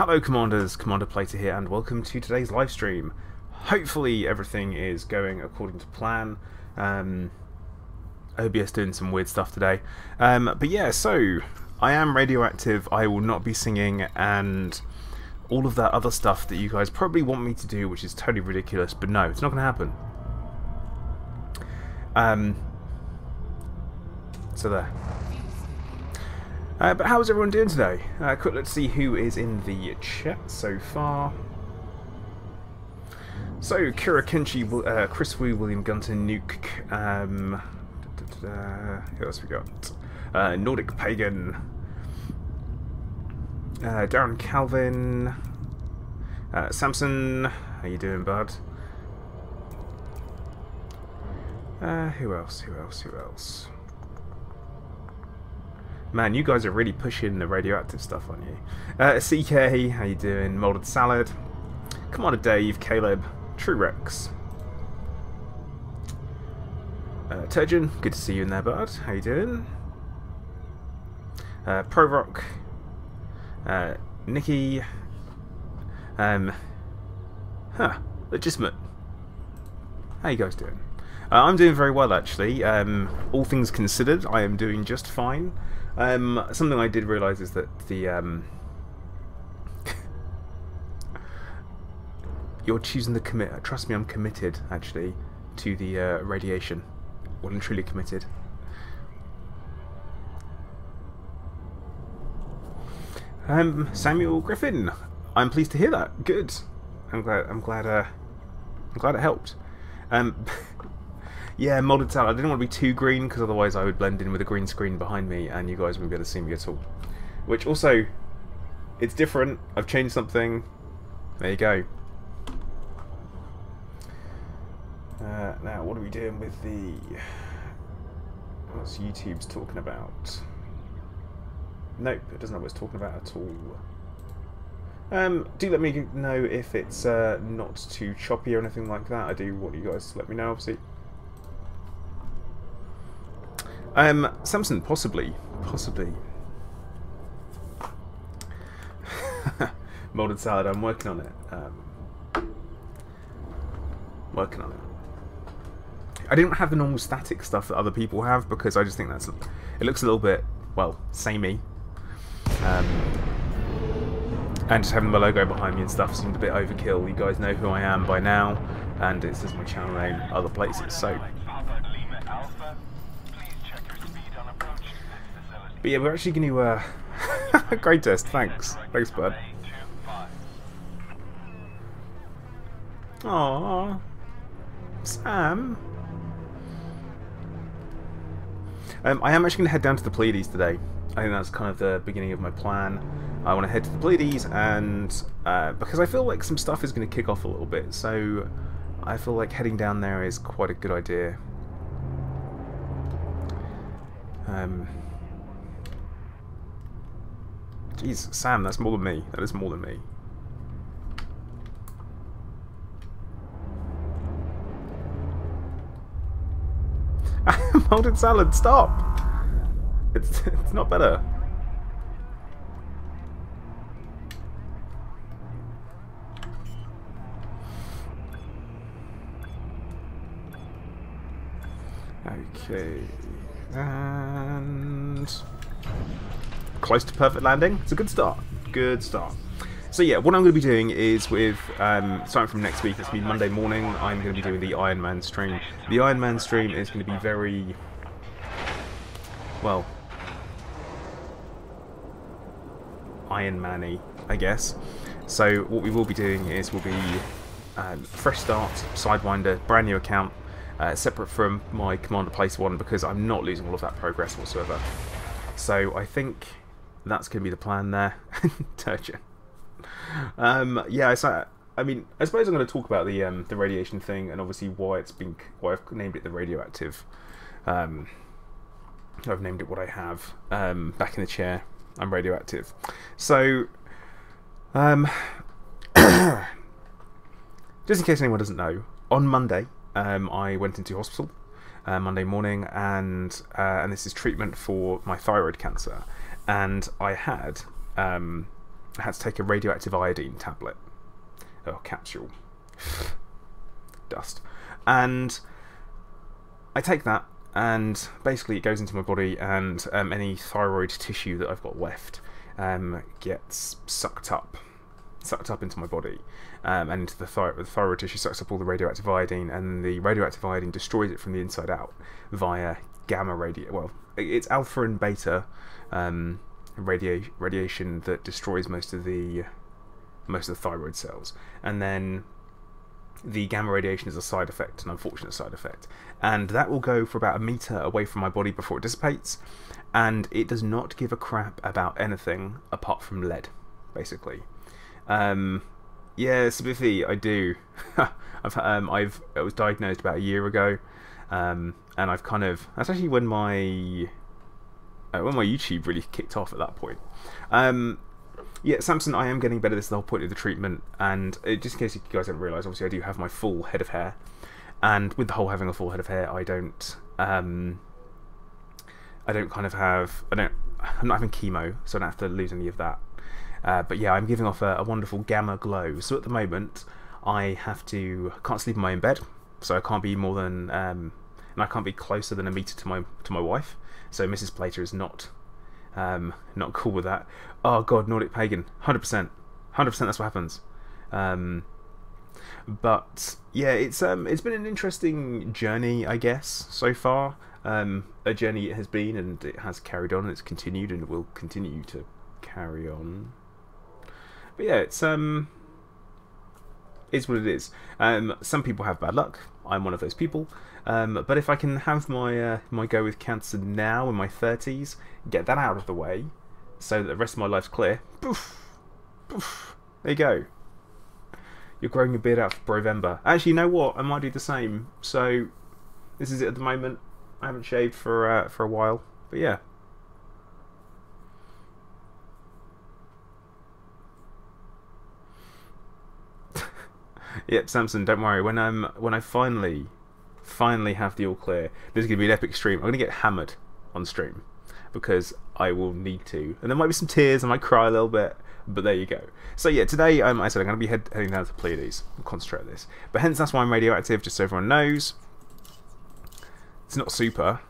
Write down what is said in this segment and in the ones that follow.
Hello Commanders, Commander Plater here, and welcome to today's live stream. Hopefully everything is going according to plan. OBS doing some weird stuff today. But yeah, so I am Radioactive, I will not be singing, and all of that other stuff that you guys probably want me to do, which is totally ridiculous, but no, it's not going to happen. So there. But how's everyone doing today? Quick, let's see who is in the chat so far. So, Kira Kenshi, Chris Wu, William Gunter, Nuke, who else we got? Nordic Pagan, Darren Calvin, Samson, how you doing, bud? Who else? Man, you guys are really pushing the radioactive stuff on you. CK, how you doing? Molded Salad. Commander Dave, Caleb, True Rex. Turgeon, good to see you in there, bud. How you doing? Pro Rock. Nikki. Legitimate. How you guys doing? I'm doing very well, actually. All things considered, I am doing just fine. Something I did realise is that the you're choosing the commit. Trust me, I'm committed actually to the radiation. Well and truly committed. Samuel Griffin, I'm pleased to hear that. Good. I'm glad it helped. Yeah, Molded Salad. I didn't want to be too green because otherwise I would blend in with a green screen behind me and you guys wouldn't be able to see me at all. Which also, it's different. I've changed something. There you go. Now, what are we doing with the... What's YouTube's talking about? Nope, it doesn't know what it's talking about at all. Do let me know if it's not too choppy or anything like that. I do want you guys to let me know, obviously. Samson, possibly. Molded Salad, I'm working on it. I didn't have the normal static stuff that other people have because I just think it looks a little bit, well, samey. And just having the logo behind me and stuff seemed a bit overkill. You guys know who I am by now, and it says my channel name other places, so... But yeah, we're actually going to... Great test, thanks. Thanks, bud. Aww. Sam. I am actually going to head down to the Pleiades today. I think that's kind of the beginning of my plan. I want to head to the Pleiades, and because I feel like some stuff is going to kick off a little bit, so I feel like heading down there is quite a good idea. Jeez, Sam, that's more than me. That is more than me. Molded Salad, stop! It's not better. Okay, and close to perfect landing. It's a good start. Good start. So yeah, what I'm going to be doing is with, starting from next week, it's going to be Monday morning, I'm going to be doing the Iron Man stream. The Iron Man stream is going to be very, well, Iron Man-y, I guess. So what we will be doing is we'll be fresh start, Sidewinder, brand new account, separate from my Commander Place 1 because I'm not losing all of that progress whatsoever. So I think that's going to be the plan there. Turgeon. Yeah, so, I mean, I suppose I'm going to talk about the radiation thing and obviously why I've named it the Radioactive. I've named it what I have. Back in the chair, I'm Radioactive. So, just in case anyone doesn't know, on Monday I went into hospital Monday morning, and this is treatment for my thyroid cancer, and I had I had to take a radioactive iodine tablet. Oh, capsule. Dust. And I take that, and basically it goes into my body, and any thyroid tissue that I've got left gets sucked up into my body, and the thyroid tissue sucks up all the radioactive iodine, and the radioactive iodine destroys it from the inside out via gamma radio. Well, it's alpha and beta radiation that destroys most of the thyroid cells, and then the gamma radiation is a side effect, an unfortunate side effect, and that will go for about 1 meter away from my body before it dissipates, and it does not give a crap about anything apart from lead, basically. Yeah, sympathy, I do. I was diagnosed about 1 year ago, and I've kind of, that's actually when my YouTube really kicked off at that point. Yeah, Samson, I am getting better. This is the whole point of the treatment, and just in case you guys don't realise, obviously I do have my full head of hair, and with the whole having a full head of hair, I'm not having chemo, so I don't have to lose any of that. But yeah, I'm giving off a wonderful gamma glow. So at the moment, I can't sleep in my own bed, so I can't be more than, and I can't be closer than 1 meter to my wife. So Mrs. Plater is not cool with that. Oh god, Nordic pagan, 100%, that's what happens. But yeah, it's been an interesting journey, I guess, so far. A journey it has been, and it has carried on, and it's continued, and it will continue to carry on. But yeah, it's what it is. Some people have bad luck. I'm one of those people. But if I can have my my go with cancer now in my 30s, get that out of the way, so that the rest of my life's clear. Poof, poof. There you go. You're growing your beard out for Brovember. Actually, you know what? I might do the same. So this is it at the moment. I haven't shaved for a while, but yeah. Yep, Samson, don't worry. When I finally have the all clear, there's gonna be an epic stream. I'm gonna get hammered on stream because I will need to, and there might be some tears. I might cry a little bit, but there you go. So yeah, today I said I'm gonna be heading down to Pleiades and concentrate on this. But hence that's why I'm radioactive, just so everyone knows. It's not super,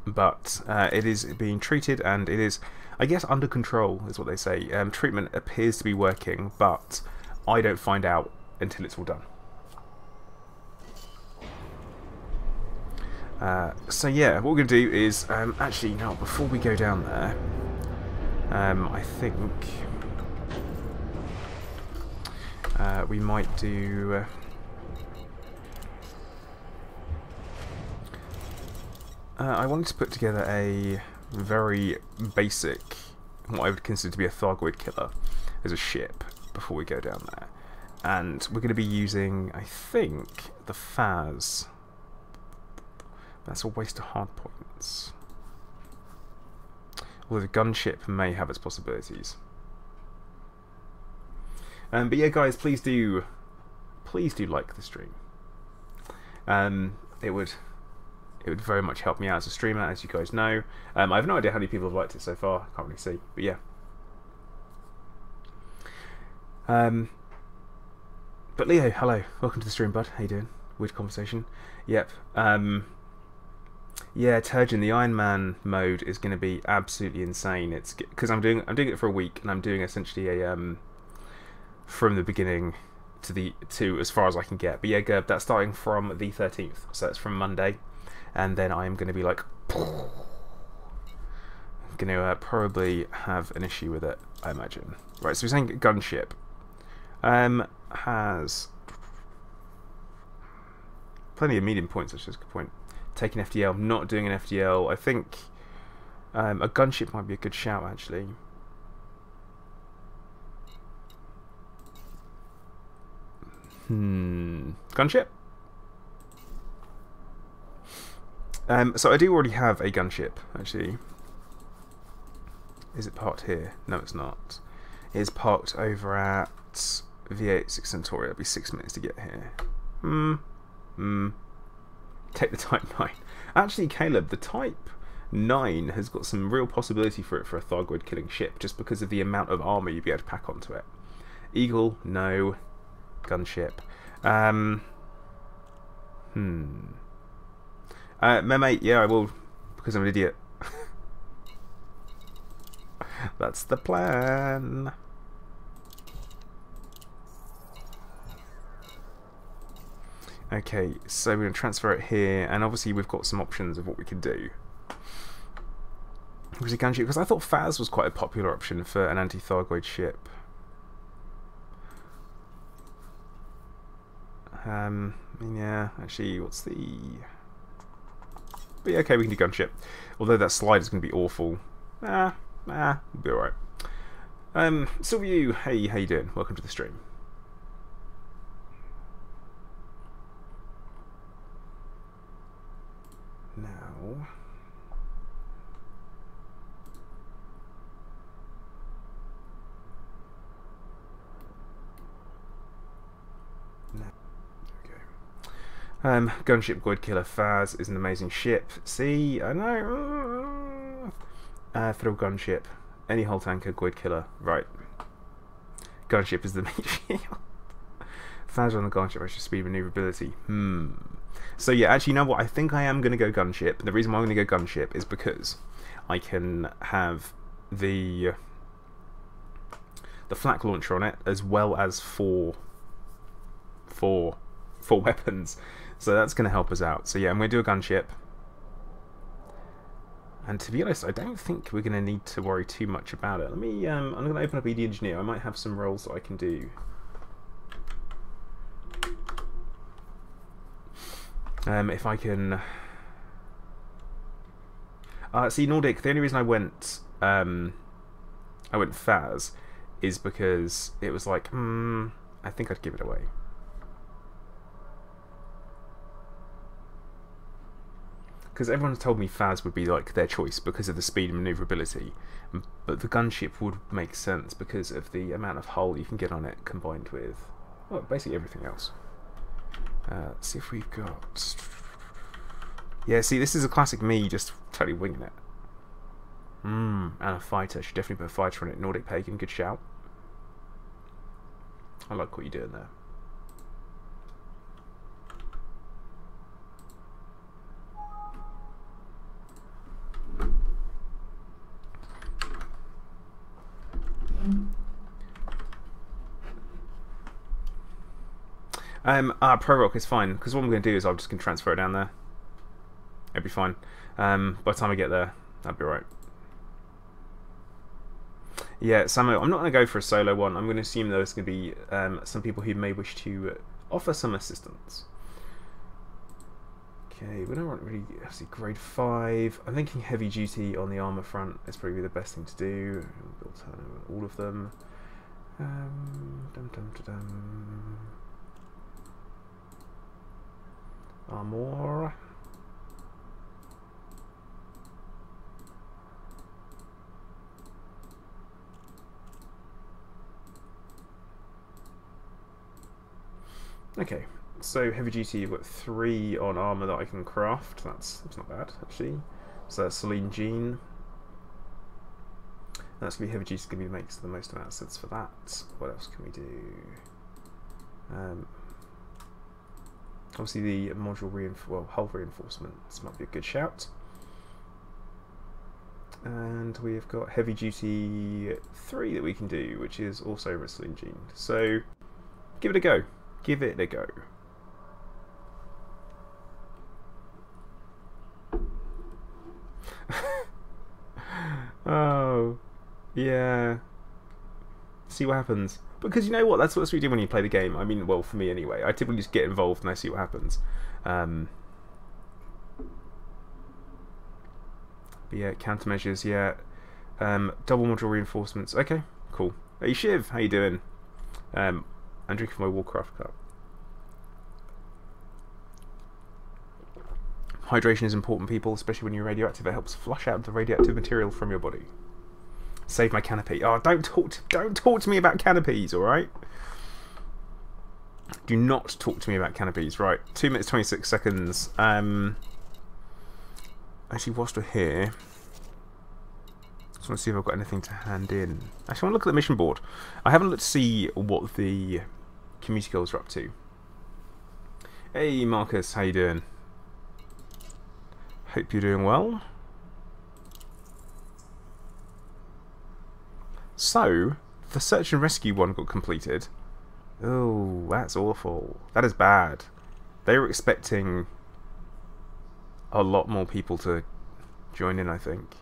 but it is being treated, and it is, I guess, under control is what they say. Treatment appears to be working, but I don't find out until it's all done. So yeah, what we're going to do is, actually, no, before we go down there, I think we might do... I wanted to put together a very basic, what I would consider to be a Thargoid killer, as a ship before we go down there. And we're going to be using, I think, the Faz. That's a waste of hard points. Although the gunship may have its possibilities. But yeah, guys, please do like the stream. It would very much help me out as a streamer, as you guys know. I have no idea how many people have liked it so far. I can't really see, but yeah. But Leo, hello, welcome to the stream, bud. How you doing? Weird conversation. Yep. Yeah, Turgeon, the Iron Man mode is going to be absolutely insane. It's because I'm doing it for a week, and I'm doing essentially a from the beginning to as far as I can get. But yeah, Gerb, that's starting from the 13th, so that's from Monday, and then I am going to be like, going to probably have an issue with it, I imagine. Right, so we're saying gunship has plenty of medium points, which is a good point. Taking FDL, not doing an FDL. I think a gunship might be a good shout, actually. Gunship? So I do already have a gunship, actually. Is it parked here? No, it's not. It is parked over at V86 Centauri. It'll be 6 minutes to get here. Take the Type 9. Actually, Caleb, the Type 9 has got some real possibility for it for a Thargoid killing ship, just because of the amount of armour you'd be able to pack onto it. Eagle, no. Gunship. Memate, yeah, I will, because I'm an idiot. That's the plan. Okay, so we're going to transfer it here, and obviously we've got some options of what we can do. Because I thought Faz was quite a popular option for an anti-Thargoid ship. Yeah, actually, what's the... But yeah, okay, we can do gunship. Although that slide is going to be awful. We'll be alright. Sylvia, hey, how you doing? Welcome to the stream. Now... Gunship Goid Killer Faz is an amazing ship. See, I know. Thrill Gunship. Any hull tanker, Goid Killer. Right. Gunship is the main shield. Faz on the gunship, extra speed, maneuverability. So yeah, actually, you know what? I think I am going to go gunship. The reason why I'm going to go gunship is because I can have the flak launcher on it, as well as four weapons. So that's going to help us out. So yeah, I'm going to do a gunship. And to be honest, I don't think we're going to need to worry too much about it. Let me, I'm going to open up ED Engineer. I might have some roles that I can do. If I can... see, Nordic, the only reason I went Faz is because it was like, I think I'd give it away. Because everyone's told me Faz would be like their choice because of the speed and maneuverability, but the gunship would make sense because of the amount of hull you can get on it combined with, well, basically everything else. Let's see if we've got... Yeah, see, this is a classic me just totally winging it. And a fighter. Should definitely put a fighter on it. Nordic Pagan, good shout. I like what you're doing there. Pro-Rock is fine, because what I'm going to do is I'm just going to transfer it down there. It'll be fine. By the time I get there, that'll be right. Yeah, Samo, I'm not going to go for a solo one. I'm going to assume there's going to be some people who may wish to offer some assistance. Okay, we don't want really... See, grade 5. I'm thinking heavy duty on the armour front is probably the best thing to do. We'll turn over all of them. Armor. Okay, so heavy duty, you've got 3 on armor that I can craft. That's not bad actually. So that's Celine Jean. That's gonna be heavy duty. It's gonna be makes the most amount of sense for that. What else can we do? Obviously the module hull reinforcements might be a good shout. And we've got heavy duty 3 that we can do, which is also Celine Jean. So give it a go. Give it a go. Oh, yeah. See what happens. Because you know what? That's what we do when you play the game. I mean, well, for me anyway. I typically just get involved and I see what happens. But yeah, countermeasures, yeah. Double module reinforcements. Okay, cool. Hey Shiv, how you doing? I'm drinking my Warcraft cup. Hydration is important, people, especially when you're radioactive. It helps flush out the radioactive material from your body. Save my canopy. Oh, don't talk to me about canopies, all right? Do not talk to me about canopies. Right, 2 minutes 26 seconds. Actually, whilst we're here, just want to see if I've got anything to hand in. Actually, I want to look at the mission board. I haven't looked to see what the community goals are up to. Hey Marcus, how you doing? Hope you're doing well. So, the search and rescue one got completed. Oh, that's awful. That is bad. They were expecting a lot more people to join in, I think.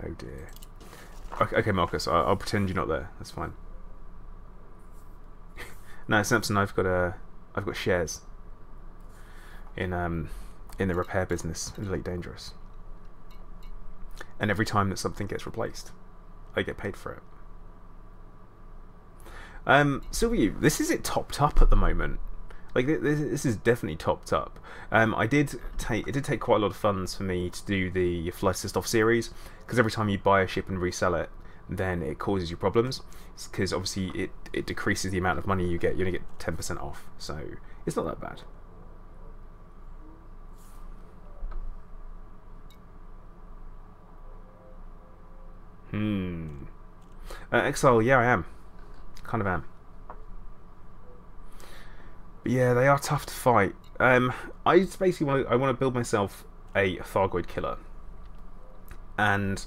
Oh dear. Okay, Marcus, I'll pretend you're not there. That's fine. No, Samson, I've got shares in the repair business in Elite Dangerous, and every time that something gets replaced, I get paid for it. Sylvia, this is it topped up at the moment. Like this is definitely topped up. It did take quite a lot of funds for me to do the Flight Assist Off series, because every time you buy a ship and resell it, then it causes you problems, because obviously it decreases the amount of money you get. You only get 10% off, so it's not that bad. Exile, yeah, I am. Kind of am. But yeah, they are tough to fight. I just basically want to build myself a Thargoid killer, and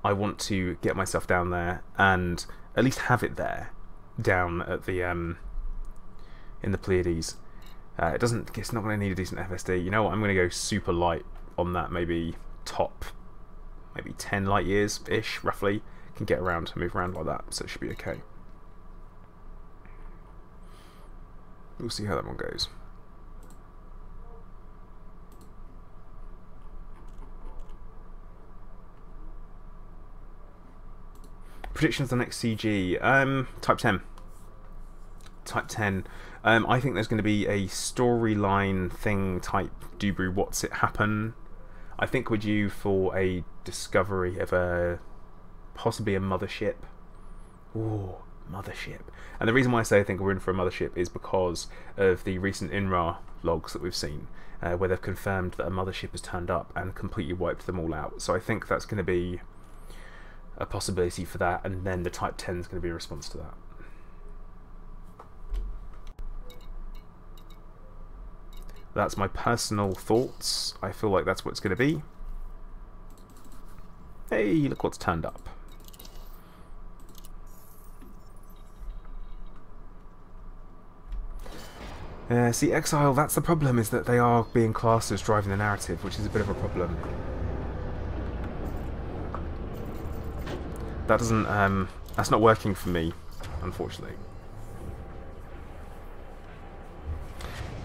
I want to get myself down there and at least have it there, down at the in the Pleiades. It's not going to need a decent FSD. You know what? I'm going to go super light on that. Maybe 10 light years ish, roughly. Can get around, move around like that, so it should be okay. We'll see how that one goes. Predictions on the next CG. Type 10. Type 10. I think there's going to be a storyline thing type Dubru What's It Happen. I think we're due for a discovery of possibly a mothership. Ooh, mothership. And the reason why I say I think we're in for a mothership is because of the recent INRA logs that we've seen, where they've confirmed that a mothership has turned up and completely wiped them all out. So I think that's going to be a possibility for that, and then the Type 10 is going to be a response to that. That's my personal thoughts. I feel like that's what it's going to be. Hey, look what's turned up. See, Exile, that's the problem, is that they are being classed as driving the narrative, which is a bit of a problem. That doesn't, that's not working for me, unfortunately.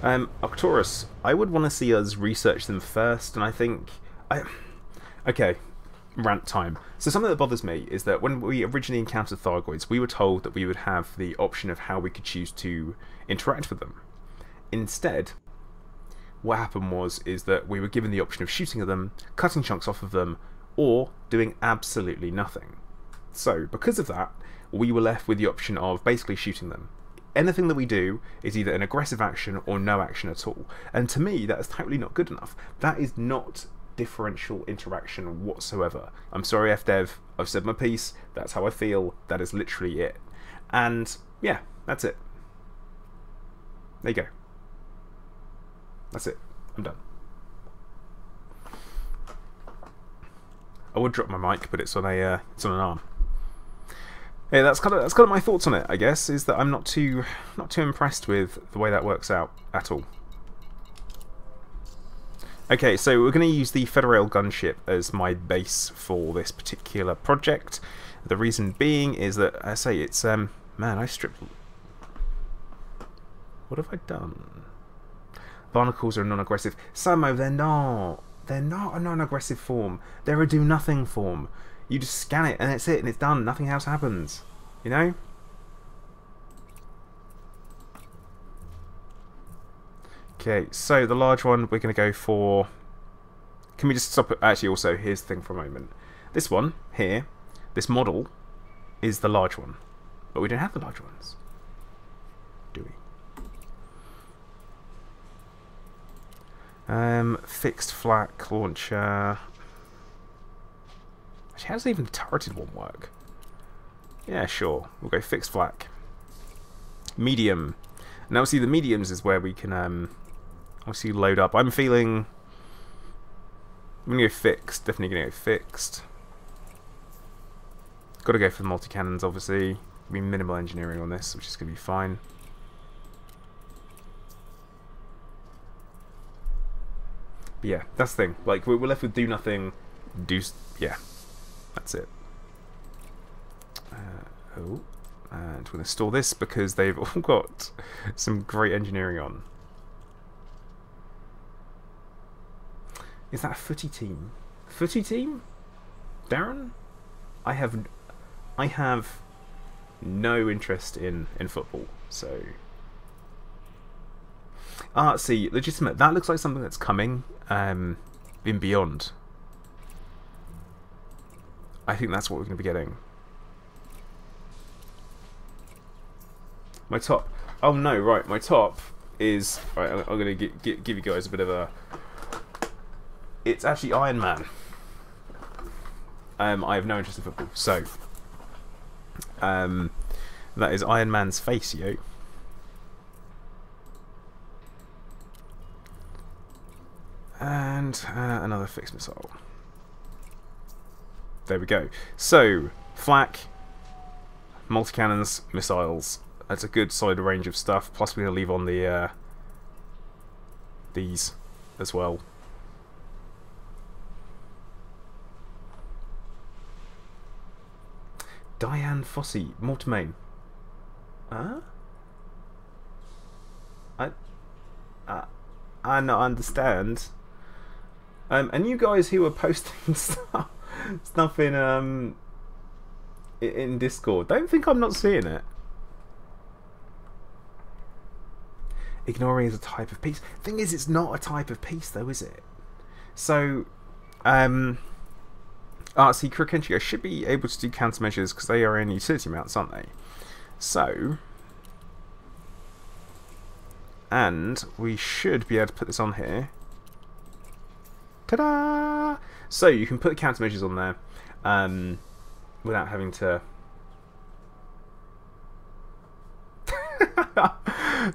Arcturus, I would want to see us research them first, and I think... Okay, rant time. So something that bothers me is that when we originally encountered Thargoids, we were told that we would have the option of how we could choose to interact with them. Instead, what happened is that we were given the option of shooting at them, cutting chunks off of them, or doing absolutely nothing. So, because of that, we were left with the option of basically shooting them. Anything that we do is either an aggressive action or no action at all. And to me, that is totally not good enough. That is not differential interaction whatsoever. I'm sorry, FDev, I've said my piece, that's how I feel, that is literally it. And yeah, that's it. There you go. That's it. I'm done. I would drop my mic, but it's on an arm. Yeah, that's kind of my thoughts on it. I guess is that I'm not too impressed with the way that works out at all. Okay, so we're going to use the Federail gunship as my base for this particular project. The reason being is that I say it's man, I stripped. What have I done? Barnacles are a non-aggressive. Samo, they're not. They're not a non-aggressive form. They're a do-nothing form. You just scan it and it's it and it's done. Nothing else happens. You know? Okay, so the large one we're going to go for... Can we just stop it? Actually, also, here's the thing for a moment. This one, here, this model, is the large one. But we don't have the large ones. Fixed flak launcher. Actually, how does even the turreted one work? Yeah, sure. We'll go fixed flak. Medium. Now, see, the mediums is where we can obviously load up. I'm feeling. I'm gonna go fixed. Definitely gonna go fixed. Got to go for the multi cannons, obviously. Be minimal engineering on this, which is gonna be fine. But yeah, that's the thing. Like, we're left with do nothing. Yeah, that's it. Oh, and we're gonna store this because they've all got some great engineering on. Is that a footy team? Footy team? Darren? I have no interest in football, so. See, legitimate. That looks like something that's coming in Beyond. I think that's what we're going to be getting. My top. Oh no, right. My top is. Right, I'm going to give you guys a bit of a. It's actually Iron Man. I have no interest in football, so that is Iron Man's face, yo. And another fixed missile. There we go. So flak, multi cannons, missiles. That's a good solid range of stuff. Plus, we're gonna leave on the these as well. Diane Fossey, Mortemain. Huh? I not understand. And you guys who are posting stuff in Discord, don't think I'm not seeing it. Ignoring is a type of piece. Thing is, it's not a type of piece, though, is it? So, see, Krakenchio should be able to do countermeasures because they are in utility mounts, aren't they? So, and we should be able to put this on here. Ta-da! So you can put countermeasures on there without having to.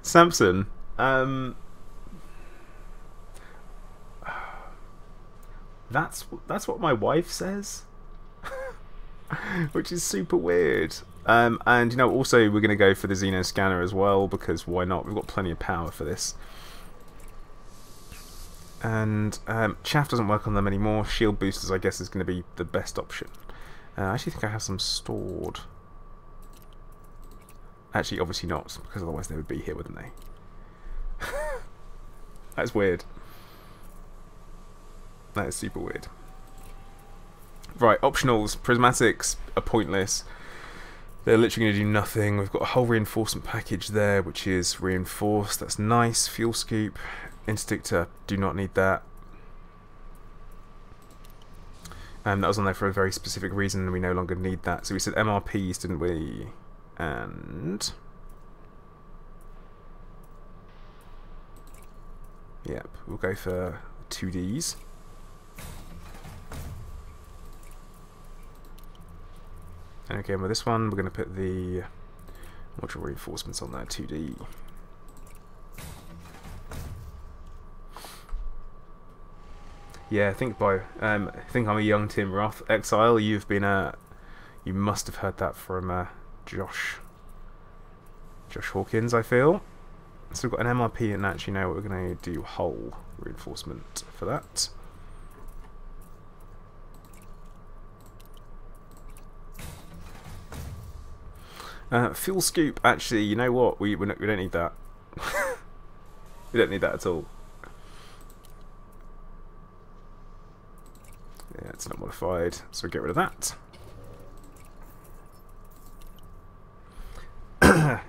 Samson. That's what my wife says, which is super weird. And you know, also we're going to go for the Xeno scanner as well because why not? We've got plenty of power for this. And chaff doesn't work on them anymore. Shield boosters, I guess, is going to be the best option. I actually think I have some stored. Actually, obviously not, because otherwise they would be here, wouldn't they? That's weird. That is super weird. Right, optionals. Prismatics are pointless. They're literally going to do nothing. We've got a whole reinforcement package there, which is reinforced. That's nice. Fuel scoop. Interdictor. Do not need that. That was on there for a very specific reason, and we no longer need that. So we said MRPs, didn't we? And yep, we'll go for 2Ds. And again with this one, we're going to put the module reinforcements on there, 2D. Yeah, I think I'm a young Tim Roth. Exile, you've been you must have heard that from Josh Hawkins, I feel. So we've got an MRP, and actually now we're going to do hull reinforcement for that. Fuel scoop, actually, you know what? We don't need that. We don't need that at all. Yeah, it's not modified, so get rid of that.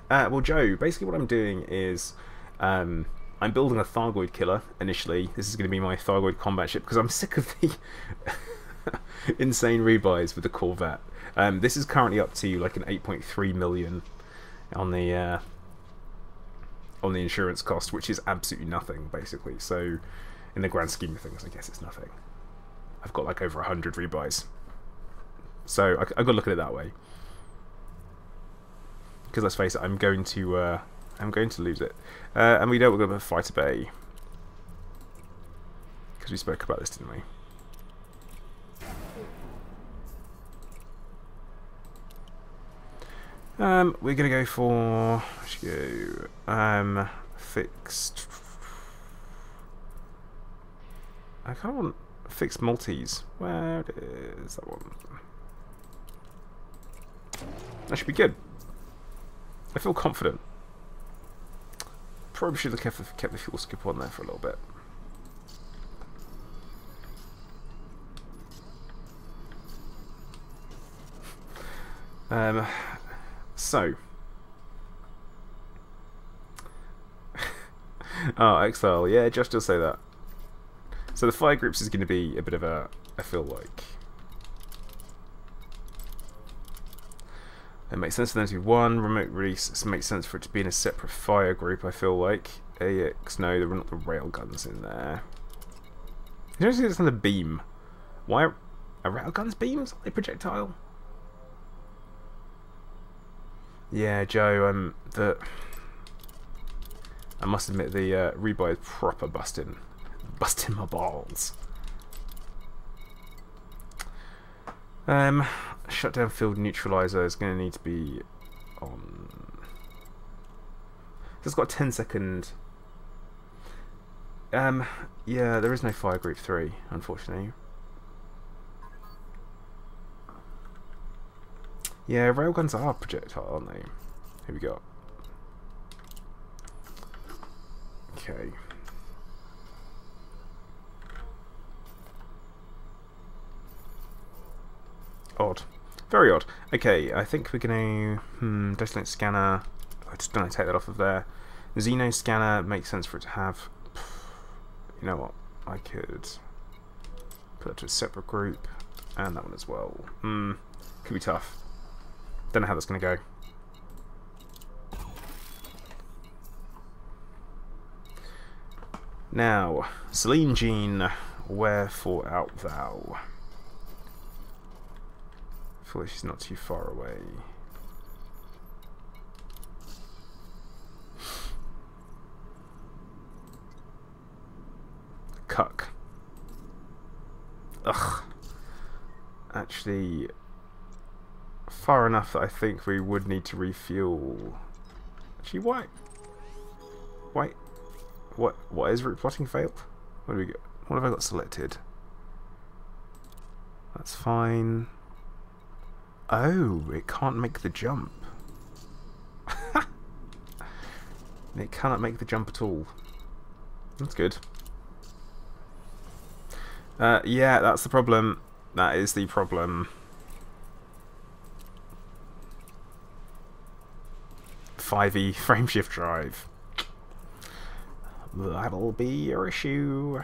Well, Joe, basically what I'm doing is I'm building a Thargoid killer initially. This is going to be my Thargoid combat ship because I'm sick of the insane rebuys with the Corvette. This is currently up to like an 8.3 million on the insurance cost, which is absolutely nothing basically. So in the grand scheme of things, I guess it's nothing. I've got like over 100 rebuys, so I've got to look at it that way. Because let's face it, I'm going to lose it, and we don't want to fight a bay because we spoke about this, didn't we? We're gonna go for fixed. I kind of want fixed multis. Where is that one? That should be good. I feel confident. Probably should have kept the fuel skip on there for a little bit. So. Oh, Exile. Yeah, just to say that. So the fire groups is going to be a bit of a, I feel like. It makes sense for them to be one remote release. It makes sense for it to be in a separate fire group, I feel like. AX, no, there are not the railguns in there. You don't see this on the beam. Why are railguns beams? Are they projectile? Yeah, Joe, I must admit the rebuy is proper busting my balls. Shutdown field neutralizer is going to need to be on. It's got a 10-second. Yeah, there is no fire group 3, unfortunately. Yeah, railguns are projectile, aren't they? Here we go. Okay. Odd. Very odd. Okay, I think we're going to... Desolate scanner. I just don't take that off of there. Xeno scanner makes sense for it to have... You know what? I could put it to a separate group. And that one as well. Could be tough. Don't know how that's going to go. Now, Celine Jean, wherefore art thou? I feel like she's not too far away. Cuck. Ugh. Actually, far enough that I think we would need to refuel. Actually, why? Wait. What is route plotting failed? What do we get? What have I got selected? That's fine. Oh, it can't make the jump. It cannot make the jump at all. That's good. Yeah, that's the problem. That is the problem. 5e frameshift drive. That'll be your issue.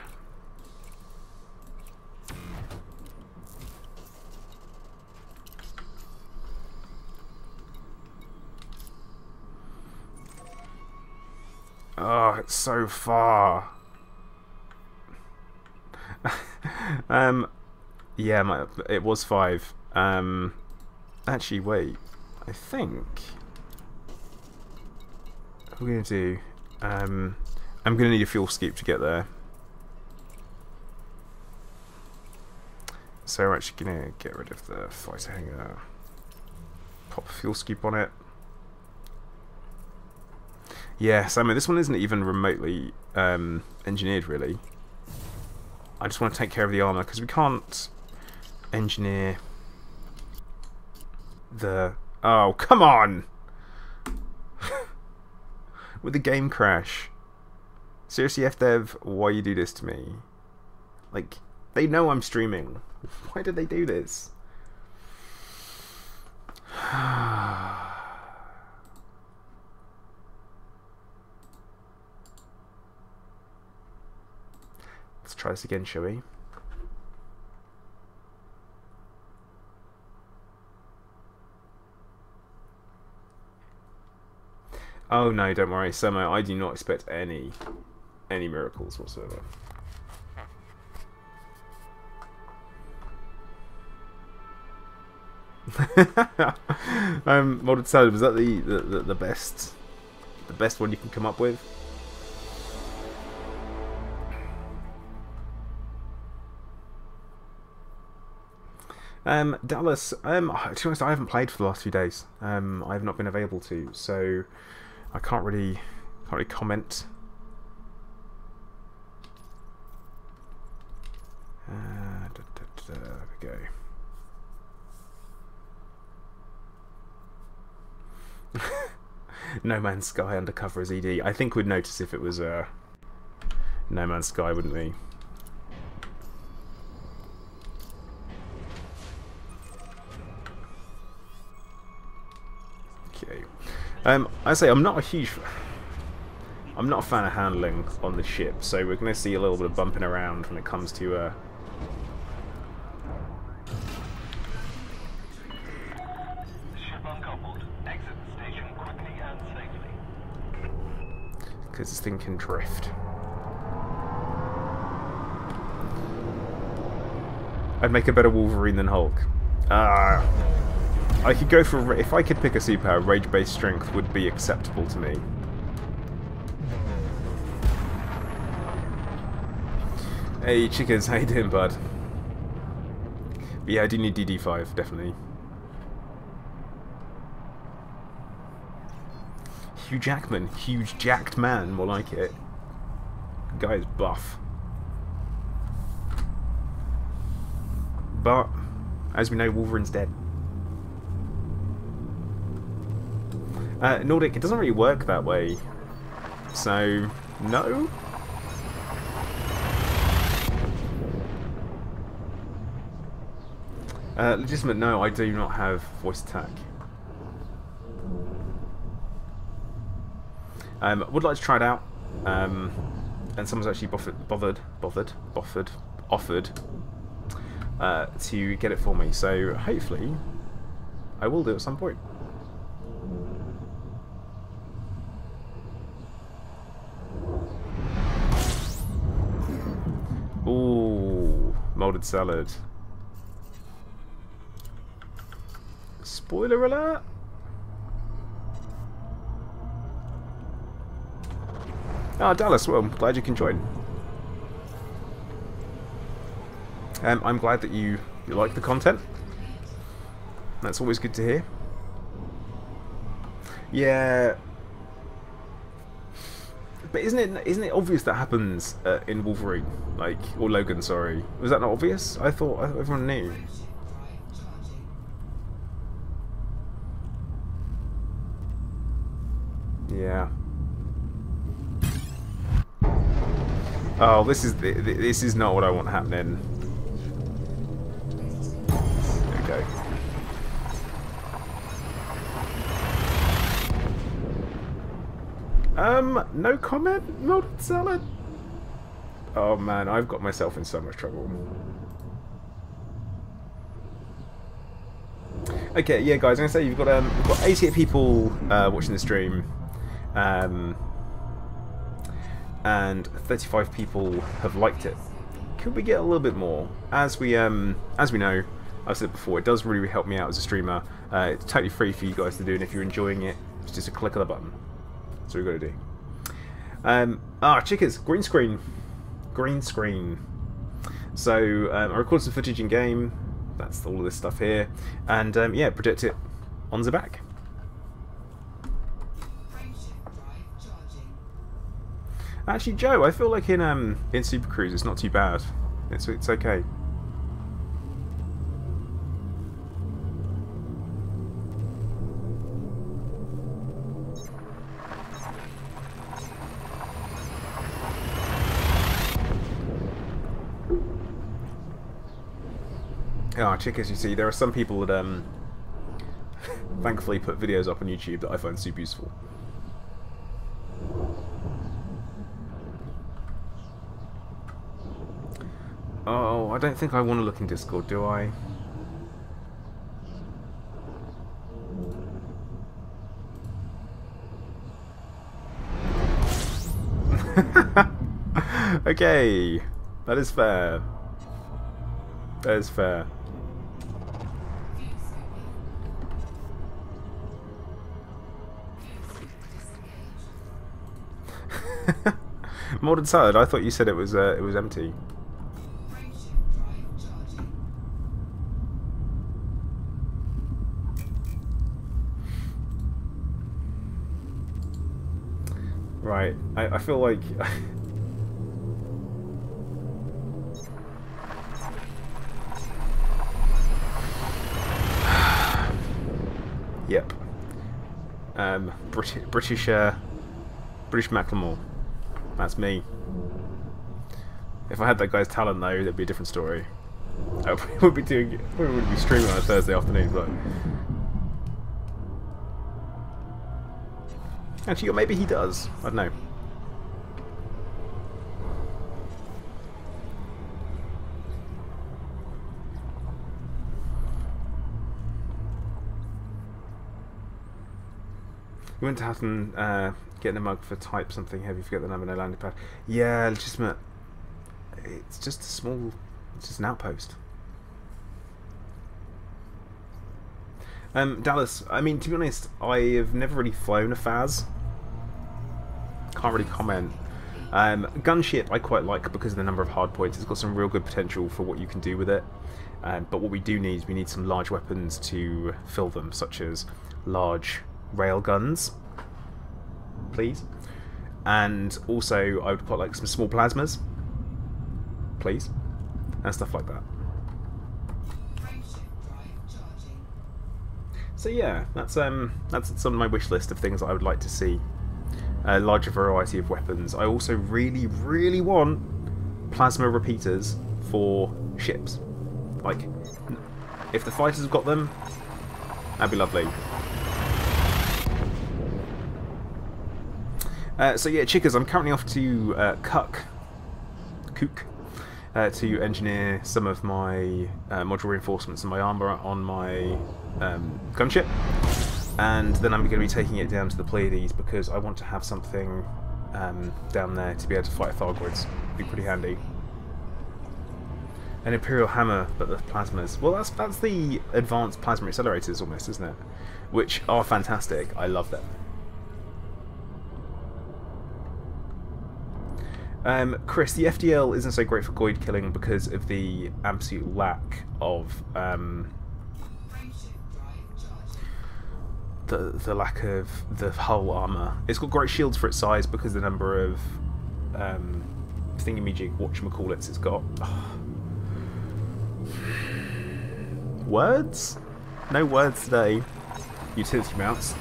Oh, it's so far. Yeah, it was 5. Actually, wait. I think what we're gonna do. I'm gonna need a fuel scoop to get there. So we're actually gonna get rid of the fighter hangar. Pop a fuel scoop on it. Yes, I mean this one isn't even remotely engineered really. I just want to take care of the armor because we can't engineer the... Oh, come on! With the game crash. Seriously, FDev, why you do this to me? Like, they know I'm streaming. Why did they do this? Let's try this again, shall we? Oh no, don't worry, Samo, I do not expect any miracles whatsoever. Molded salad, was that the best one you can come up with? Dallas, to be honest, I haven't played for the last few days. I have not been available to, so I can't really comment. There we go. No Man's Sky undercover as ED. I think we'd notice if it was No Man's Sky, wouldn't we? Okay. I say I'm not a fan of handling on the ship, so we're going to see a little bit of bumping around when it comes to because this thing can drift. I'd make a better Wolverine than Hulk. I could go for... If I could pick a superpower, Rage-based Strength would be acceptable to me. Hey, chickens, how you doing, bud? But yeah, I do need DD5, definitely. Hugh Jackman. Huge jacked man, more like it. The guy is buff. But, as we know, Wolverine's dead. Nordic, it doesn't really work that way. So, no? Legitimate, no, I do not have voice attack. Would like to try it out. And someone's actually offered to get it for me. So, hopefully, I will do it at some point. Ooh, molded salad. Spoiler alert! Ah, Dallas, well, I'm glad you can join. I'm glad that you like the content. That's always good to hear. Yeah. But isn't it obvious that happens in Wolverine, like, or Logan? Sorry, was that not obvious? I thought everyone knew. Yeah. Oh, this is not what I want happening. There we go. No comment, molded salad. Oh man, I've got myself in so much trouble. Okay, yeah, guys, I'm gonna say we've got 88 people watching the stream, and 35 people have liked it. Could we get a little bit more? As we know, I've said before, it does really help me out as a streamer. It's totally free for you guys to do, and if you're enjoying it, it's just a click of the button. That's what we've got to do. Chickers, green screen. So I record some footage in game. That's all of this stuff here, and yeah, project it on the back. Actually, Joe, I feel like in Super Cruise it's not too bad. It's okay. Chickers, you see, there are some people that thankfully put videos up on YouTube that I find super useful. Oh, I don't think I want to look in Discord, do I? Okay, that is fair. That is fair. Molded salad. I thought you said it was empty. Right. I feel like. Yep. British Macklemore. That's me. If I had that guy's talent though, that'd be a different story. I would be streaming on a Thursday afternoon, but actually, or maybe he does. I don't know. You went to Hatton getting a mug for type something heavy, forget the number, no landing pad. Yeah, legitimate. It's just a small, it's just an outpost. Dallas, I mean, to be honest, I have never really flown a FAS. Can't really comment. Gunship I quite like because of the number of hard points. It's got some real good potential for what you can do with it. But what we do need is we need some large weapons to fill them, such as large rail guns, please. And also I would quite like some small plasmas, please, and stuff like that. So yeah, that's on my wish list of things that I would like to see. A larger variety of weapons. I also really, really want plasma repeaters for ships. Like, if the fighters have got them, that'd be lovely. So yeah, chickers, I'm currently off to Cook, to engineer some of my module reinforcements and my armour on my gunship, and then I'm going to be taking it down to the Pleiades because I want to have something down there to be able to fight Thargoids. Be pretty handy. An Imperial hammer, but the plasmas. Well, that's the advanced plasma accelerators almost, isn't it? Which are fantastic. I love them. Chris, the FDL isn't so great for Goid killing because of the absolute lack of the lack of the hull armour. It's got great shields for its size because of the number of thingamajig whatchamacallits it's got. Words? No words today. Utility mounts,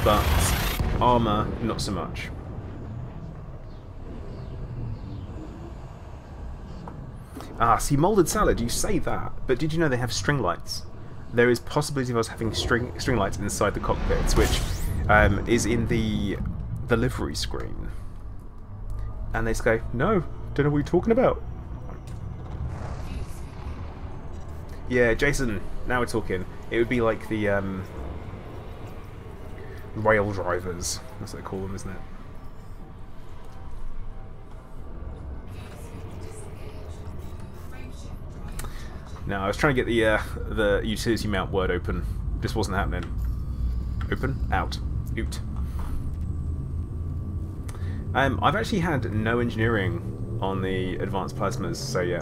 but armour not so much. Ah, see, Moulded Salad, you say that, but did you know they have string lights? There is possibility of us having string lights inside the cockpits, which is in the livery screen. And they just go, no, don't know what you're talking about. Yeah, Jason, now we're talking. It would be like the rail drivers, that's what they call them, isn't it? No, I was trying to get the utility mount word open. Just wasn't happening. Open? Out. Oot. I've actually had no engineering on the advanced plasmas, so yeah.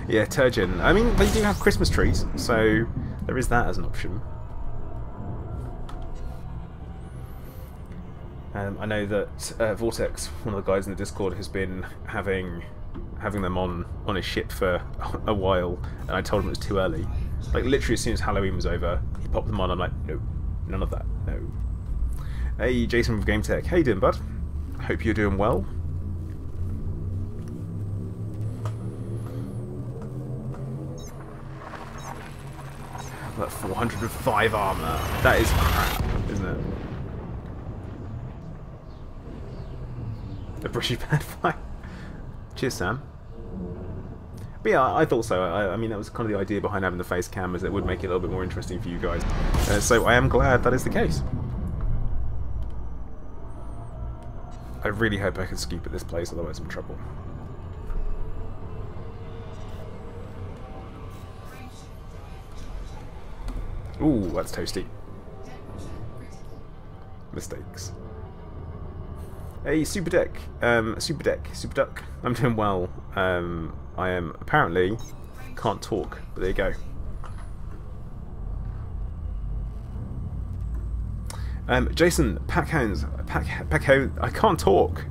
Yeah, Turgeon. I mean, they do have Christmas trees, so there is that as an option. I know that Vortex, one of the guys in the Discord, has been having them on his ship for a while, and I told him it was too early. Like, literally as soon as Halloween was over, he popped them on. I'm like, no, none of that, no. Hey, Jason from GameTech. How you doing, bud? Hope you're doing well. That 405 armor. That is crap, isn't it? The British bad fight. Cheers, Sam. But yeah, I thought so. I mean, that was kind of the idea behind having the face cam, is it would make it a little bit more interesting for you guys. So I am glad that is the case. I really hope I can scoop at this place, otherwise I'm in trouble. Ooh, that's toasty. Mistakes. Hey, Super Deck. Super Duck. I'm doing well. I am apparently can't talk, but there you go. Jason, Packhounds, I can't talk.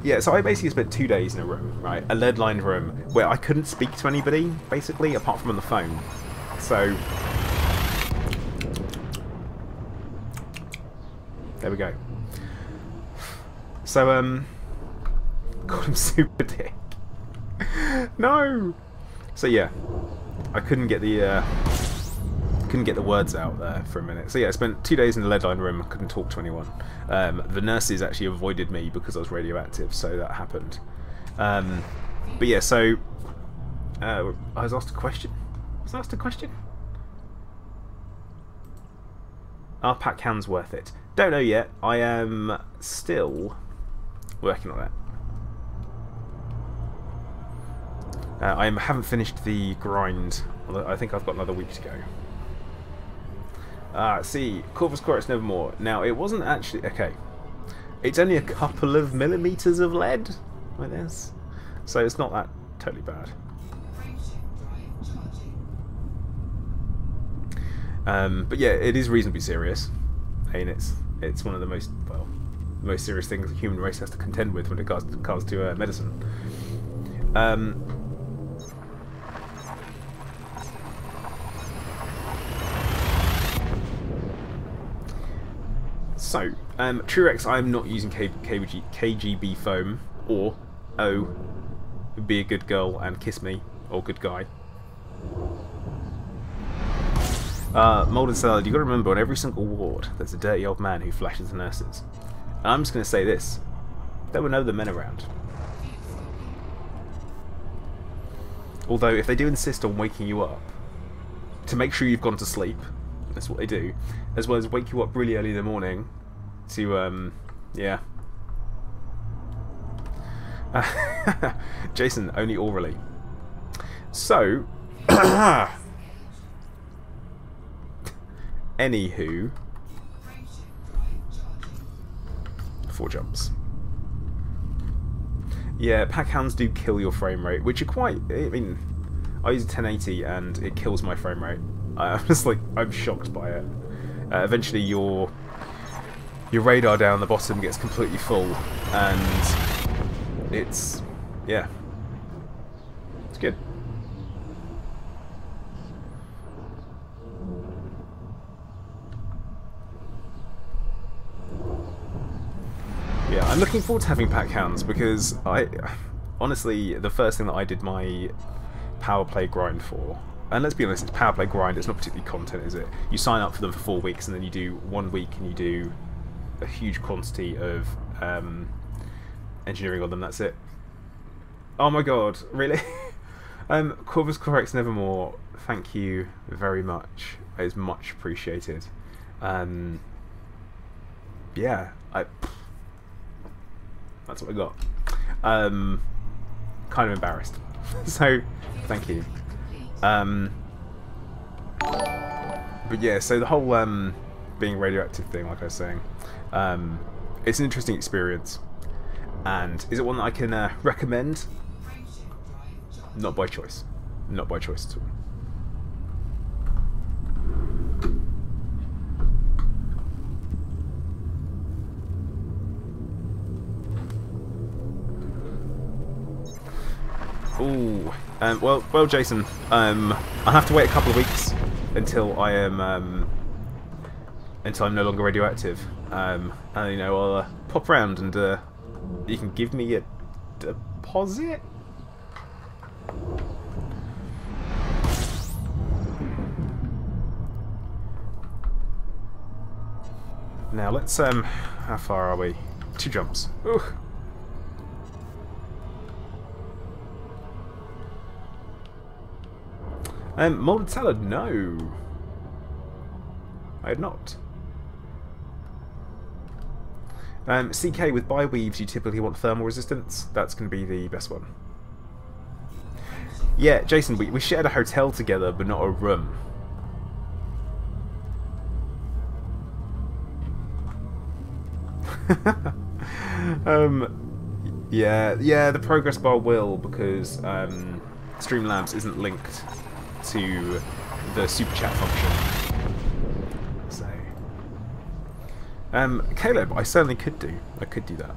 Yeah, so I basically spent 2 days in a room, right? A lead-lined room, where I couldn't speak to anybody, basically, apart from on the phone. So... there we go. So, God, I'm super dick. No! So yeah, I couldn't get the words out there for a minute. So yeah, I spent 2 days in the lead-lined room. I couldn't talk to anyone. The nurses actually avoided me because I was radioactive, so that happened. But yeah, so I was asked a question. Are pack cans worth it? Don't know yet. I am still working on it. I haven't finished the grind. I think I've got another week to go. See, Corvus Corex Nevermore. Now, it wasn't actually... okay. It's only a couple of millimeters of lead, like this. So it's not that totally bad. But yeah, it is reasonably serious. I mean, it's one of the most, well, most serious things the human race has to contend with when it comes to medicine. So, Truex, I'm not using KGB foam, or O, be a good girl and kiss me, or good guy. Molded Salad, you got to remember, on every single ward, there's a dirty old man who flashes the nurses. And I'm just going to say this: there were no other men around. Although, if they do insist on waking you up to make sure you've gone to sleep, that's what they do, as well as wake you up really early in the morning to, yeah. Jason, only orally. So, anywho, 4 jumps. Yeah, pack hounds do kill your frame rate, which are quite, I mean, I use a 1080 and it kills my frame rate. I'm just like, I'm shocked by it. Eventually your radar down the bottom gets completely full, and it's, yeah, it's good. Yeah, I'm looking forward to having pack hounds because honestly, the first thing that I did my power play grind for, and let's be honest, it's power play grind, it's not particularly content, is it? You sign up for them for 4 weeks and then you do 1 week and you do a huge quantity of engineering on them, that's it. Oh my god, really? Corvus Corex Nevermore, thank you very much. It is much appreciated. Yeah, that's what I got. Kind of embarrassed. So, thank you. But yeah, so the whole being radioactive thing, like I was saying, it's an interesting experience. And is it one that I can recommend? Not by choice. Not by choice at all. Ooh, well, Jason, I'll have to wait a couple of weeks until I am, until I'm no longer radioactive. And you know, I'll pop around and you can give me a deposit. Now let's how far are we? 2 jumps. Ooh. Molded salad, no. I had not. CK, with bi-weaves you typically want thermal resistance. That's going to be the best one. Yeah, Jason, we shared a hotel together, but not a room. Yeah, the progress bar will, because Streamlabs isn't linked to the super chat function. So, Caleb, I certainly could do. I could do that.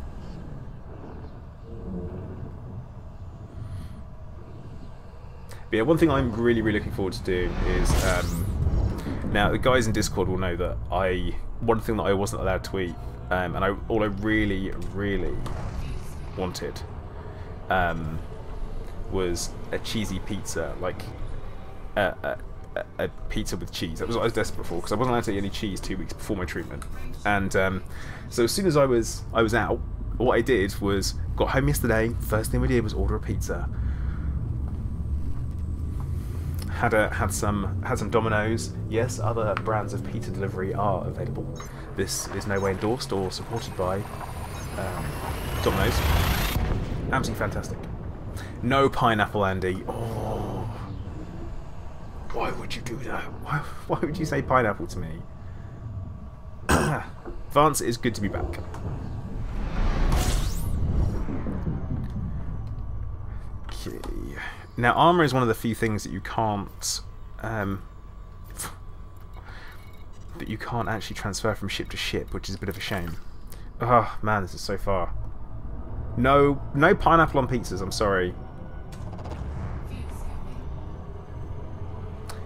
But yeah, one thing I'm really looking forward to doing is now the guys in Discord will know that one thing that I wasn't allowed to eat, and all I really wanted was a cheesy pizza, like a pizza with cheese. That was what I was desperate for, because I wasn't allowed to eat any cheese 2 weeks before my treatment. And so as soon as I was out, what I did was got home yesterday. First thing we did was order a pizza. Had some Domino's. Yes, other brands of pizza delivery are available. This is no way endorsed or supported by Domino's. Absolutely fantastic. No pineapple, Andy. Oh, why would you do that? Why would you say pineapple to me? Vance, it's good to be back. Okay. Now, armor is one of the few things that you can't actually transfer from ship to ship, which is a bit of a shame. Oh man, this is so far. No pineapple on pizzas. I'm sorry.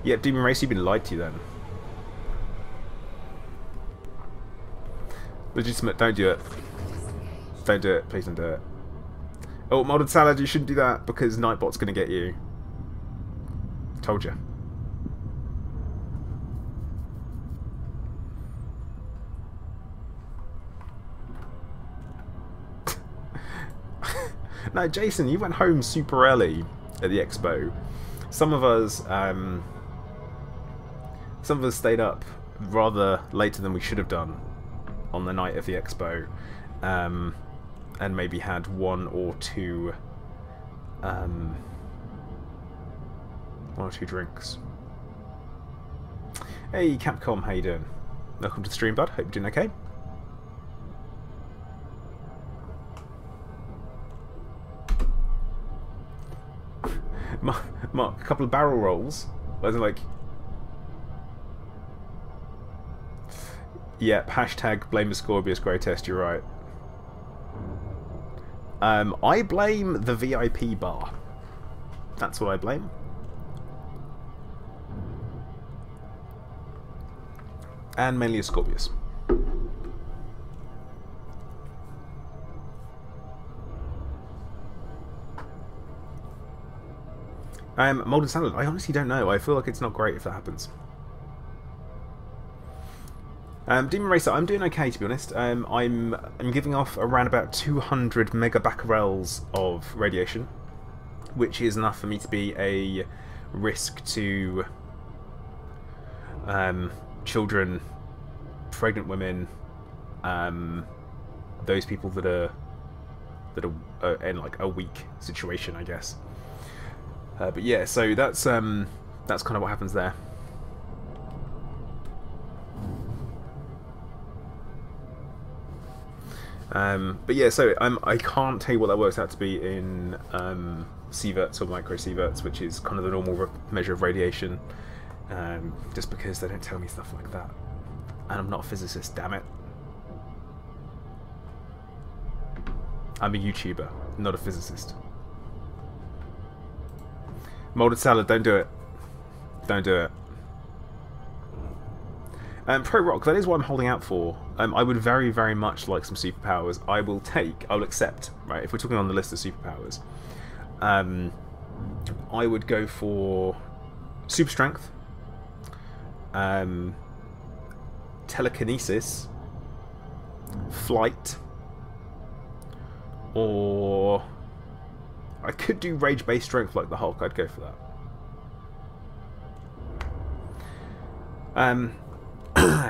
Yeah, Demon Race, you've been lied to then. Legitimate, don't do it. Don't do it. Please don't do it. Oh, Molded Salad, you shouldn't do that, because Nightbot's going to get you. Told you. No, Jason, you went home super early at the expo. Some of us stayed up rather later than we should have done on the night of the expo, and maybe had one or two drinks. Hey Capcom, how you doing? Welcome to the stream, bud. Hope you're doing okay. Mark, a couple of barrel rolls. Like, yep, hashtag blame the Scorpius Grey Test, you're right. I blame the VIP bar. That's what I blame. And mainly a Scorpius. Molded Salad, I honestly don't know. I feel like it's not great if that happens. Demon Racer, I'm doing okay, to be honest. I'm giving off around about 200 megabecquerels of radiation, which is enough for me to be a risk to children, pregnant women, those people that are in like a weak situation, I guess. But yeah, so that's kind of what happens there. But yeah, so I can't tell you what that works out to be in sieverts or microsieverts, which is kind of the normal measure of radiation, just because they don't tell me stuff like that. And I'm not a physicist, damn it. I'm a YouTuber, not a physicist. Molded Salad, don't do it. Don't do it. Pro Rock, that is what I'm holding out for. I would very much like some superpowers. I will accept, right, if we're talking on the list of superpowers. I would go for super strength, telekinesis, flight, or I could do rage-based strength like the Hulk. I'd go for that.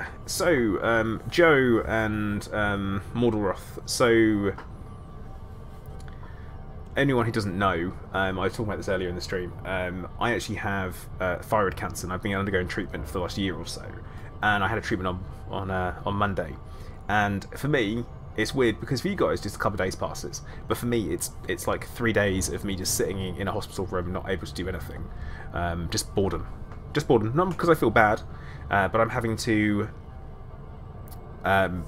yeah, so Joe and Mordoroth. So anyone who doesn't know, I was talking about this earlier in the stream. I actually have thyroid cancer, and I've been undergoing treatment for the last year or so. And I had a treatment on Monday, and for me, it's weird because for you guys, just a couple of days passes, but for me, it's like 3 days of me just sitting in a hospital room, not able to do anything, just boredom, Not because I feel bad, but I'm having to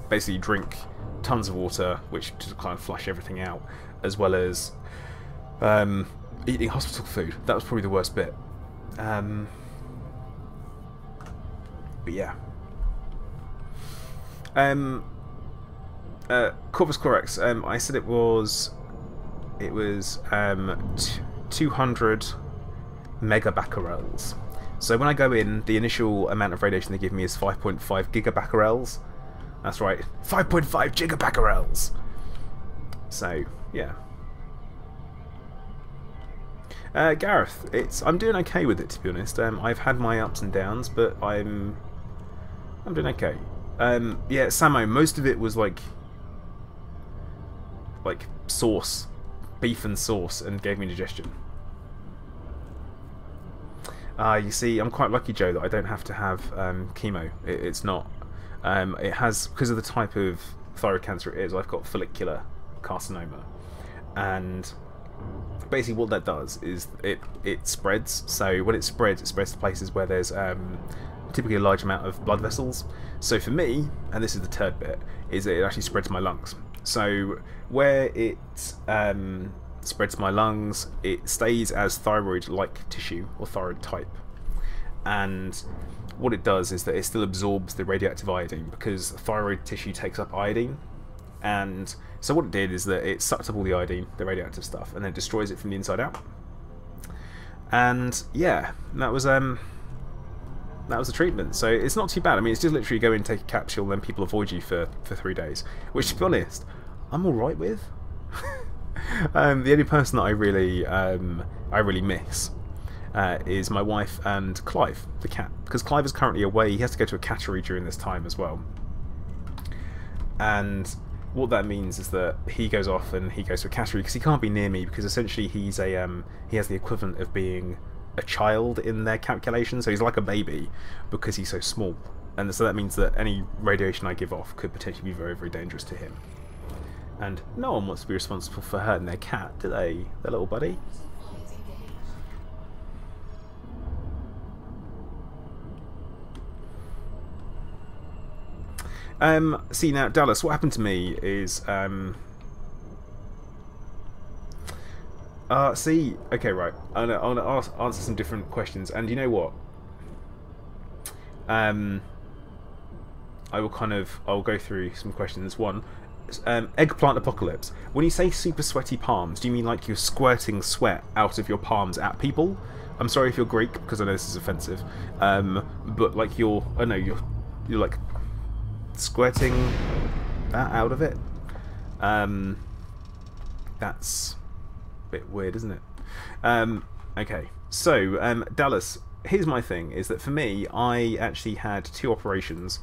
basically drink tons of water, which just kind of flush everything out, as well as eating hospital food. That was probably the worst bit. But yeah. Corpus Corex. I said it was 200 megabecquerels. So when I go in, the initial amount of radiation they give me is 5.5 gigabecquerels. That's right, 5.5 gigabecquerels. So yeah. Gareth, I'm doing okay with it, to be honest. I've had my ups and downs, but I'm doing okay. Yeah, Samo, most of it was like sauce, beef and sauce, and gave me indigestion. You see, I'm quite lucky, Joe, that I don't have to have chemo. It's not. It has, because of the type of thyroid cancer it is, I've got follicular carcinoma, and basically what that does is it spreads. So when it spreads to places where there's typically a large amount of blood vessels. So for me, and this is the third bit, is that it actually spreads to my lungs. So where it spreads to my lungs, it stays as thyroid-like tissue, or thyroid type. And what it does is that it still absorbs the radioactive iodine, because thyroid tissue takes up iodine. And so what it did is that it sucked up all the iodine, the radioactive stuff, and then destroys it from the inside out. And yeah, that was the treatment. So it's not too bad. I mean, it's just literally go in, take a capsule, and then people avoid you for 3 days. Which, to be honest, I'm alright with. The only person that I really miss is my wife and Clive, the cat. Because Clive is currently away. He has to go to a cattery during this time as well. And what that means is that he goes off and he goes to a cattery because he can't be near me, because essentially he has the equivalent of being a child in their calculation. So he's like a baby because he's so small, and so that means that any radiation I give off could potentially be very, very dangerous to him. And no one wants to be responsible for hurting their cat, do they? Their little buddy. See, now, Dallas, what happened to me is, see, okay, right, I'm gonna answer some different questions, and you know what? I'll go through some questions. One, eggplant apocalypse. When you say super sweaty palms, do you mean like you're squirting sweat out of your palms at people? I'm sorry if you're Greek, because I know this is offensive, but like you're like squirting that out of it. That's a bit weird, isn't it? Okay, so Dallas, here's my thing, is that for me, I actually had 2 operations.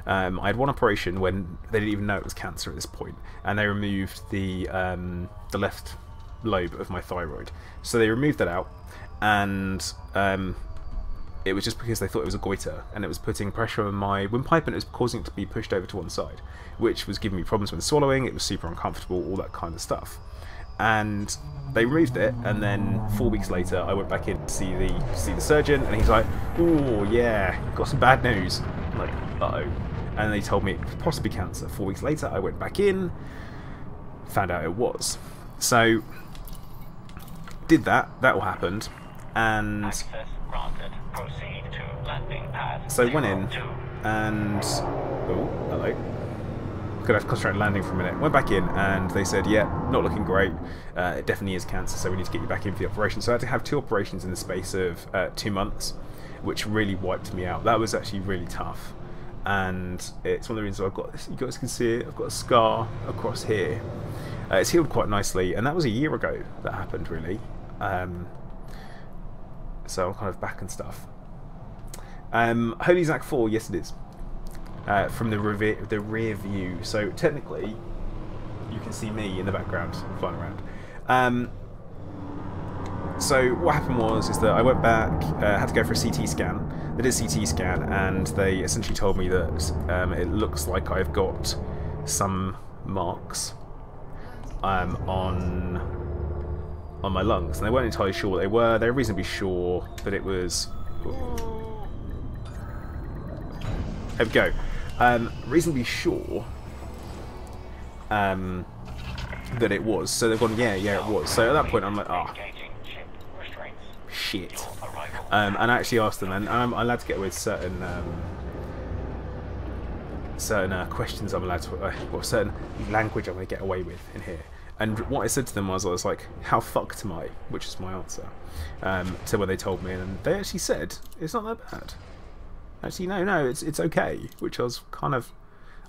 I had one operation when they didn't even know it was cancer at this point, and they removed the left lobe of my thyroid. So they removed that out, and it was just because they thought it was a goiter, and it was putting pressure on my windpipe, and it was causing it to be pushed over to one side, which was giving me problems when swallowing. It was super uncomfortable, all that kind of stuff. And they removed it, and then 4 weeks later I went back in to see the surgeon, and he's like, "Oh yeah, got some bad news." I'm like, uh-oh. And they told me it could possibly be cancer. 4 weeks later I went back in, found out it was. So did that all happened, and access granted. Proceed to landing pad. So went in, and oh, hello. Gonna have to concentrate on landing for a minute. Went back in, and they said, yeah, not looking great. It definitely is cancer, so we need to get you back in for the operation. So I had to have 2 operations in the space of 2 months, which really wiped me out. That was actually really tough, and it's one of the reasons I've got this. You guys can see it. I've got a scar across here. It's healed quite nicely, and that was a year ago that happened, really. So I'm kind of back and stuff. Holy Zach 4, yes it is. from the rear view. So technically, you can see me in the background flying around. So what happened is that I went back, had to go for a CT scan. They did a CT scan, and they essentially told me that it looks like I've got some marks on my lungs, and they weren't entirely sure what they were. They were reasonably sure that it was. There we go. Reasonably sure that it was. So they've gone, yeah, it was. So at that point, I'm like, shit. And I actually asked them, and I'm allowed to get away with certain questions. I'm allowed to, or certain language I'm going to get away with in here. And what I said to them was, I was like, how fucked am I? Which is my answer. To when they told me, and they actually said, it's not that bad. Actually, no, it's okay. Which I was kind of,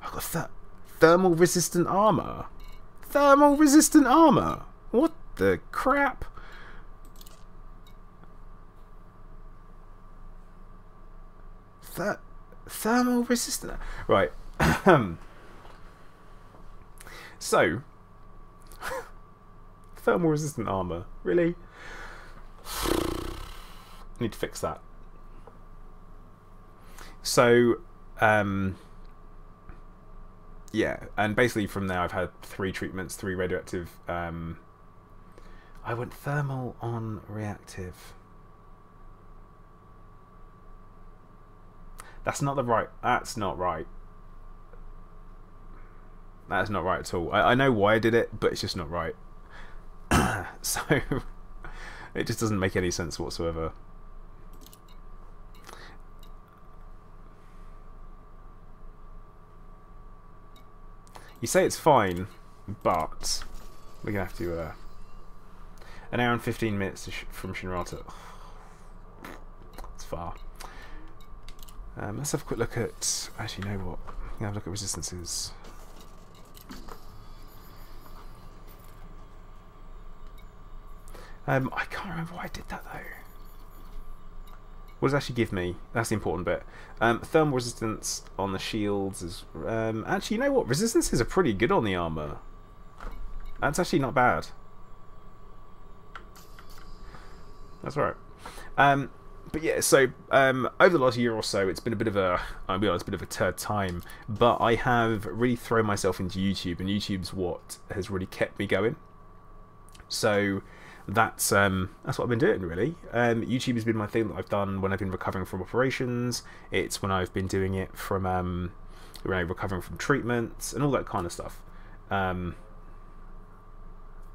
I've got thermal resistant armor. Thermal resistant armor. What the crap? Thermal resistant. Right. So, thermal resistant armor. Really? Need to fix that. So, yeah, and basically from there I've had 3 treatments, 3 radioactive. I went thermal on reactive. That's not right. That's not right. That's not right at all. I know why I did it, but it's just not right. So it just doesn't make any sense whatsoever. You say it's fine, but we're gonna have to an hour and 15 minutes from Shinrata. It's far. Let's have a quick look at. Actually, you know what? I'm gonna have a look at resistances. I can't remember why I did that though. What does it actually give me? That's the important bit. Thermal resistance on the shields is... actually, you know what? Resistances are pretty good on the armor. That's actually not bad. That's right. But yeah, so over the last year or so, it's been a bit of a... I'll be honest, a bit of a turd time. But I have really thrown myself into YouTube, and YouTube's what has really kept me going. So... That's what I've been doing, really. YouTube has been my thing that I've done when I've been recovering from operations. It's when I've been doing it from recovering from treatments and all that kind of stuff. But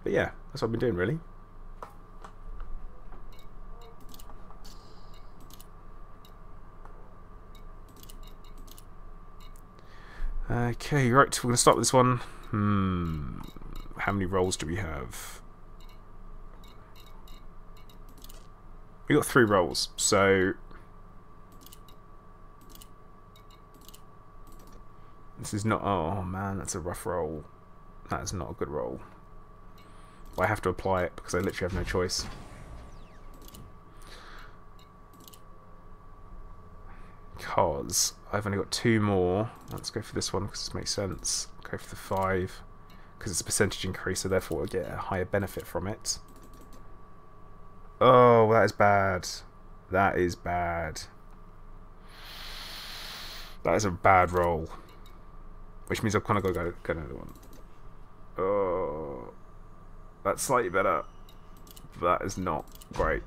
yeah, that's what I've been doing, really. Okay, right, we're going to start with this one. How many rolls do we have? We got 3 rolls, so this is not. Oh man, that's a rough roll. That is not a good roll. But I have to apply it because I literally have no choice. Because I've only got 2 more. Let's go for this one because this makes sense. Go for the 5 because it's a percentage increase, so therefore I get a higher benefit from it. Oh, that is bad. That is bad. That is a bad roll. Which means I've kind of got to go another one. Oh, that's slightly better. That is not great.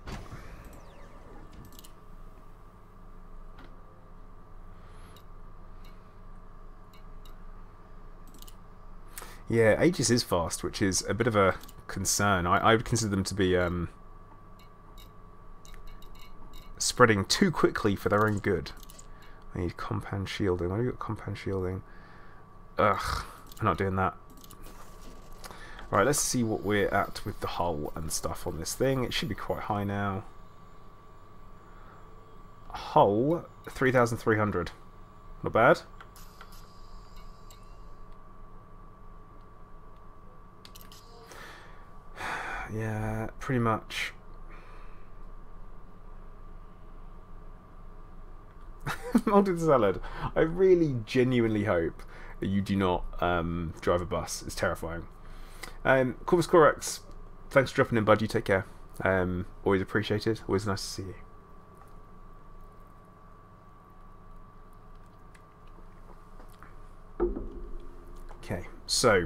Yeah, Aegis is fast, which is a bit of a concern. I would consider them to be... spreading too quickly for their own good. I need compound shielding. Why do you got compound shielding? Ugh, I'm not doing that. Alright, let's see what we're at with the hull and stuff on this thing. It should be quite high now. Hull, 3,300. Not bad. Yeah, pretty much. Malted salad. I really genuinely hope that you do not drive a bus. It's terrifying. Corvus Corax, thanks for dropping in, bud. You take care. Always appreciated. Always nice to see you. Okay, so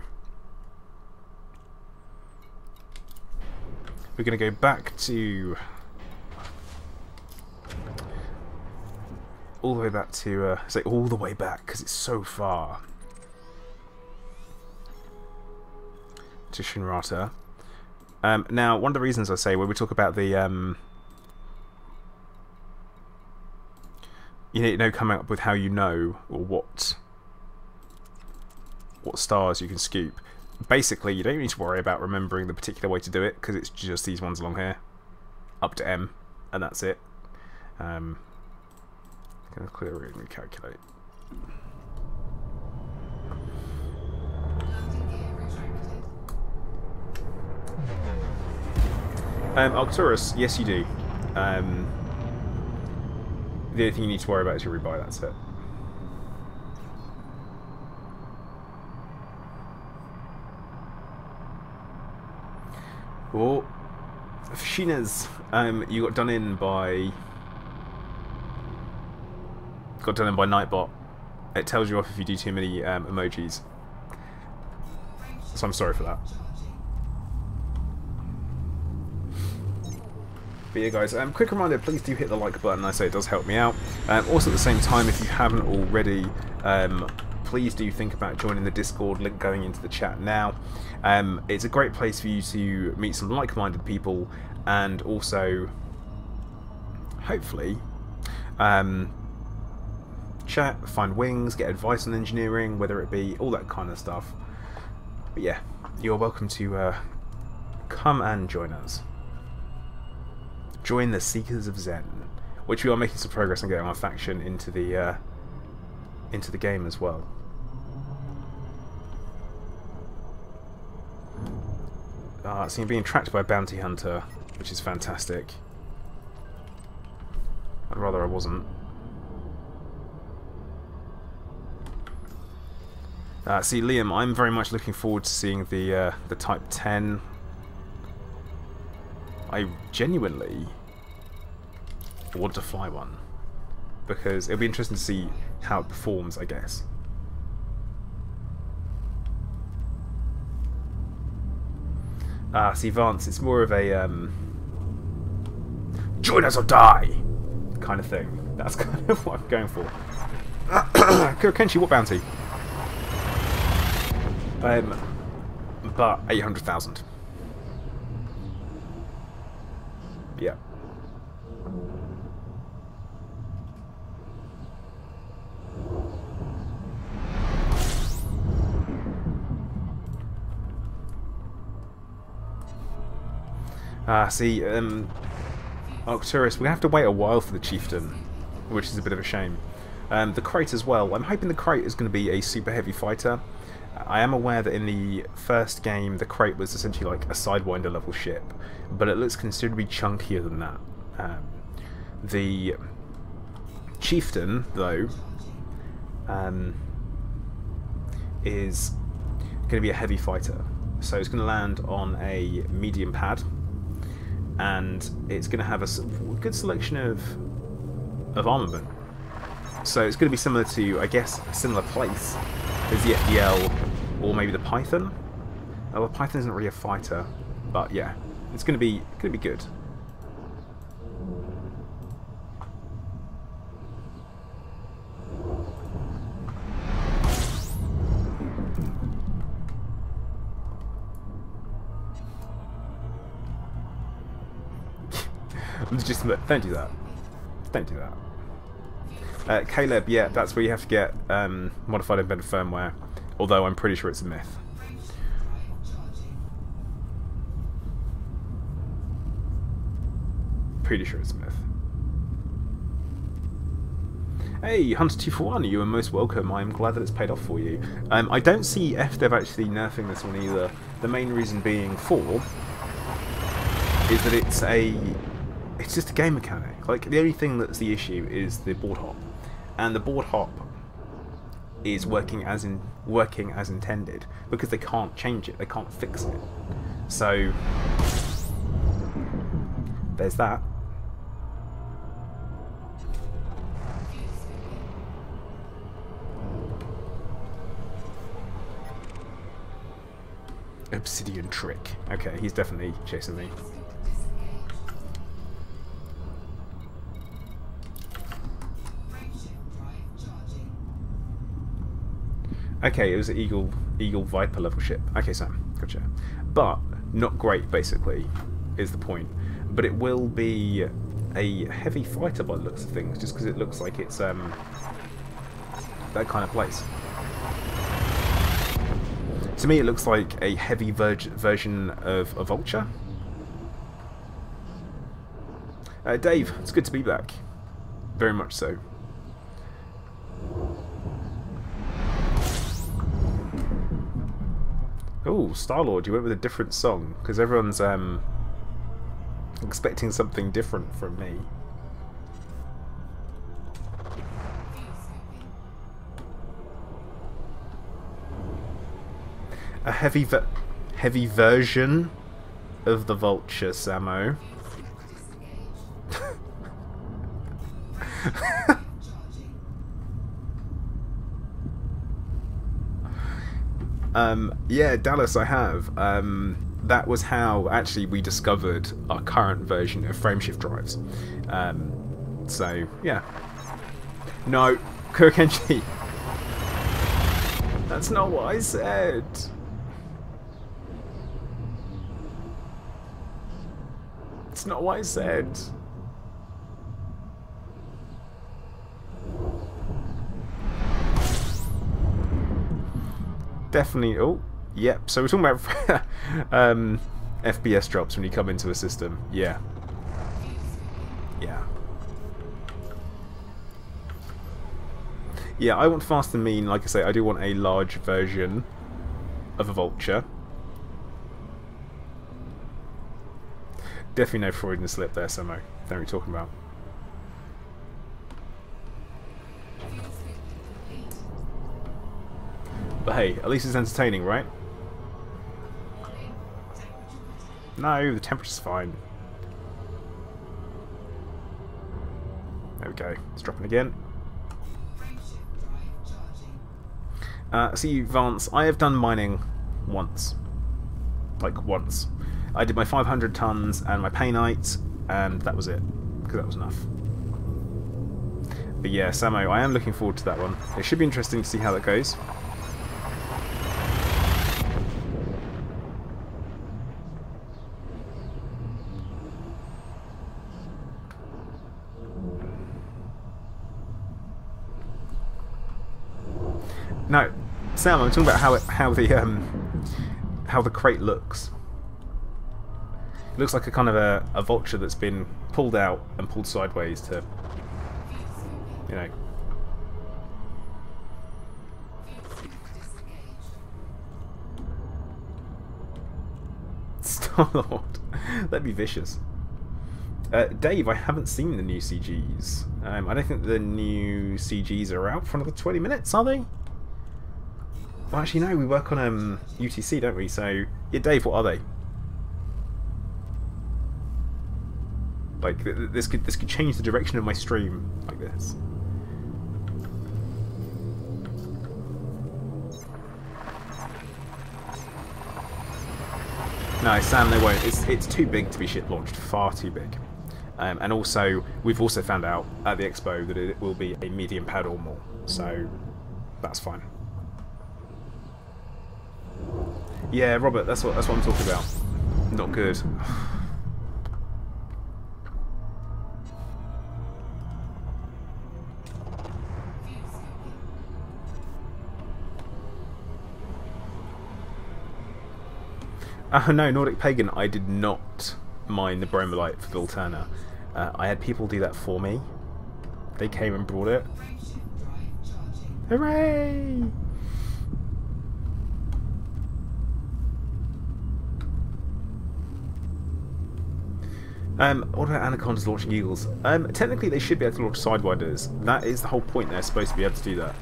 we're going to go back to all the way back to say all the way back because it's so far to Shinrata. Now, one of the reasons I say when we talk about the you know, coming up with how you know or what stars you can scoop. Basically, you don't need to worry about remembering the particular way to do it because it's just these ones along here, up to M, and that's it. Going to clear it and recalculate. Arcturus, yes you do. The only thing you need to worry about is your rebuy, that's it. Oh, Sheena's, you got done in by Nightbot. It tells you off if you do too many emojis. So I'm sorry for that. But yeah, guys, quick reminder, please do hit the like button. I say it does help me out. Also, at the same time, if you haven't already, please do think about joining the Discord, link going into the chat now. It's a great place for you to meet some like-minded people and also, hopefully, chat, find wings, get advice on engineering, whether it be all that kind of stuff. But yeah, you're welcome to come and join us. Join the Seekers of Zen, which we are making some progress on getting our faction into the game as well. So you're being tracked by a bounty hunter, which is fantastic. I'd rather I wasn't. See, Liam, I'm very much looking forward to seeing the Type 10. I genuinely want to fly one because it'll be interesting to see how it performs, I guess. See, Vance, it's more of a join us or die kind of thing. That's kind of what I'm going for. Kenshi, what bounty? But 800,000. Yeah. See, Arcturus, we have to wait a while for the Chieftain, which is a bit of a shame. The Crate as well. I'm hoping the Crate is going to be a super heavy fighter. I am aware that in the first game the Crate was essentially like a Sidewinder level ship, but it looks considerably chunkier than that. The Chieftain, though, is going to be a heavy fighter. So it's going to land on a medium pad, and it's going to have a good selection of armament. So it's going to be similar to, I guess, a similar place as the FDL or maybe the Python. Oh, the Python isn't really a fighter, but yeah, it's going to be good. Just don't do that. Don't do that. Caleb, yeah, that's where you have to get modified embedded firmware. Although I'm pretty sure it's a myth. Pretty sure it's a myth. Hey, Hunter241, you are most welcome. I'm glad that it's paid off for you. I don't see FDev actually nerfing this one either. The main reason being is that it's just a game mechanic. Like, the only thing that's the issue is the board hop. and the board hop is working as intended because they can't change it, they can't fix it. So there's that. Obsidian trick. Okay, he's definitely chasing me. Okay, it was an Eagle Viper level ship. Okay, Sam, gotcha. But not great, basically, is the point. But it will be a heavy fighter by the looks of things, just because it looks like it's that kind of place. To me, it looks like a heavy version of a Vulture. Dave, it's good to be back. Very much so. Oh, Star-Lord, you went with a different song, because everyone's expecting something different from me. A heavy version of the Vulture, Samo. Yeah, Dallas, I have. That was how actually we discovered our current version of frameshift drives. So yeah. No, Kurokenji. That's not what I said. It's not what I said. Definitely. Oh, yep. So we're talking about FPS drops when you come into a system. Yeah. Yeah. Yeah, I want fast and mean. Like I say, I do want a large version of a Vulture. Definitely no Freudian slip there, Samo. Don't know what you're talking about. But hey, at least it's entertaining, right? No, the temperature's fine. There we go. It's dropping again. See you, Vance. I have done mining once. Like, once. I did my 500 tons and my painite, and that was it. Because that was enough. But yeah, Samo, I am looking forward to that one. It should be interesting to see how that goes. No, Sam, I'm talking about how the crate looks. It looks like a kind of a Vulture that's been pulled out and pulled sideways to, you know. Star-Lord, that'd be vicious. Dave, I haven't seen the new CGs. I don't think the new CGs are out for another 20 minutes, are they? Well, actually, no, we work on UTC, don't we? So, yeah, Dave, what are they? Like, this could change the direction of my stream, like this. No, Sam, they won't. It's too big to be ship launched, far too big. And also, we've also found out at the expo that it will be a medium pad or more, so that's fine. Yeah, Robert, that's what I'm talking about. Not good. No, Nordic Pagan, I did not mine the bromolite for Bill Turner. I had people do that for me. They came and brought it. Hooray! What about anacondas launching eagles? Technically they should be able to launch sidewinders. That is the whole point, they're supposed to be able to do that.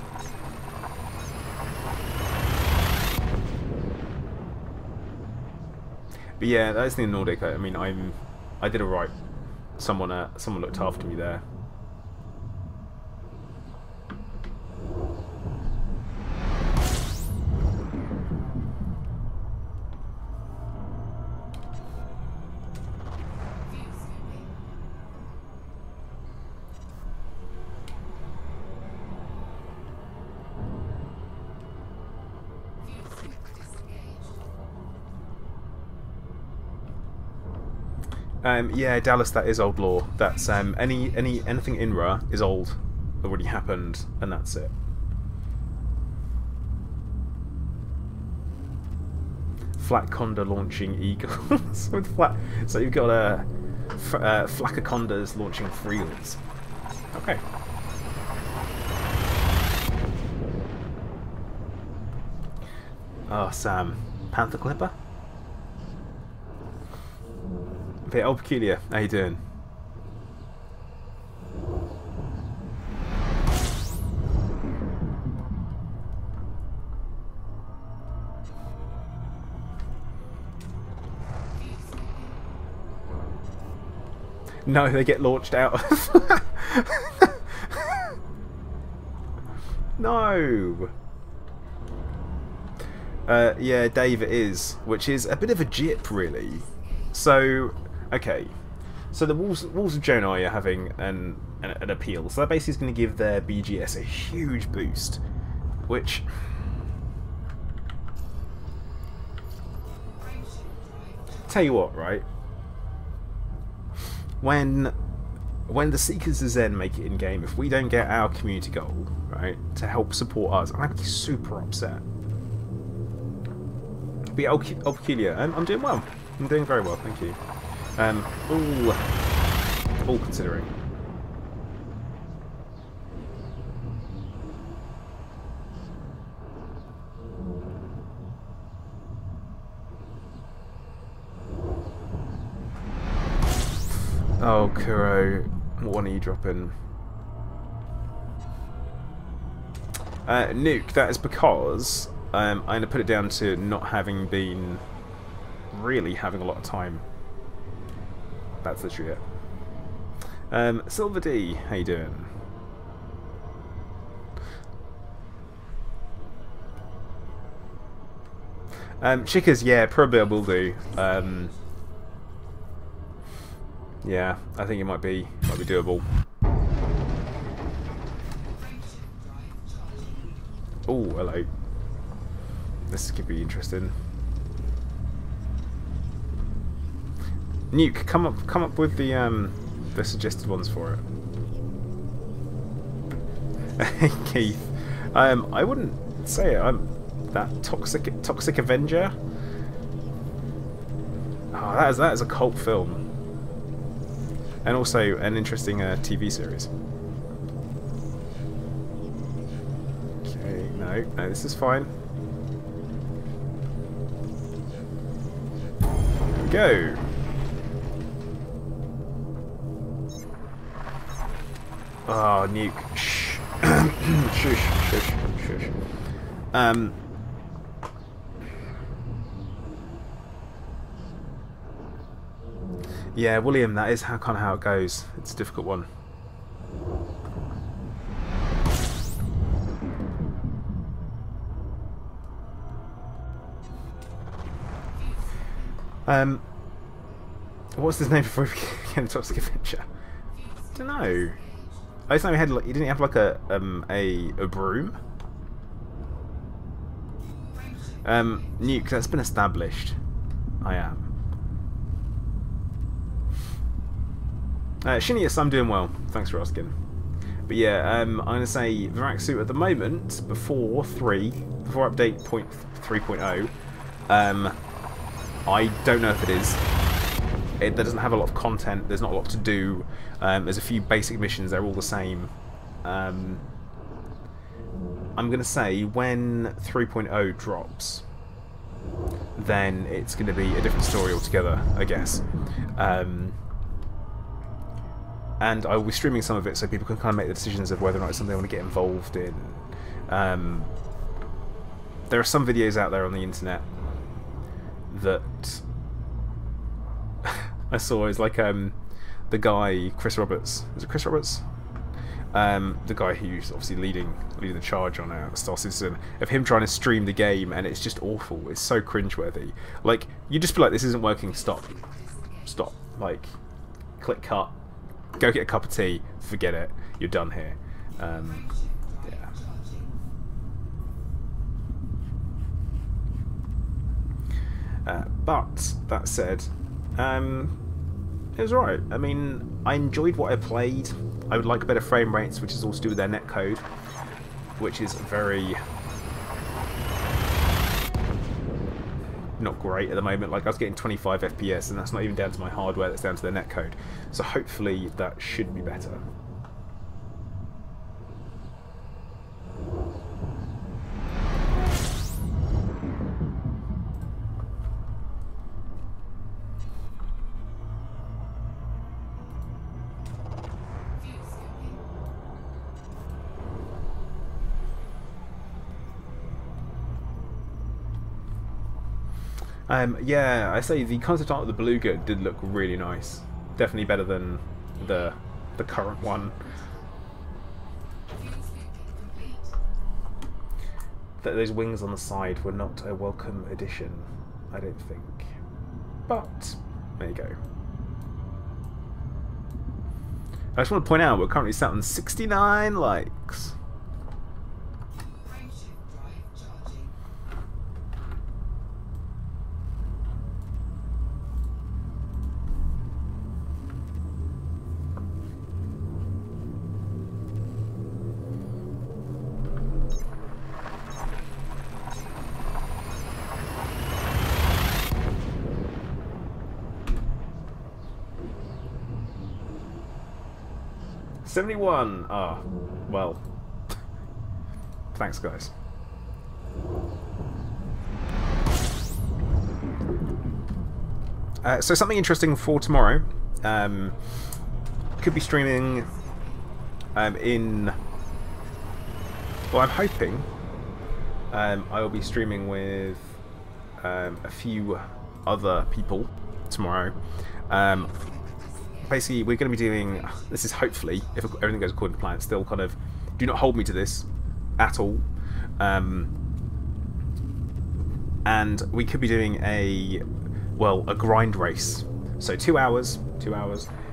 But yeah, that is the Nordic. I mean, I did alright. Someone looked after me there. Yeah, Dallas, that is old lore. That's anything INRA is old, already happened, and that's it. Flat conda launching eagles with flat. So you've got flacacondas launching freels. Okay. Oh, Sam, Panther Clipper. Okay, old Peculiar, how you doing? No, they get launched out of... No! Yeah, Dave, it is. Which is a bit of a jip, really. So... Okay, so the Walls of Jonai are having an appeal, so that basically is going to give their BGS a huge boost, which... Tell you what, right? When the Seekers of Zen make it in-game, if we don't get our community goal, right, to help support us, I'm going to be super upset. But yeah, old Peculiar, I'm doing well. I'm doing very well, thank you. All considering. Oh, Kuro, what one are you dropping? Nuke, that is because I'm going to put it down to not having been really having a lot of time. That's literally it. Silver D, how you doing? Chickers, yeah, probably I will do. Yeah, I think it might be doable. Oh, hello. This could be interesting. Nuke, come up with the suggested ones for it. Keith, I wouldn't say it. I'm that toxic Avenger. Oh, that is a cult film, and also an interesting TV series. Okay, no, this is fine. There we go. Oh, Nuke. Shh. Shush. Yeah, William, that is kind of how it goes. It's a difficult one. What's his name before we get Toxic Adventure? I don't know. I just know he had like, he didn't have like a broom. Nuke, that's been established. I am. Shinius, I'm doing well. Thanks for asking. But yeah, I'm gonna say Viraxu at the moment before update 3.0. I don't know if it is. It doesn't have a lot of content. There's not a lot to do. There's a few basic missions. They're all the same. I'm going to say when 3.0 drops, then it's going to be a different story altogether, I guess. and I will be streaming some of it so people can kind of make the decisions of whether or not it's something they want to get involved in. There are some videos out there on the internet that I saw. Is like the guy Chris Roberts. Is it Chris Roberts? The guy who's obviously leading the charge on Star Citizen, of him trying to stream the game, and it's just awful. It's so cringeworthy. Like, you just feel like this isn't working. Stop. Like, click cut. Go get a cup of tea. Forget it. You're done here. Yeah. But that said, it was alright. I mean, I enjoyed what I played. I would like better frame rates, which is all to do with their netcode, which is very not great at the moment. Like, I was getting 25 FPS, and that's not even down to my hardware, that's down to their netcode. So hopefully that should be better. Yeah, I say the concept art of the Beluga did look really nice. Definitely better than the current one. Those wings on the side were not a welcome addition, I don't think. But there you go. I just want to point out we're currently sat on 69 likes. $71. Ah, well. Thanks, guys. So something interesting for tomorrow. Could be streaming in. Well, I'm hoping I will be streaming with a few other people tomorrow. Basically, we're going to be doing, this is hopefully, if everything goes according to plan, still kind of, do not hold me to this at all. And we could be doing a grind race. So 2 hours,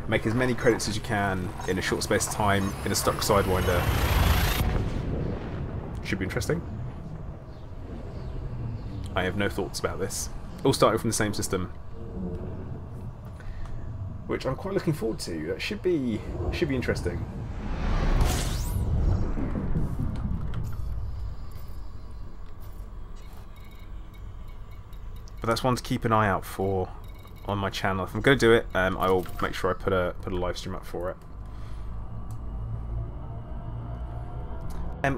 make as many credits as you can in a short space of time in a stock Sidewinder. Should be interesting. I have no thoughts about this. All starting from the same system, which I'm quite looking forward to. That should be interesting. But that's one to keep an eye out for on my channel. If I'm going to do it, I will make sure I put a live stream up for it.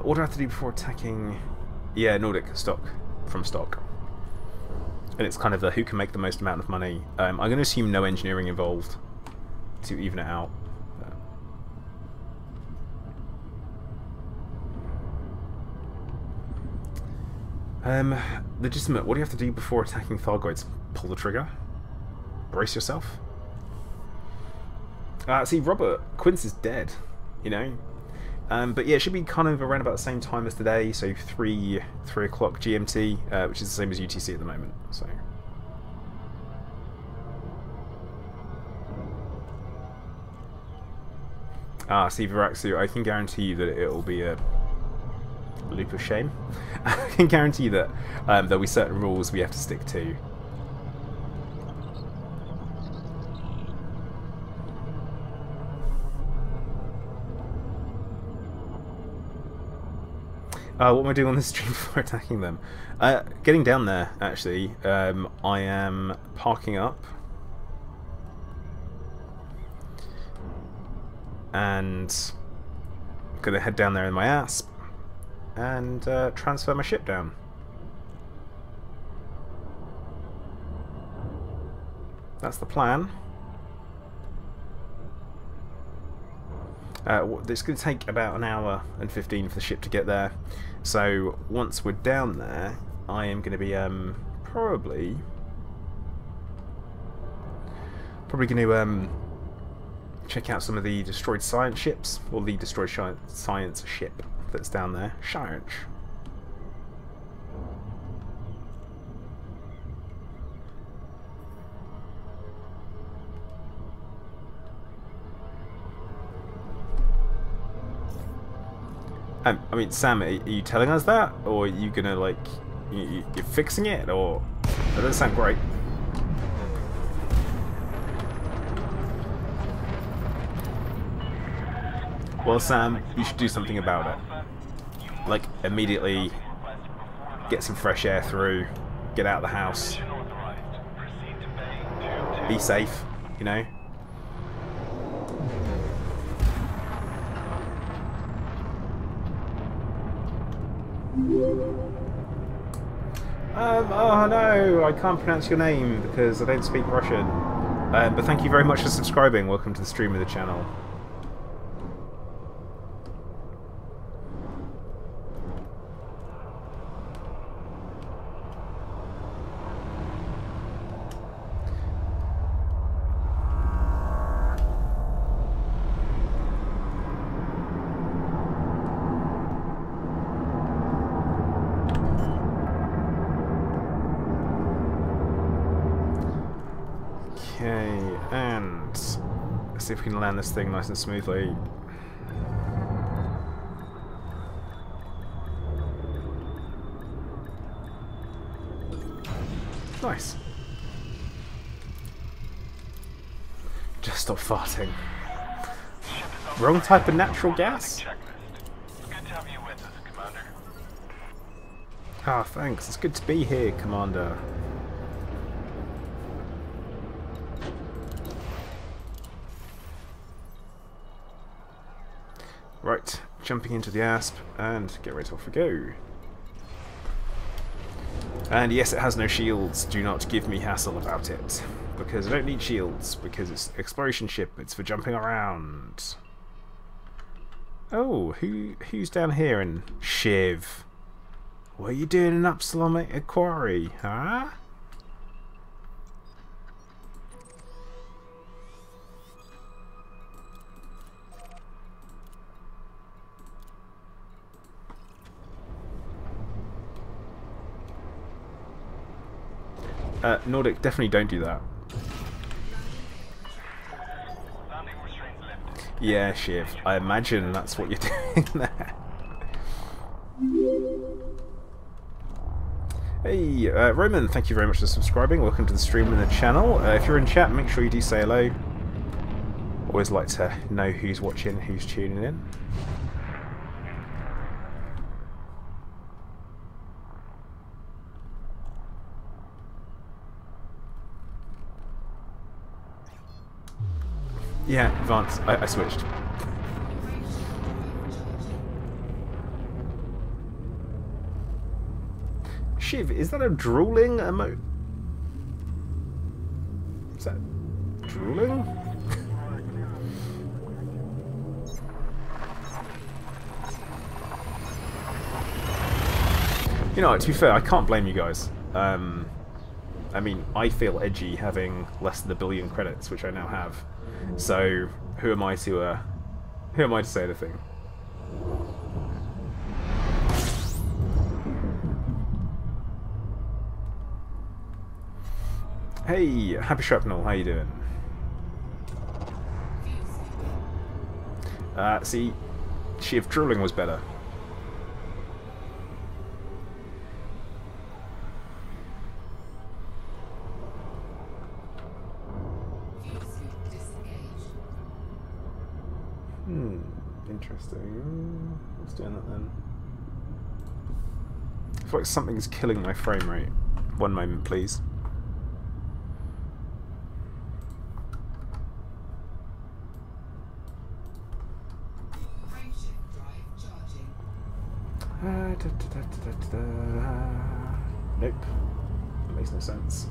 What do I have to do before attacking? Yeah, Nordic stock from stock. And it's kind of the who can make the most amount of money. I'm going to assume no engineering involved to even it out. Legitimate, what do you have to do before attacking Thargoids? Pull the trigger? Brace yourself? See, Robert, Quince is dead, you know? But yeah, it should be kind of around about the same time as today, so 3 o'clock GMT, which is the same as UTC at the moment. So. See, Viraxu, I can guarantee you that it'll be a loop of shame. I can guarantee that there'll be certain rules we have to stick to. What am I doing on this stream before attacking them? Getting down there, actually. I am parking up. And I'm going to head down there in my ASP and transfer my ship down. That's the plan. It's going to take about an hour and 15 for the ship to get there. So once we're down there, I am going to be probably going to check out some of the destroyed science ships, or the destroyed science ship that's down there. Science. I mean, Sam, are you telling us that, or are you gonna like, you're fixing it, or that doesn't sound great. Well, Sam, you should do something about it. Like, immediately get some fresh air through, get out of the house, be safe, you know. Oh no, I can't pronounce your name because I don't speak Russian. But thank you very much for subscribing. Welcome to the stream of the channel. Okay, and let's see if we can land this thing nice and smoothly. Nice. Just stop farting. Wrong type of natural gas? Ah, thanks. It's good to be here, Commander. Right, jumping into the ASP and get ready to off we go. And yes, it has no shields. Do not give me hassle about it, because I don't need shields, because it's an exploration ship. It's for jumping around. Oh, who's down here in Shiv? What are you doing in Upsilon Quarry, huh? Nordic, definitely don't do that. Yeah, Shiv, I imagine that's what you're doing there. Hey, Roman, thank you very much for subscribing. Welcome to the stream and the channel. If you're in chat, make sure you do say hello. Always like to know who's watching, who's tuning in. Yeah, advanced. I switched. Shiv, is that a drooling emote? Is that drooling? You know, to be fair, I can't blame you guys. I mean, I feel edgy having less than 1 billion credits, which I now have. So, who am I to say anything? Hey, Happy Shrapnel, how you doing? See, Shiv, drooling was better. Interesting. Let's do that then. I feel like something's killing my frame rate. One moment, please. Nope. That makes no sense.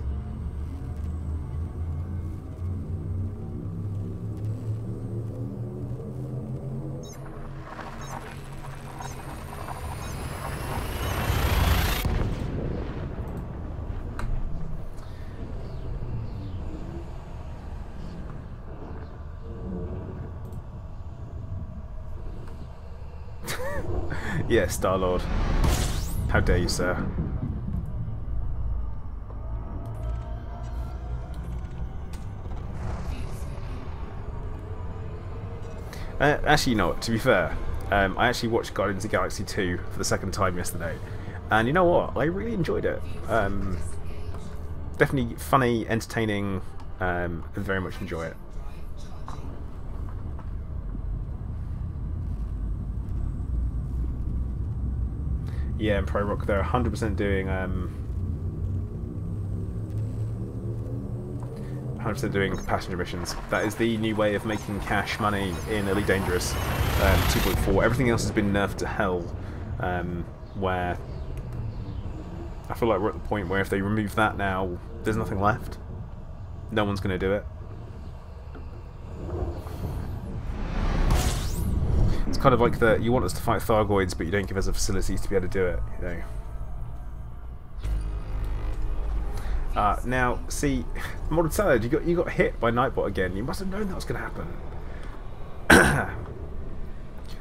Yeah, Star-Lord. How dare you, sir. Actually, you know what, to be fair, I actually watched Guardians of the Galaxy 2 for the second time yesterday, and you know what, I really enjoyed it. Definitely funny, entertaining, and very much enjoy it. Yeah, and Pro Rock, they're 100% doing 100% doing passenger missions. That is the new way of making cash money in Elite Dangerous 2.4. Everything else has been nerfed to hell, where I feel like we're at the point where if they remove that now, there's nothing left. No one's going to do it. It's kind of like the, you want us to fight Thargoids, but you don't give us the facilities to be able to do it, you know. Now, see, Modern Salad, you got hit by Nightbot again. You must have known that was going to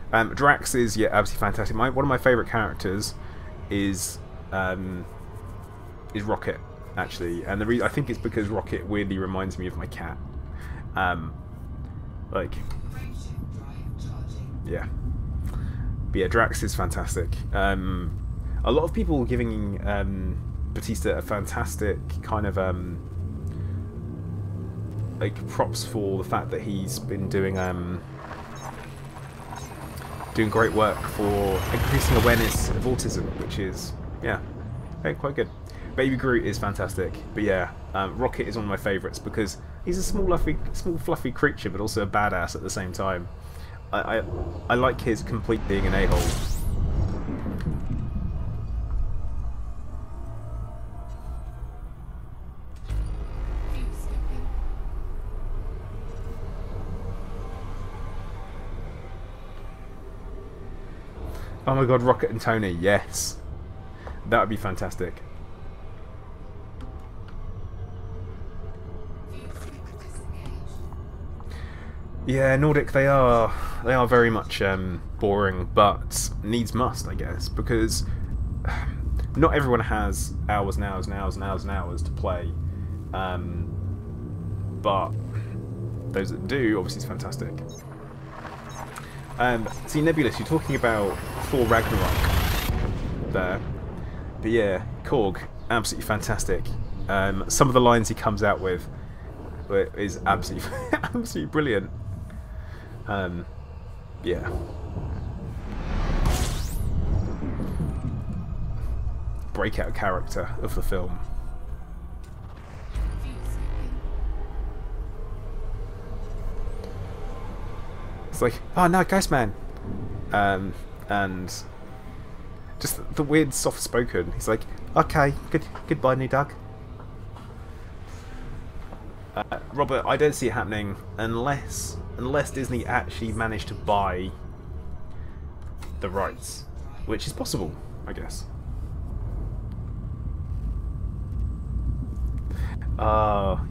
happen. Drax is, yeah, absolutely fantastic. One of my favourite characters is Rocket, actually, and the reason I think it's because Rocket weirdly reminds me of my cat. Like, yeah, but yeah, Drax is fantastic. A lot of people giving Batista a fantastic kind of like props for the fact that he's been doing great work for increasing awareness of autism, which is, yeah, quite good. Baby Groot is fantastic, but yeah, Rocket is one of my favourites because he's a small fluffy creature, but also a badass at the same time. I like his complete being an a-hole. Oh my god, Rocket and Tony, yes. That would be fantastic. Yeah, Nordic, they are very much boring, but needs must, I guess, because not everyone has hours and hours and hours and hours and hours to play. But those that do, obviously, it's fantastic. See, Nebulous, you're talking about Thor Ragnarok there. But yeah, Korg, absolutely fantastic. Some of the lines he comes out with is absolutely, absolutely brilliant. Yeah. Breakout character of the film. It's like, oh no, Ghost Man, and just the weird soft-spoken. He's like, okay, goodbye, new Doug. Robert, I don't see it happening unless Disney actually managed to buy the rights, which is possible, I guess.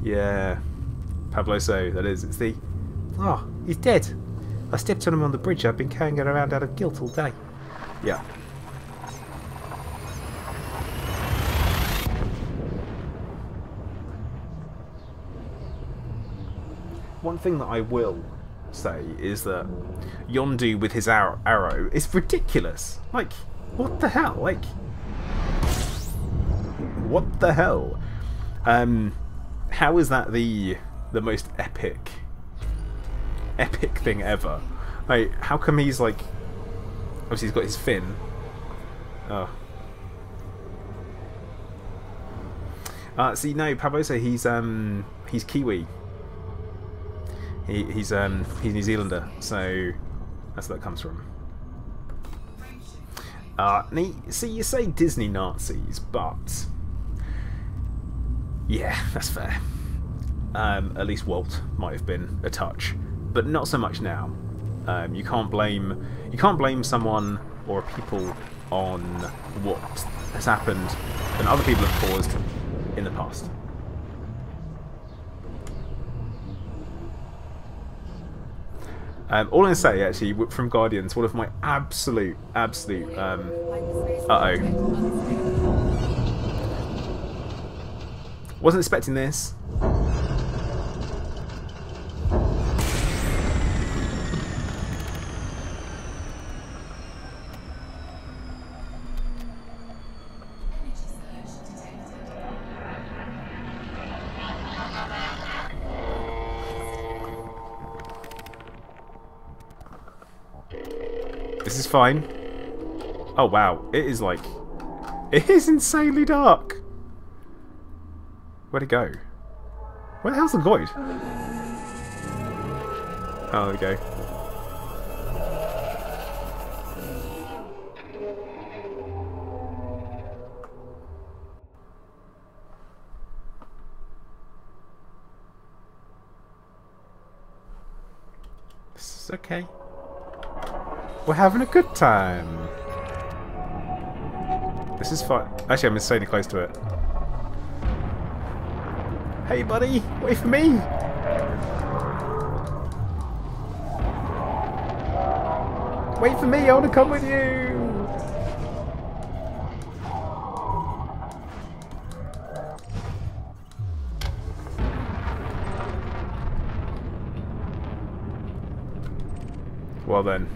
Yeah, Pabloso, that is. It's the, oh, he's dead. I stepped on him on the bridge. I've been carrying it around out of guilt all day. Yeah. One thing that I will say is that Yondu with his arrow is ridiculous. Like, what the hell? Like, what the hell? How is that the most epic thing ever? Like, how come he's like, obviously he's got his fin. Oh. See, no, Pabloso, he's Kiwi. He's New Zealander, so that's where that comes from. See, you say Disney Nazis, but yeah, that's fair. At least Walt might have been a touch, but not so much now. You can't blame someone or a people on what has happened and other people have caused in the past. All I'm going to say, actually, from Guardians, one of my absolute, uh-oh. Wasn't expecting this. This is fine. Oh wow, it is like... It is insanely dark! Where'd it go? Where the hell's the Thargoid? Oh, there we go. This is okay. We're having a good time. This is fun. Actually, I'm insanely close to it. Hey, buddy! Wait for me! Wait for me! I want to come with you! Well then.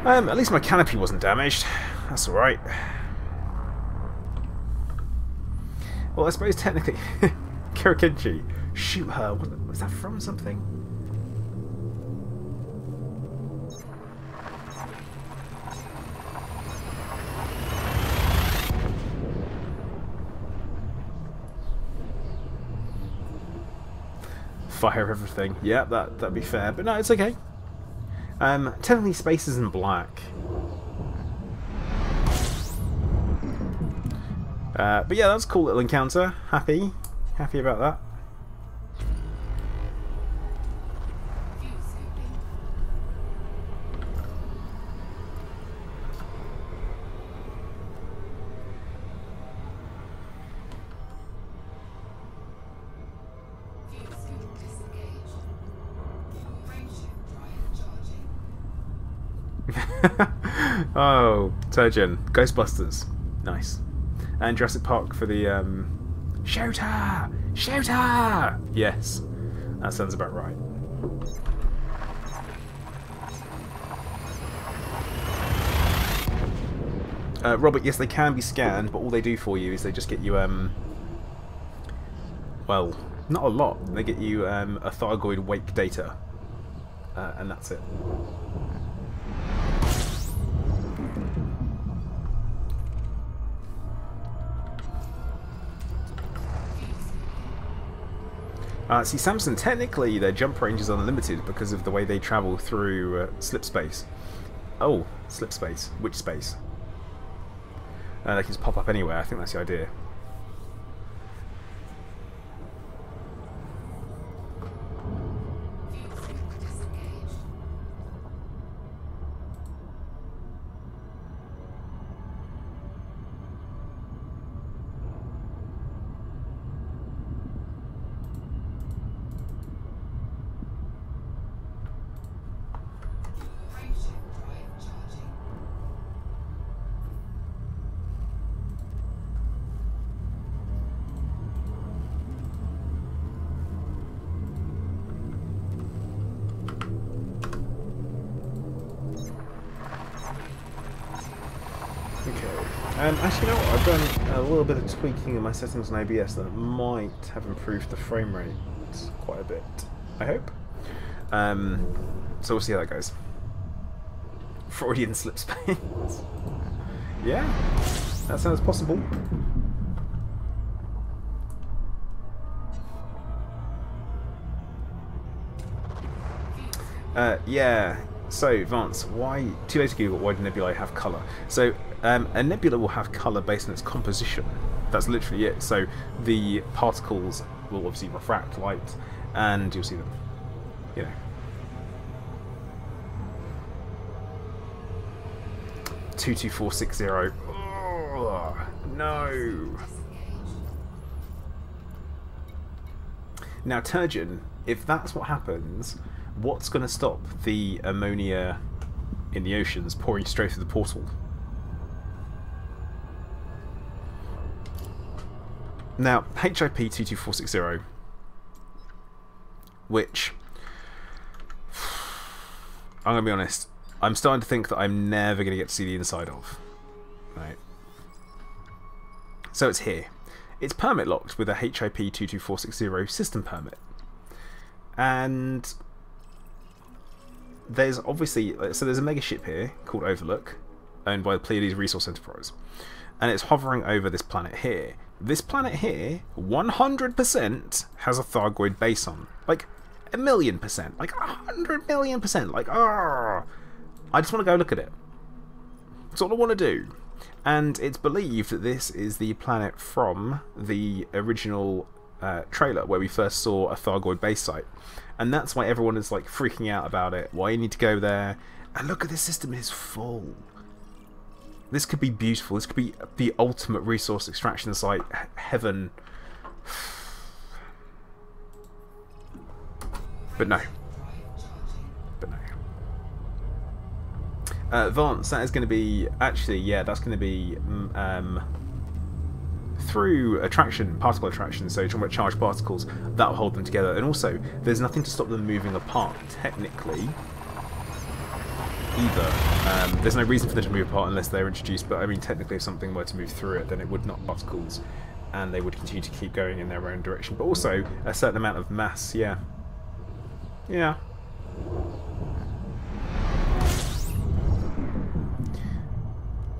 At least my canopy wasn't damaged. That's alright. Well, I suppose technically... Kirakinchi, shoot her. Was that from something? Fire everything. Yeah, that'd be fair. But no, it's okay. Technically space isn't black. But yeah, that's a cool little encounter. Happy about that. Oh, Turgeon. Ghostbusters. Nice. And Jurassic Park for the, Shoot her! Shoot her! Yes. That sounds about right. Robert, yes, they can be scanned, but all they do for you is they just get you, well, not a lot. They get you, a Thargoid wake data. And that's it. See, Samson, technically their jump range is unlimited because of the way they travel through slip space. Oh, slip space. Which space? They can just pop up anywhere. I think that's the idea. Actually, you know what? I've done a little bit of tweaking in my settings on OBS that might have improved the frame rate quite a bit. I hope. So we'll see how that goes. Freudian slip space. Yeah, that sounds possible. Yeah. So, Vance, why 2 days ago, why do nebulae have colour? So, a nebula will have colour based on its composition. That's literally it. So, the particles will obviously refract light, and you'll see them. You know. 22460. Oh, no. Now, Turgeon, if that's what happens, what's going to stop the ammonia in the oceans pouring straight through the portal? Now, HIP 22460, which, I'm going to be honest, I'm starting to think that I'm never going to get to see the inside of. Right. So it's here. It's permit locked with a HIP 22460 system permit. And there's obviously, so there's a megaship here called Overlook, owned by the Pleiades Resource Enterprise. And it's hovering over this planet here. This planet here, 100% has a Thargoid base on. Like, 1,000,000%. Like, 100,000,000%. Like, ah! I just want to go look at it. That's all I want to do. And it's believed that this is the planet from the original trailer where we first saw a Thargoid base site. And that's why everyone is like freaking out about it. Why you need to go there. And look at this system, it is full. This could be beautiful. This could be the ultimate resource extraction site. Heaven. But no. But no. Vance, that is going to be... Actually, yeah, that's going to be... through attraction, particle attraction, so you're talking about charged particles, that'll hold them together. And also, there's nothing to stop them moving apart, technically, either. There's no reason for them to move apart unless they're introduced, but I mean, technically, if something were to move through it, then it would knock particles, and they would continue to keep going in their own direction. But also, a certain amount of mass, yeah. Yeah.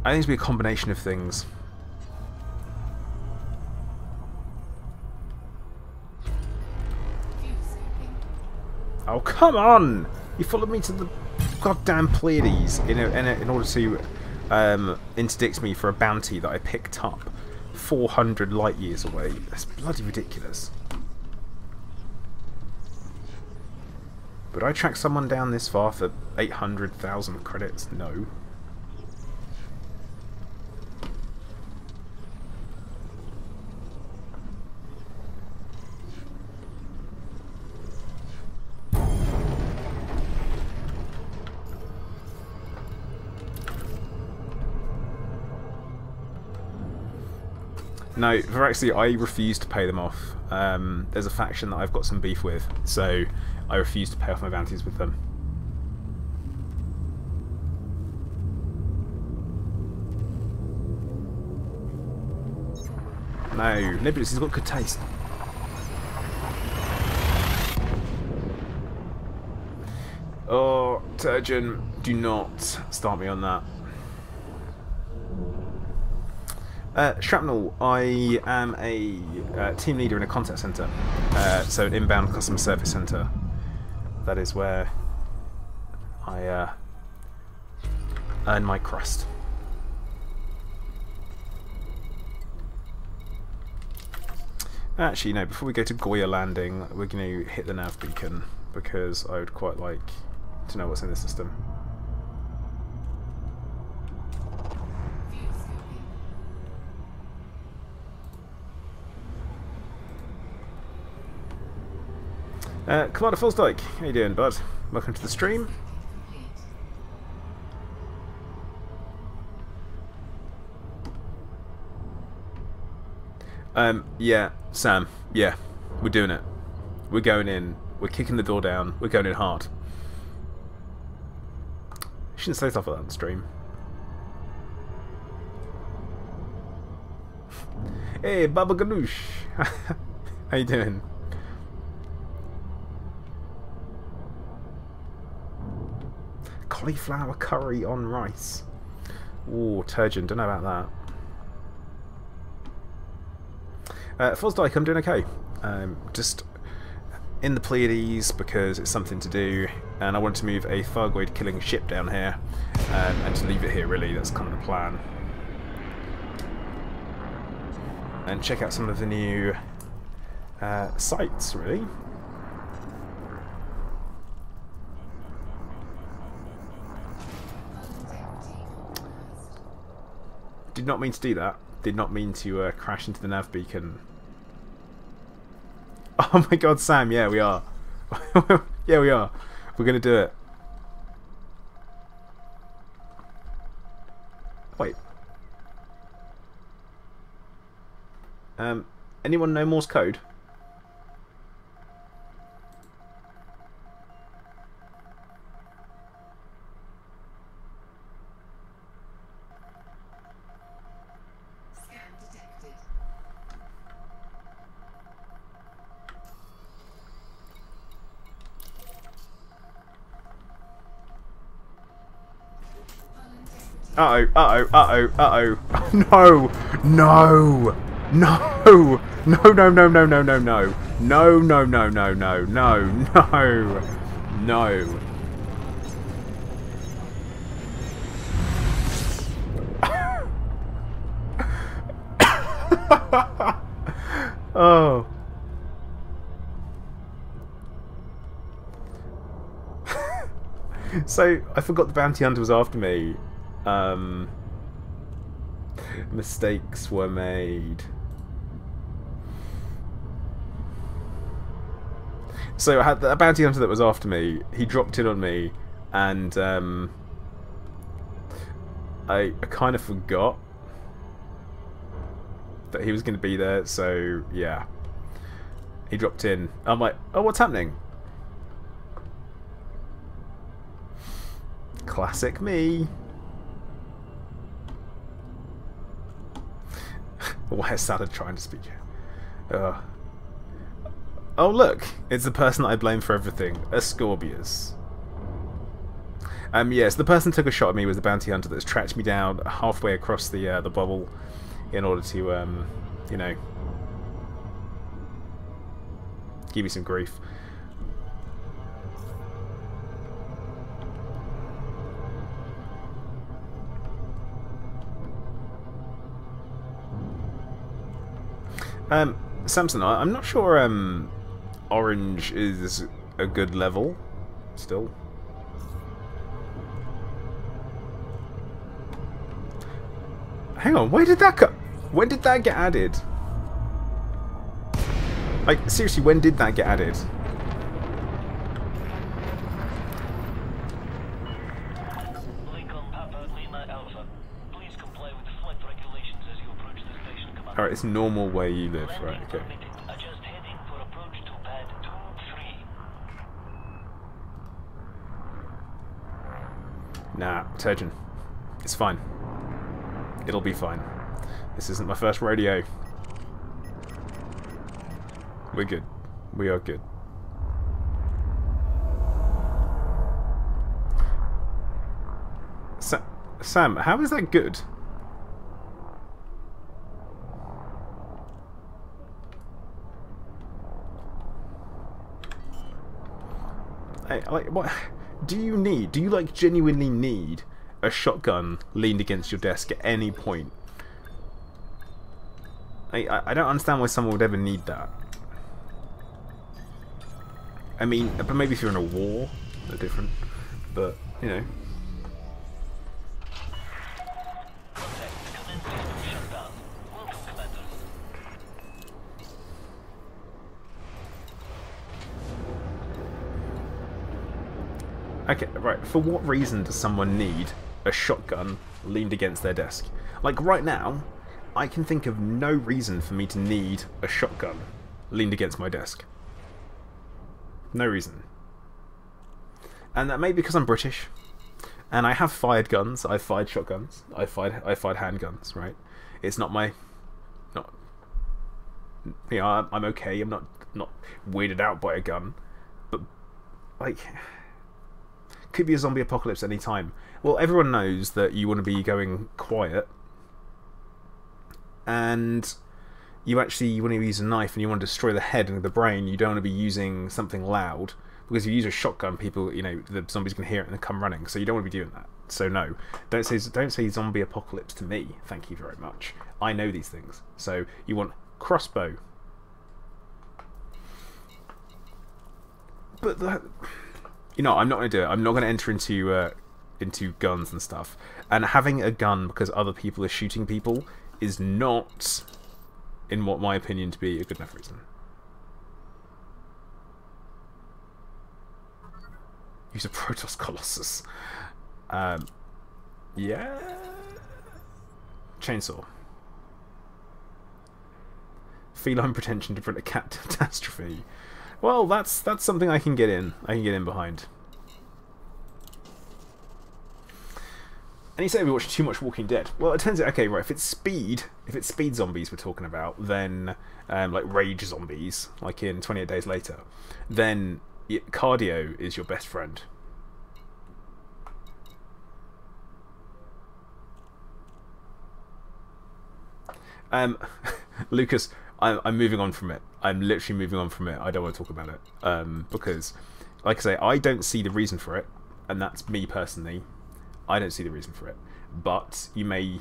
I think it's be a combination of things. Oh, come on! You followed me to the goddamn Pleiades in order to interdict me for a bounty that I picked up 400 light years away. That's bloody ridiculous. Would I track someone down this far for 800,000 credits? No. No, actually, I refuse to pay them off. There's a faction that I've got some beef with, so I refuse to pay off my bounties with them. No, Nebulous has got good taste. Oh, Turgeon, do not start me on that. Shrapnel, I am a team leader in a contact centre, so an inbound customer service centre. That is where I earn my crust. Actually, no, before we go to Goya Landing, we're going to hit the nav beacon, because I would quite like to know what's in the system. Commander Fosdyke, how you doing, bud? Welcome to the stream. Yeah, Sam, yeah, we're doing it. We're going in. We're kicking the door down. We're going in hard. Shouldn't say stuff like that on the stream. Hey, Baba Ganoush. How you doing? Cauliflower curry on rice. Ooh, Turgeon, don't know about that. Fosdyke, I'm doing okay. Just in the Pleiades because it's something to do, and I want to move a Thargoid killing ship down here, and to leave it here really, that's kind of the plan. And check out some of the new sites, really. Did not mean to do that. Did not mean to crash into the nav beacon. Oh my god, Sam, yeah, we are. Yeah, we are. We're gonna do it. Wait. Anyone know Morse code? Uh-oh, uh-oh, uh-oh, uh-oh. No! No! No! No, no, no, no, no, no, no. No, no, no, no, no, no, no. No. Oh. So, I forgot the bounty hunter was after me. Mistakes were made. So I had a bounty hunter that was after me. He dropped in on me, and I kind of forgot that he was going to be there. So yeah, he dropped in. I'm like, oh, what's happening? Classic me. Why is Salad trying to speak? Oh look, it's the person that I blame for everything, Ascorbius. Yes, the person who took a shot at me was the bounty hunter that's tracked me down halfway across the bubble in order to, you know, give me some grief. Samson, I'm not sure orange is a good level still. Hang on, where did that go? When did that get added? Like, seriously, when did that get added? Alright, it's normal where you live, right, okay. Nah, Turgeon. It's fine. It'll be fine. This isn't my first rodeo. We're good. We are good. Sam, how is that good? Like, what do you need? Do you like genuinely need a shotgun leaned against your desk at any point? I don't understand why someone would ever need that. I mean, but maybe if you're in a war, they're different. But you know. Okay, right, for what reason does someone need a shotgun leaned against their desk? Like, right now, I can think of no reason for me to need a shotgun leaned against my desk. No reason. And that may be because I'm British, and I have fired guns, I've fired shotguns, I fired handguns, right? It's not my... you know, I'm okay, I'm not weirded out by a gun, but, like... could be a zombie apocalypse any time. Well, everyone knows that you want to be going quiet, and you want to use a knife and you want to destroy the head and the brain. You don't want to be using something loud, because if you use a shotgun, people, you know, the zombies can hear it and they come running. So you don't want to be doing that. So no, don't say zombie apocalypse to me. Thank you very much. I know these things. So you want crossbow, but that. You know, I'm not going to do it. I'm not going to enter into guns and stuff. And having a gun because other people are shooting people is not, in what my opinion, to be a good enough reason. Use a Protoss Colossus. Yeah. Chainsaw. Feline pretension to prevent a catastrophe. Well, that's something I can get in. I can get in behind. And you say we watch too much Walking Dead. Well, it turns out, okay, right, if it's speed zombies we're talking about, then, like rage zombies, like in 28 Days Later, then cardio is your best friend. Lucas, I'm moving on from it. I'm literally moving on from it. I don't want to talk about it. Because, like I say, I don't see the reason for it, and that's me personally. I don't see the reason for it. But you may...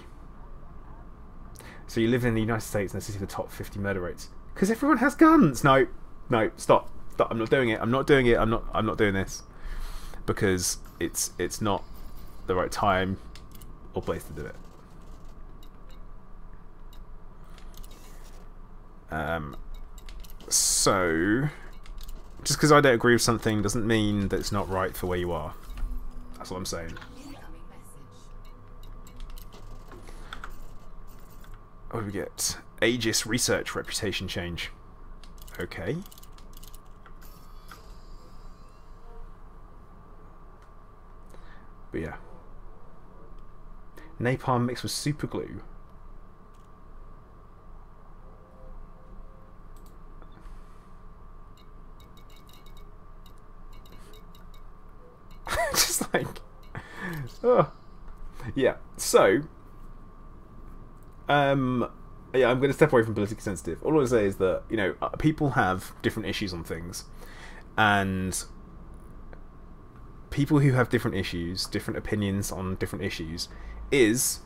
So you live in the United States and this is the top 50 murder rates. Because everyone has guns! No, stop. I'm not doing it. I'm not doing it. I'm not doing this. Because it's not the right time or place to do it. So, just because I don't agree with something doesn't mean that it's not right for where you are. That's what I'm saying. What do we get? ASUS research reputation change. Okay. But yeah. Napalm mixed with super glue. Just like, oh. Yeah. So, yeah, I'm going to step away from politically sensitive. All I want to say is that, you know, people have different issues on things, and people who have different issues, different opinions on different issues, is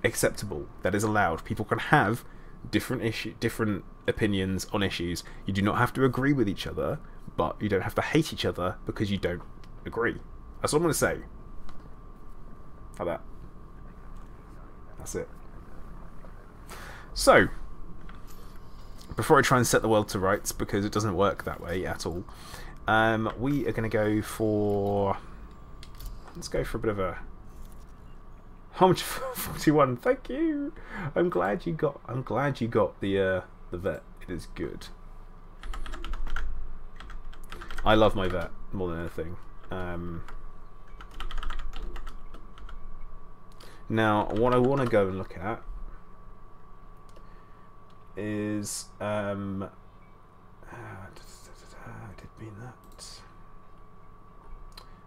acceptable. That is allowed. People can have different opinions on issues. You do not have to agree with each other, but you don't have to hate each other because you don't agree. That's what I'm going to say. Like that. That's it. So, before I try and set the world to rights, because it doesn't work that way at all, we are going to go for... Let's go for a bit of a... Homage 41. Thank you. I'm glad you got the vet. It is good. I love my vet more than anything. Now, what I want to go and look at is I did mean that.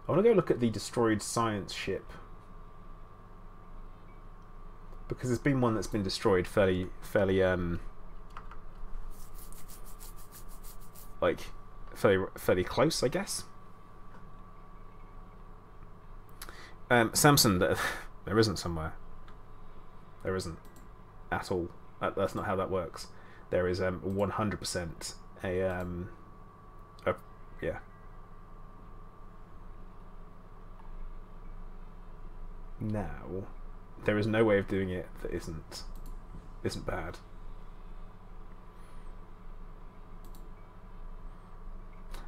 I want to go look at the destroyed science ship, because there's been one that's been destroyed fairly close, I guess. Samson, there isn't somewhere. There isn't at all. That's not how that works. There is 100% a yeah. Now, there is no way of doing it that isn't bad.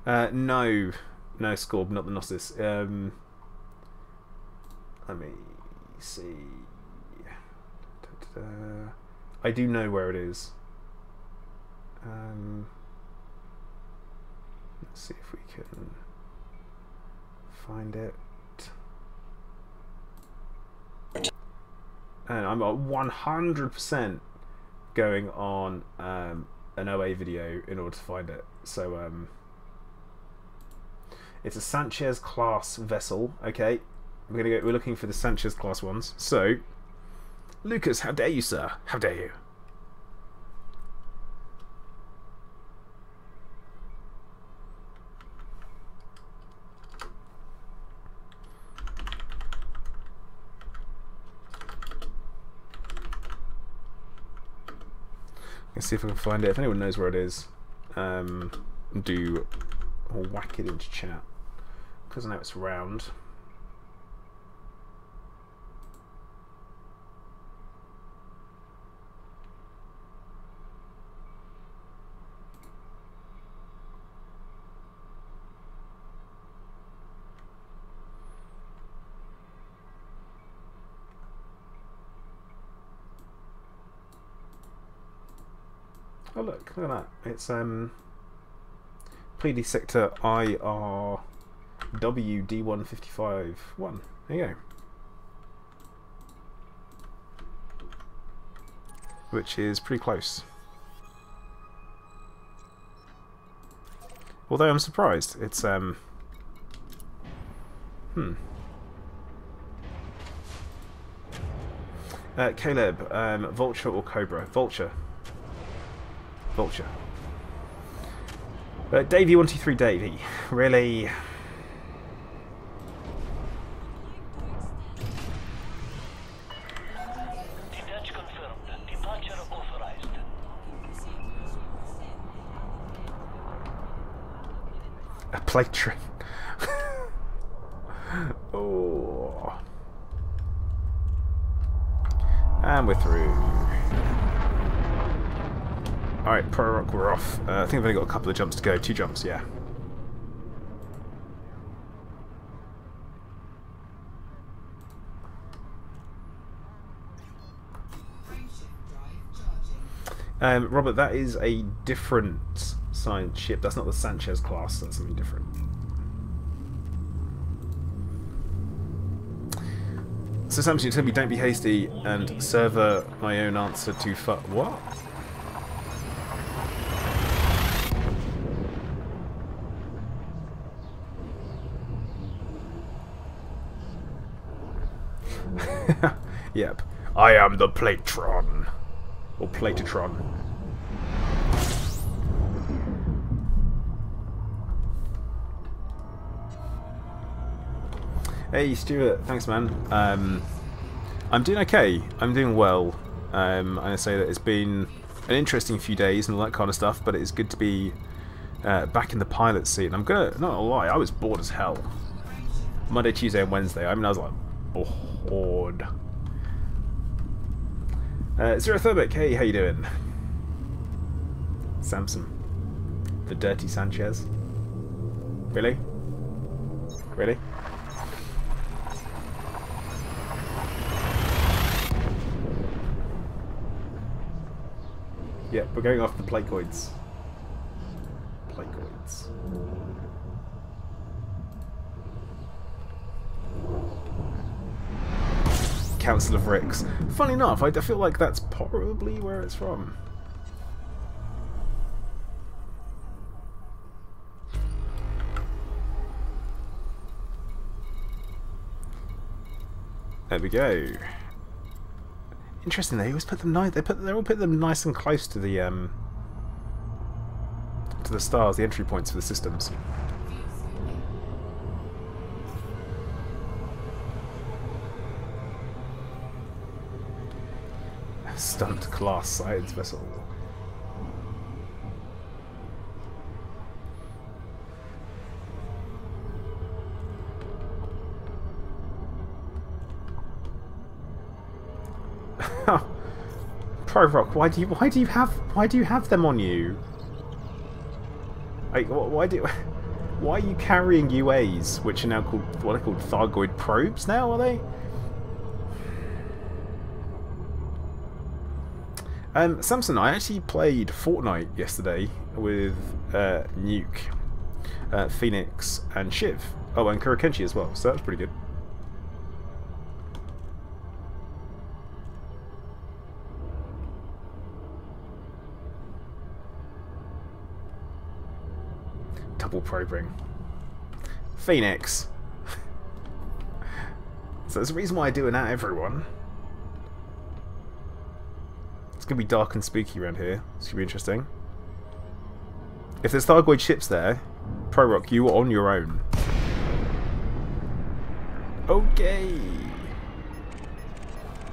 No, Scorb, not the Gnosis. Let me see. I do know where it is. Let's see if we can find it. And I'm 100% going on an OA video in order to find it. So it's a Sanchez class vessel. Okay, we're looking for the Sanchez class ones. So, Lucas, how dare you, sir? How dare you? Let's see if I can find it. If anyone knows where it is, do whack it into chat, because I know it's around. Oh look at that. It's Pleiades sector IRWD1551. There you go. Which is pretty close. Although I'm surprised. It's Caleb, Vulture or Cobra? Vulture. Vulture. Davey123 Davey. Really? Detach confirmed. Departure authorized. A plate train. Oh. And we're through. Alright, Pro Rock, we're off. I think I've only got a couple of jumps to go. 2 jumps, yeah. Robert, that is a different science ship. That's not the Sanchez class. That's something different. So Samson, you told me don't be hasty and server my own answer to what? Yep. I am the Platron. Or Platatron. Hey Stuart, thanks man. I'm doing okay. I'm doing well. I say that it's been an interesting few days and all that kind of stuff, but it's good to be back in the pilot seat. And I'm not gonna lie, I was bored as hell. Monday, Tuesday, and Wednesday. I mean, I was like bored. Xerothermic, hey, how you doing? Samson, the dirty Sanchez. Really? Really? Yeah, we're going off the Pleiades. Pleiades. Council of Ricks. Funny enough, I feel like that's probably where it's from. There we go. Interesting. They always put them nice. They all put them nice and close to the stars, the entry points for the systems. Stunt class science vessel. Pro Rock, why do you have them on you? Like, why are you carrying UAs, which are now called what are called Thargoid probes now? Are they? Samson, I actually played Fortnite yesterday with Nuke, Phoenix, and Shiv. Oh, and Kurokenchi as well. So that was pretty good. Double probing. Phoenix. So there's a reason why I do it at everyone. It's going to be dark and spooky around here. It's going to be interesting. If there's Thargoid ships there, Pro Rock, you are on your own. Okay.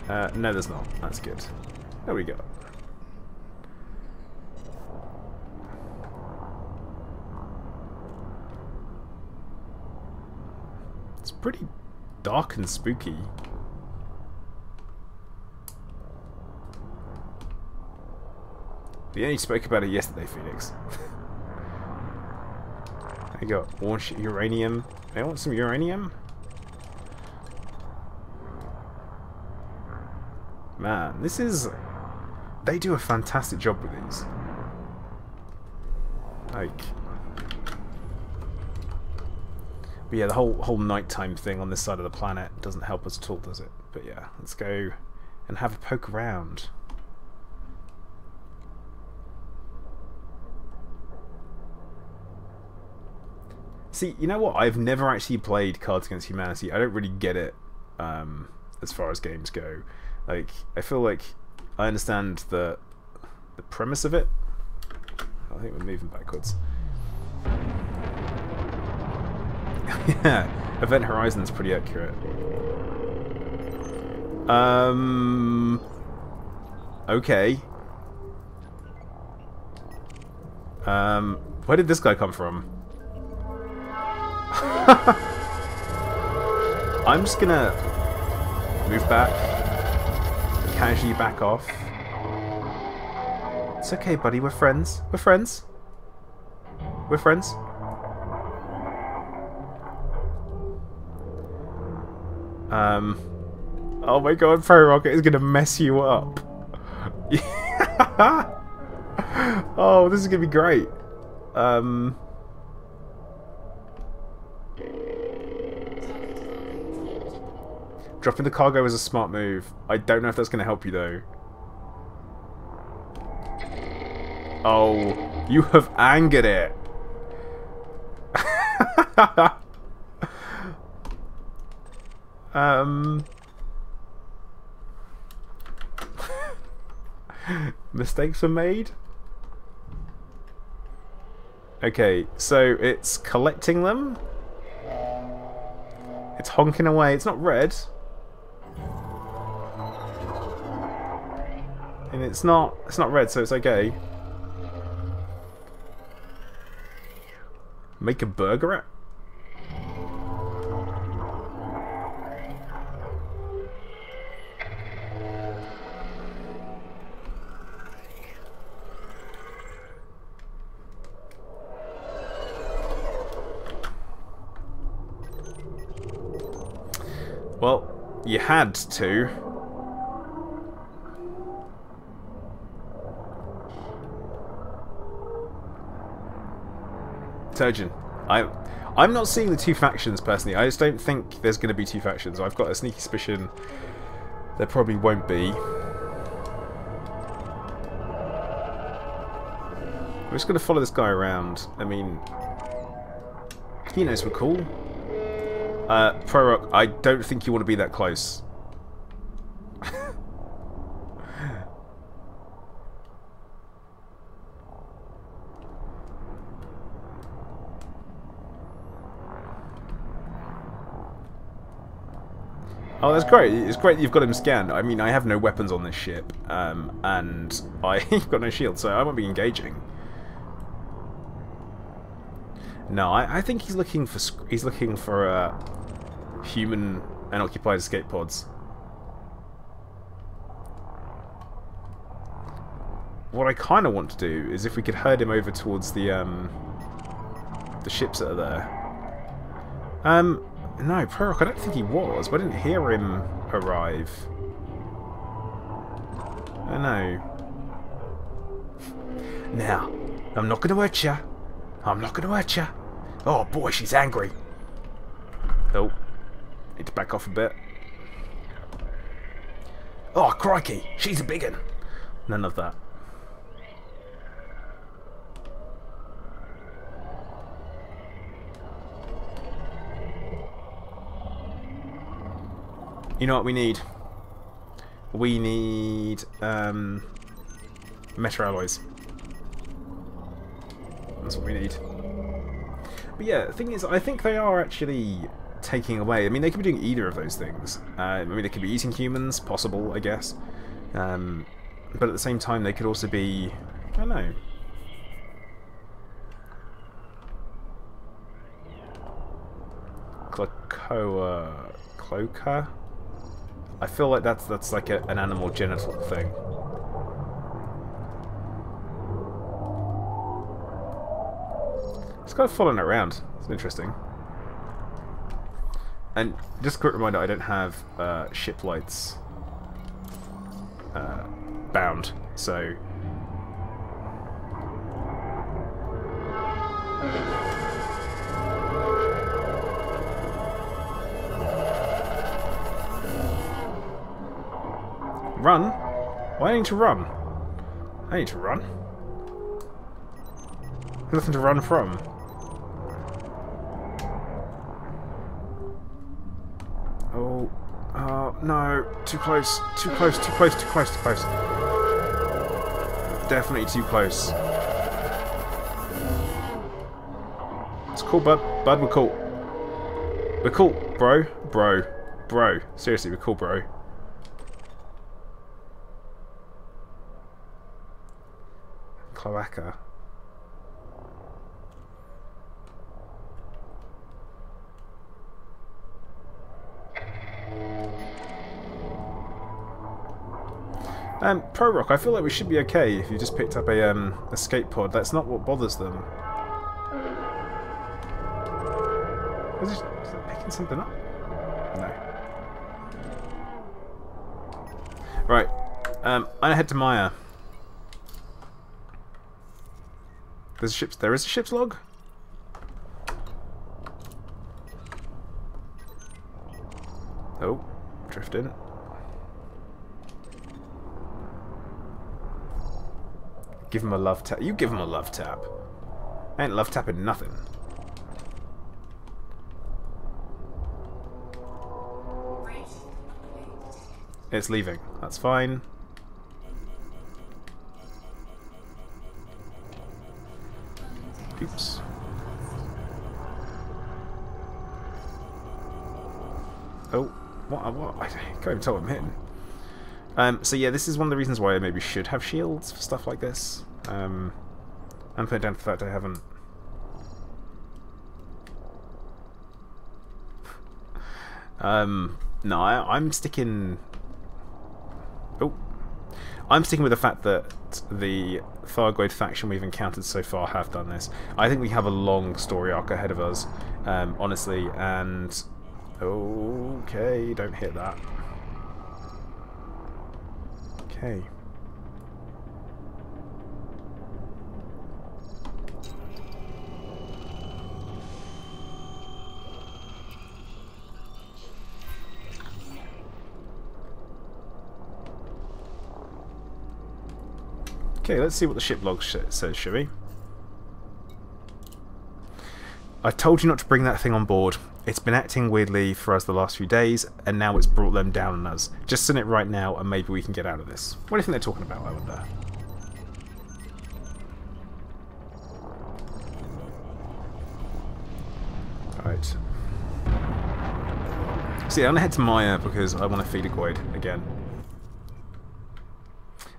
No, there's not. That's good. There we go. It's pretty dark and spooky. We only spoke about it yesterday, Phoenix. There you go. Want uranium? I want some uranium? Man, this is... They do a fantastic job with these. Like, but yeah, the whole nighttime thing on this side of the planet doesn't help us at all, does it? But yeah, let's go and have a poke around. See, you know what? I've never actually played Cards Against Humanity. I don't really get it as far as games go. Like, I feel like I understand the premise of it. I think we're moving backwards. Yeah, Event Horizon's pretty accurate. Okay. Where did this guy come from? I'm just gonna move back, casually back off. It's okay, buddy. We're friends. We're friends. We're friends. Oh my god, Pro Rocket is gonna mess you up. Oh, this is gonna be great. Dropping the cargo is a smart move. I don't know if that's gonna help you though. Oh, you have angered it. Mistakes were made. Okay, so it's collecting them. It's honking away. It's not red. And it's not red, so it's okay. Make a burger at? Well, you had to. Surgeon. I'm not seeing the two factions personally. I just don't think there's going to be two factions. I've got a sneaky suspicion there probably won't be. We're just going to follow this guy around. I mean, he knows we're cool. Prorock, I don't think you want to be that close. Oh, that's great. It's great that you've got him scanned. I mean, I have no weapons on this ship, and I've got no shield, so I won't be engaging. No, I think he's looking for human unoccupied escape pods. What I kind of want to do is if we could herd him over towards the ships that are there. No, Prorock, I don't think he was, but I didn't hear him arrive. I know. Now, I'm not going to hurt you. I'm not going to hurt you. Oh boy, she's angry. Oh, need to back off a bit. Oh, crikey, she's a big one. None of that. You know what we need? We need metal alloys. That's what we need. But yeah, the thing is, I think they are actually taking away. I mean, they could be doing either of those things. I mean, they could be eating humans, possible, I guess. But at the same time, they could also be, I don't know. Cloaca? I feel like that's like an animal genital thing. It's kind of following it around. It's interesting. And just a quick reminder, I don't have ship lights bound, so Run? Why do I need to run? I need to run. There's nothing to run from. Oh. Oh, no. Too close. Too close, too close, too close, too close. Definitely too close. It's cool, bud. Bud, we're cool. We're cool, bro. Bro. Bro. Seriously, we're cool, bro. Cloaca. Pro Rock, I feel like we should be okay if you just picked up a escape pod. That's not what bothers them. Is it picking something up? No. Right. I'm gonna head to Maya. There's a ship's. There is a ship's log. Oh, drifting. Give him a love tap. You give him a love tap. I ain't love tapping nothing. It's leaving. That's fine. Oops. Oh, what? I can't even tell what I'm hitting. So yeah, this is one of the reasons why I maybe should have shields for stuff like this. I'm putting down to the fact I haven't. No, I'm sticking. Oh, I'm sticking with the fact that the Thargoid faction we've encountered so far have done this. I think we have a long story arc ahead of us, honestly. And okay, don't hit that. Okay. Okay, let's see what the ship log says, shall we? I told you not to bring that thing on board. It's been acting weirdly for us the last few days, and now it's brought them down on us. Just send it right now, and maybe we can get out of this. What do you think they're talking about, I wonder? Right. See, I'm going to head to Maya because I want to feed a Thargoid again.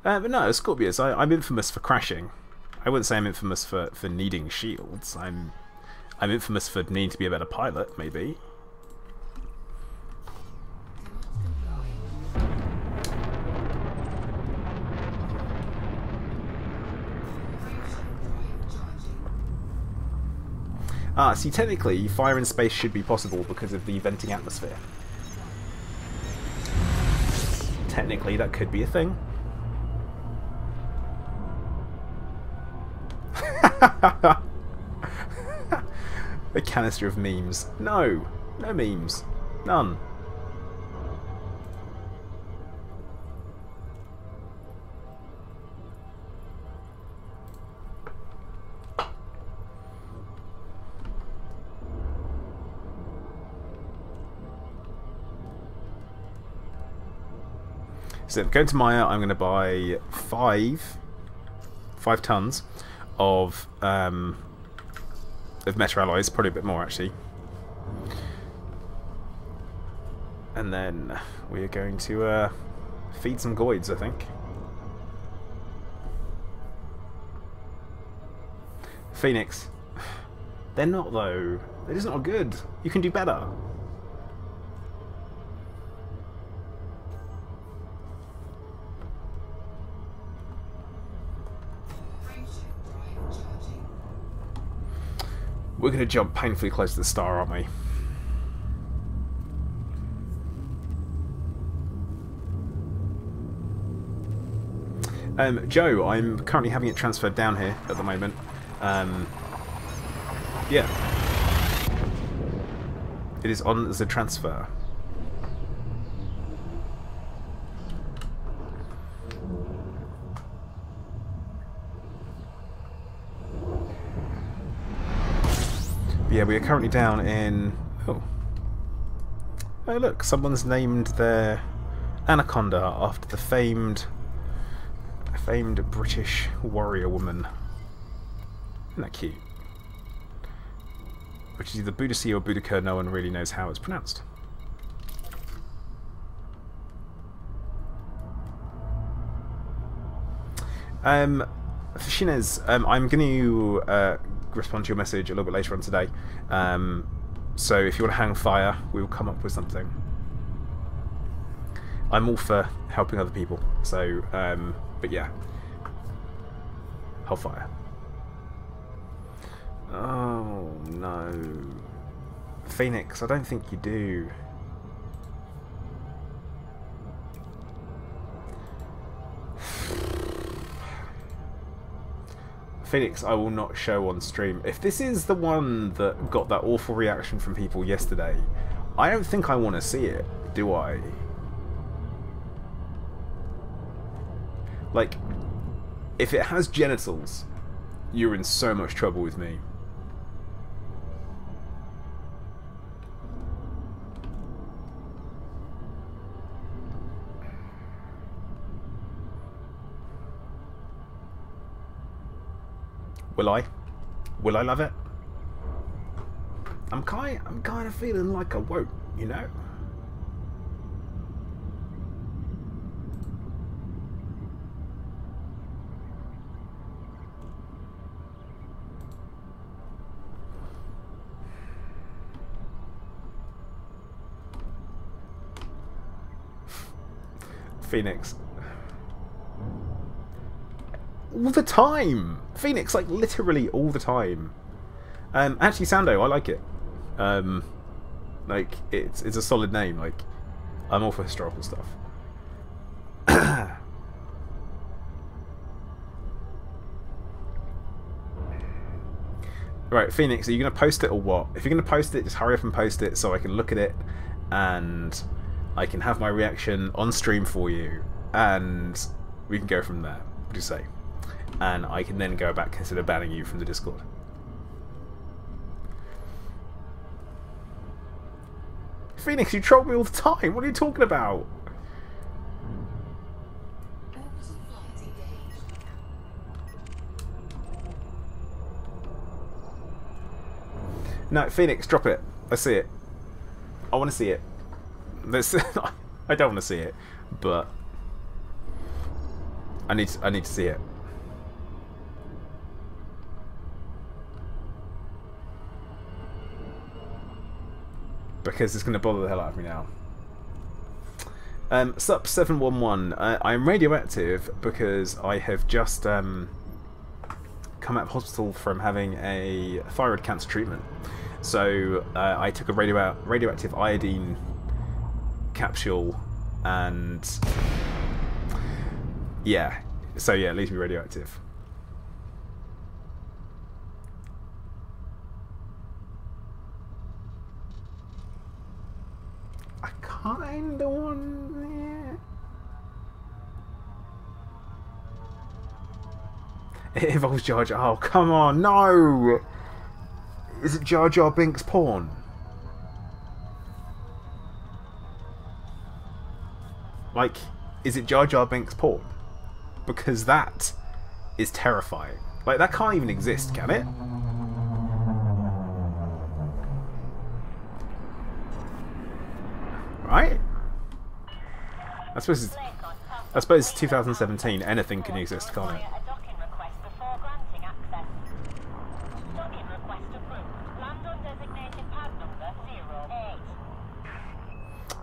But no, Scorpius, I'm infamous for crashing. I wouldn't say I'm infamous for needing shields. I'm infamous for needing to be a better pilot, maybe. Ah, see, technically, fire in space should be possible because of the venting atmosphere. Technically, that could be a thing. A canister of memes. No! No memes. None. So going to Maya, I'm going to buy 5 tons of meta alloys, probably a bit more actually. And then we are going to feed some Thargoids, I think. Phoenix. They're not though. They're just not good. You can do better. We're going to jump painfully close to the star, aren't we? Joe, I'm currently having it transferred down here at the moment. Yeah. It is on as a transfer. Yeah, we are currently down in... Oh. Oh, look, someone's named their anaconda after the famed British warrior woman. Isn't that cute? Which is either Boudicca or Boudica, no one really knows how it's pronounced. Shinez, I'm going to respond to your message a little bit later on today. So if you want to hang fire, we will come up with something. I'm all for helping other people, so, but yeah. Hold fire. Oh, no. Phoenix, I don't think you do. Phoenix, I will not show on stream. If this is the one that got that awful reaction from people yesterday, I don't think I want to see it, do I? Like, if it has genitals, you're in so much trouble with me. Will I? Will I love it? I'm kind of feeling like I won't, you know? Phoenix. All the time! Phoenix, like, literally all the time. Actually, Sando, I like it. Like, it's a solid name. Like, I'm all for historical stuff. Right, Phoenix, are you going to post it or what? If you're going to post it, just hurry up and post it so I can look at it and I can have my reaction on stream for you and we can go from there. What do you say? And I can then go back, consider banning you from the Discord. Phoenix, you troll me all the time. What are you talking about? No, Phoenix, drop it. I see it. I want to see it. I don't want to see it, but I need to see it. Because it's going to bother the hell out of me now. Sup 711. I'm radioactive because I have just come out of hospital from having a thyroid cancer treatment. So I took a radioactive iodine capsule, and yeah. So yeah, it leaves me radioactive. Kinda want it. It involves Jar Jar. Oh, come on, no! Is it Jar Jar Binks porn? Like, is it Jar Jar Binks porn? Because that is terrifying. Like, that can't even exist, can it? Right? I suppose it's 2017. Anything can exist, can't it?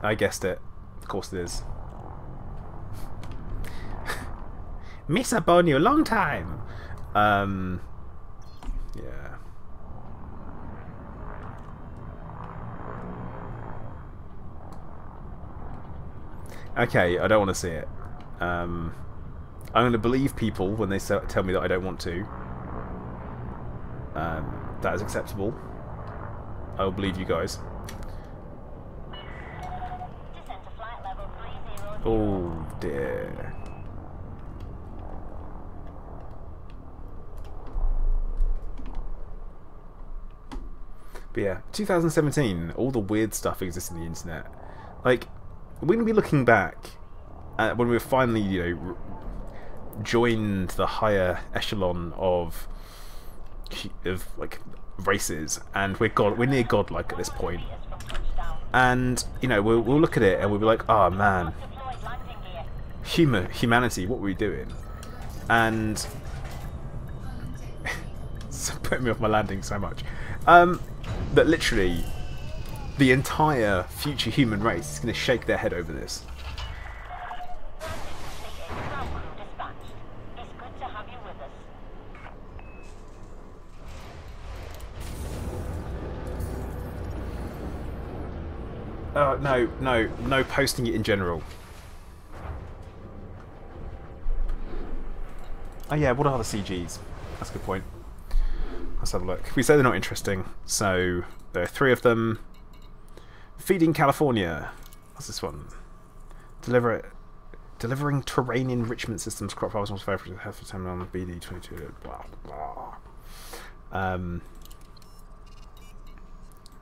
I guessed it. Of course it is. Miss up on you a long time. Yeah. Okay, I don't want to see it. I'm going to believe people when they tell me that I don't want to. That is acceptable. I will believe you guys. Oh dear. But yeah, 2017, all the weird stuff exists in the internet. Like, we're going to be looking back at when we were finally, you know, joined the higher echelon of like races, and we're near godlike at this point. And you know, we'll look at it and we'll be like, oh man, humanity, what were we doing? And it's putting me off my landing so much. That literally the entire future human race is going to shake their head over this. No posting it in general. Oh yeah, what are the CGs? That's a good point. Let's have a look. We say they're not interesting, so there are 3 of them. Feeding California. What's this one? Delivering terrain enrichment systems, crop farmers most favorite have for time on BD22. Blah blah.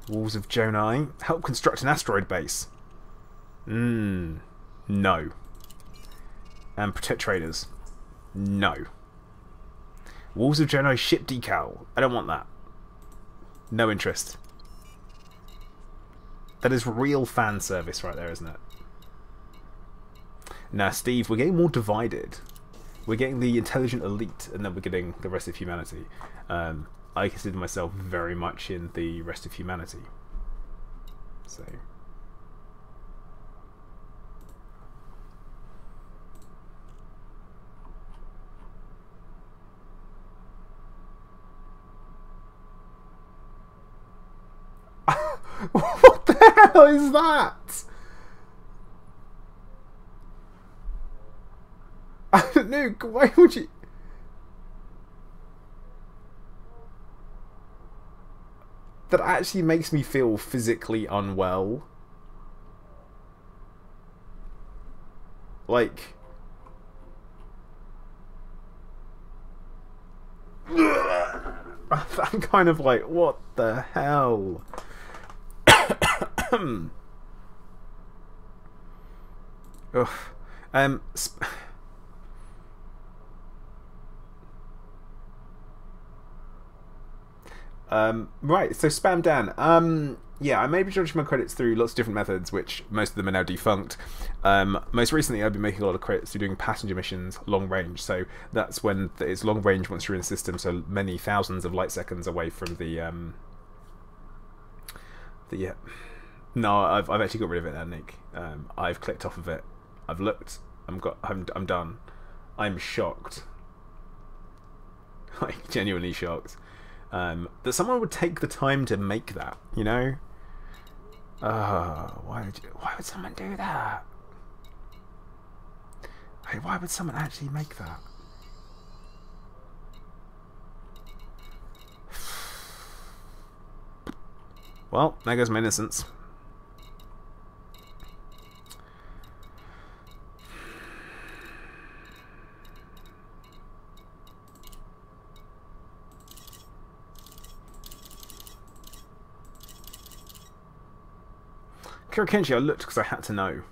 Walls of Jonai. Help construct an asteroid base. No. And protect traders. No. Walls of Jonai ship decal. I don't want that. No interest. That is real fan service right there, isn't it? Now, Steve, we're getting more divided. We're getting the intelligent elite, and then we're getting the rest of humanity. I consider myself very much in the rest of humanity. So... What the hell is that? I don't know, why would you... That actually makes me feel physically unwell. Like... I'm kind of like, what the hell? Ugh. Right, so Spam Dan. Yeah, I may be judging my credits through lots of different methods, which most of them are now defunct. Most recently, I've been making a lot of credits through doing passenger missions long range. So that's when it's long range once you're in the system, so many thousands of light seconds away from the No, I've actually got rid of it now, Nick. I've clicked off of it. I've looked. I'm done. I'm shocked. Like, genuinely shocked. That someone would take the time to make that, you know? Why would someone do that? Hey, why would someone actually make that? Well, there goes my innocence. Kirakenshi, I looked because I had to know.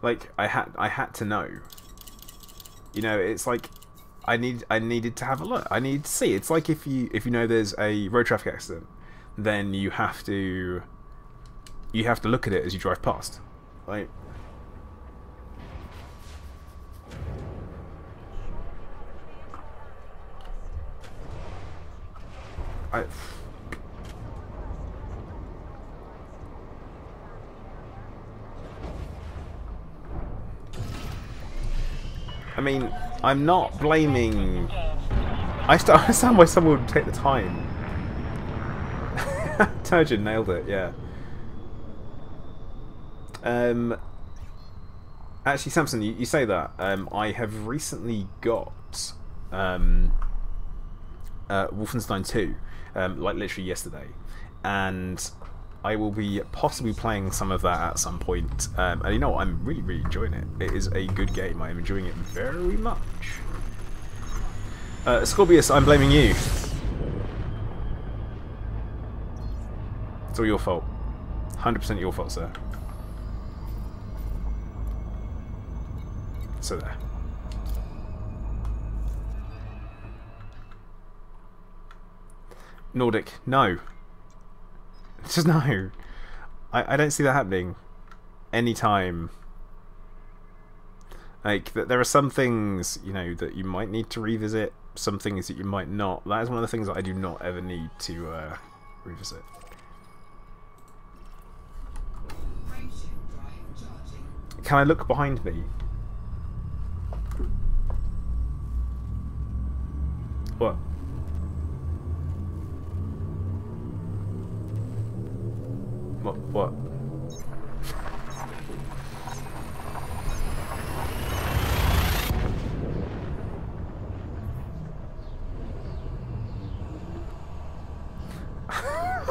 Like, I had to know. You know, it's like I needed to have a look. I needed to see. It's like if you know there's a road traffic accident, then you have to look at it as you drive past. Like, I mean, I'm not blaming... I understand why someone would take the time. Turgeon nailed it, yeah. Actually, Samson, you say that. I have recently got Wolfenstein 2, like literally yesterday. And I will be possibly playing some of that at some point. And you know what? I'm really, really enjoying it. It is a good game. I am enjoying it very much. Scorpius, I'm blaming you. It's all your fault. 100% your fault, sir. So there. Nordic, no. Just no. I don't see that happening anytime. Like, there are some things, you know, that you might need to revisit, some things that you might not. That is one of the things that I do not ever need to revisit. Can I look behind me? What? What?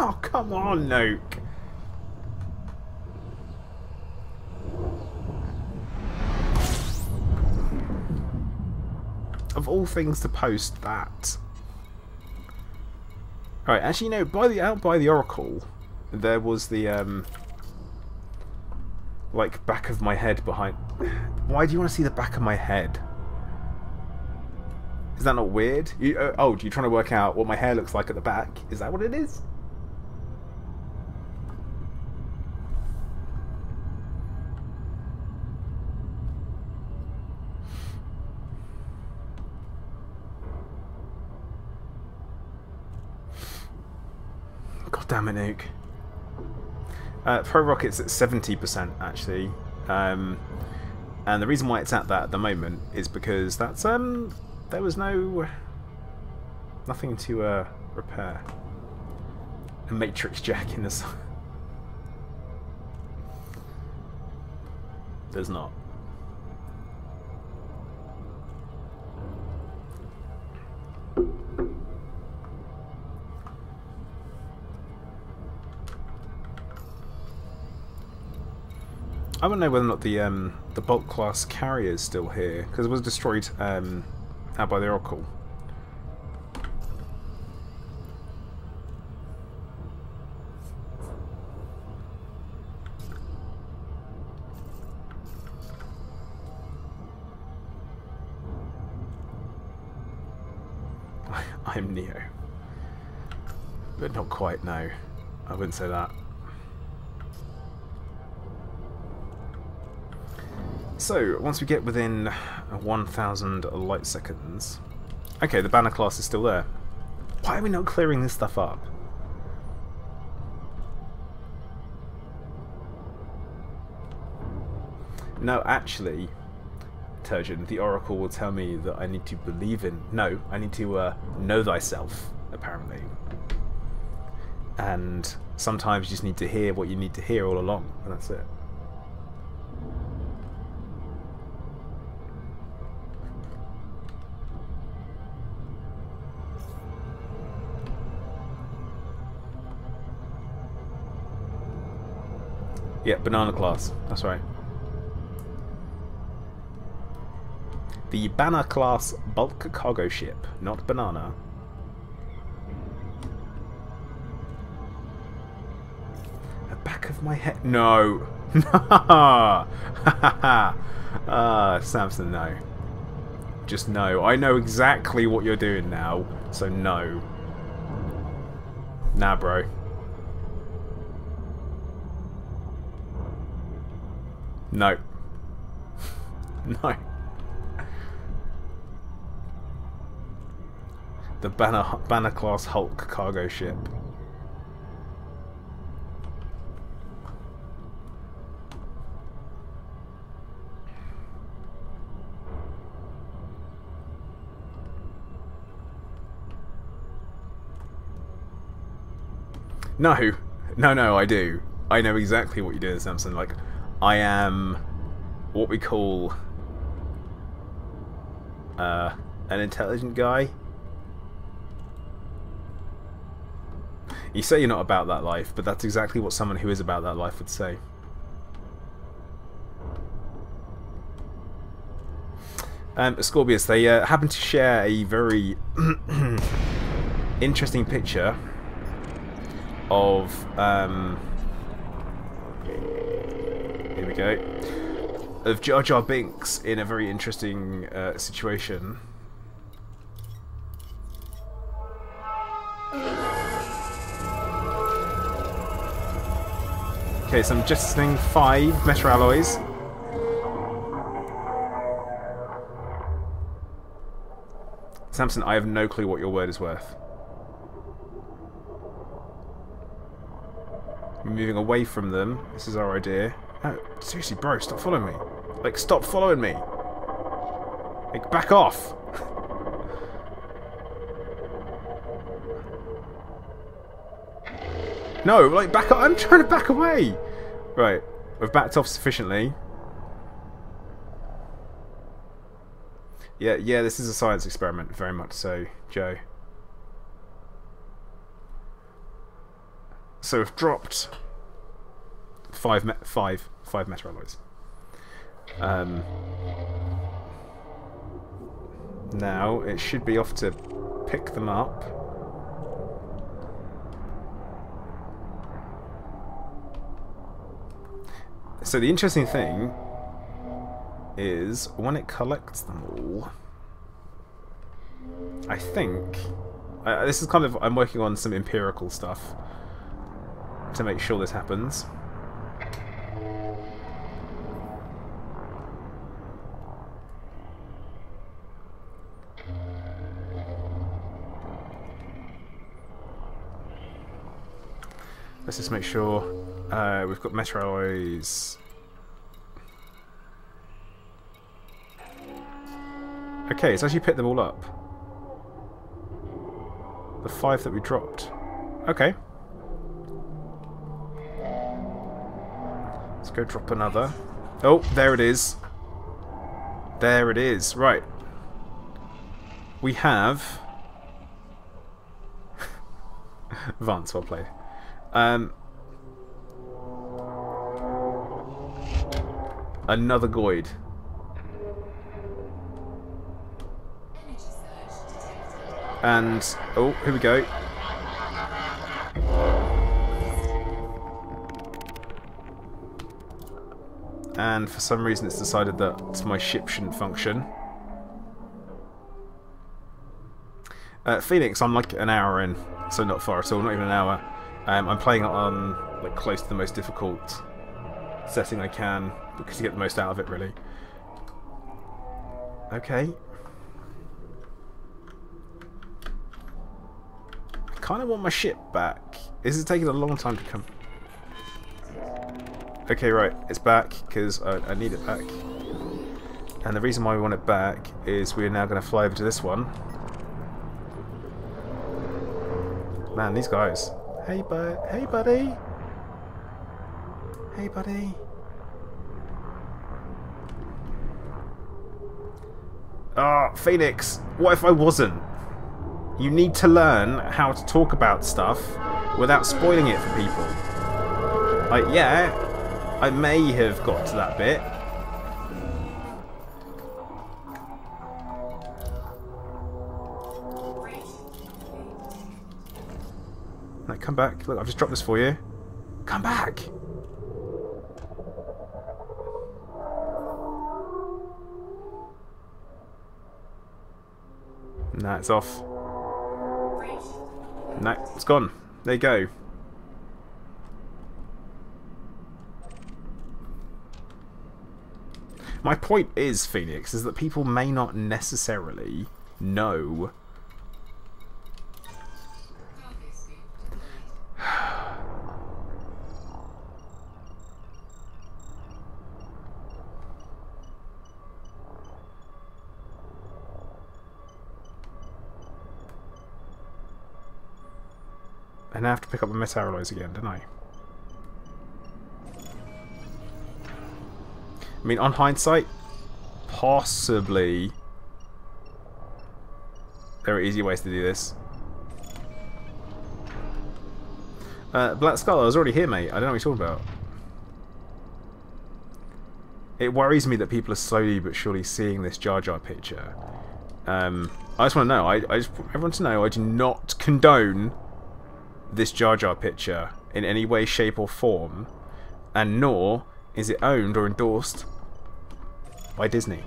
Oh, come on, Noke. Of all things to post that. Right, actually, you know, out by the Oracle, there was the like back of my head behind. Why do you want to see the back of my head? Is that not weird? Oh, you're trying to work out what my hair looks like at the back? Is that what it is? God damn it, Nuke. Pro Rocket's at 70% actually, and the reason why it's at that at the moment is because that's there was nothing to repair. A matrix jack in the sun. There's not. I want to know whether or not the bulk class carrier is still here, because it was destroyed out by the Oracle. I'm Neo, but not quite. No, I wouldn't say that. So, once we get within 1,000 light seconds... Okay, the banner class is still there. Why are we not clearing this stuff up? No, actually, Turgeon, the Oracle will tell me that I need to believe in... No, I need to know thyself, apparently. And sometimes you just need to hear what you need to hear all along, and that's it. Yeah, banana class. That's right. The banner class bulk cargo ship, not banana. The back of my head. No. Samson, no. Just no. I know exactly what you're doing now, so no. Nah, bro. No. No. The banner class Hulk cargo ship. No. No, I do. I know exactly what you do, Samson. Like, I am what we call an intelligent guy. You say you're not about that life, but that's exactly what someone who is about that life would say. Scorpius, they happen to share a very interesting picture of here we go, of Jar Jar Binks in a very interesting situation. Okay, so I'm just setting 5 metal alloys. Samson, I have no clue what your word is worth. We're moving away from them. This is our idea. Oh, seriously, bro, stop following me. Like, stop following me. Like, back off. No, like, back up. I'm trying to back away. Right, we've backed off sufficiently. Yeah, this is a science experiment, very much so, Joe. So we've dropped 5 metal alloys. Now it should be off to pick them up. So the interesting thing is when it collects them all, I think this is kind of, I'm working on some empirical stuff to make sure this happens. Let's just make sure we've got metal alloys. Okay, it's actually picked them all up. The 5 that we dropped. Okay. Let's go drop another. Oh, there it is. There it is. Right. We have... Vance, well played. Another Goid. And, oh, here we go. And for some reason it's decided that my ship shouldn't function. Phoenix, I'm like an hour in, so not far at all, not even an hour. I'm playing it on like close to the most difficult setting I can, because you get the most out of it, really. Okay. I kind of want my ship back. This is taking a long time to come. Okay, right, it's back, because I need it back. And the reason why we want it back is we're now going to fly over to this one. Man, these guys. Hey, hey, buddy. Hey, buddy. Ah, Phoenix, what if I wasn't? You need to learn how to talk about stuff without spoiling it for people. Like, yeah, I may have got to that bit. No, come back. Look, I've just dropped this for you. Come back! Nah, it's off. No, it's gone. There you go. My point is, Phoenix, is that people may not necessarily know. And I have to pick up the metal alloys again, don't I? I mean, on hindsight, possibly there are easier ways to do this. Black Skull, I was already here, mate. I don't know what you're talking about. It worries me that people are slowly but surely seeing this Jar Jar picture. I just want to know. I just want everyone to know I do not condone this Jar Jar picture in any way, shape, or form, and nor is it owned or endorsed by Disney.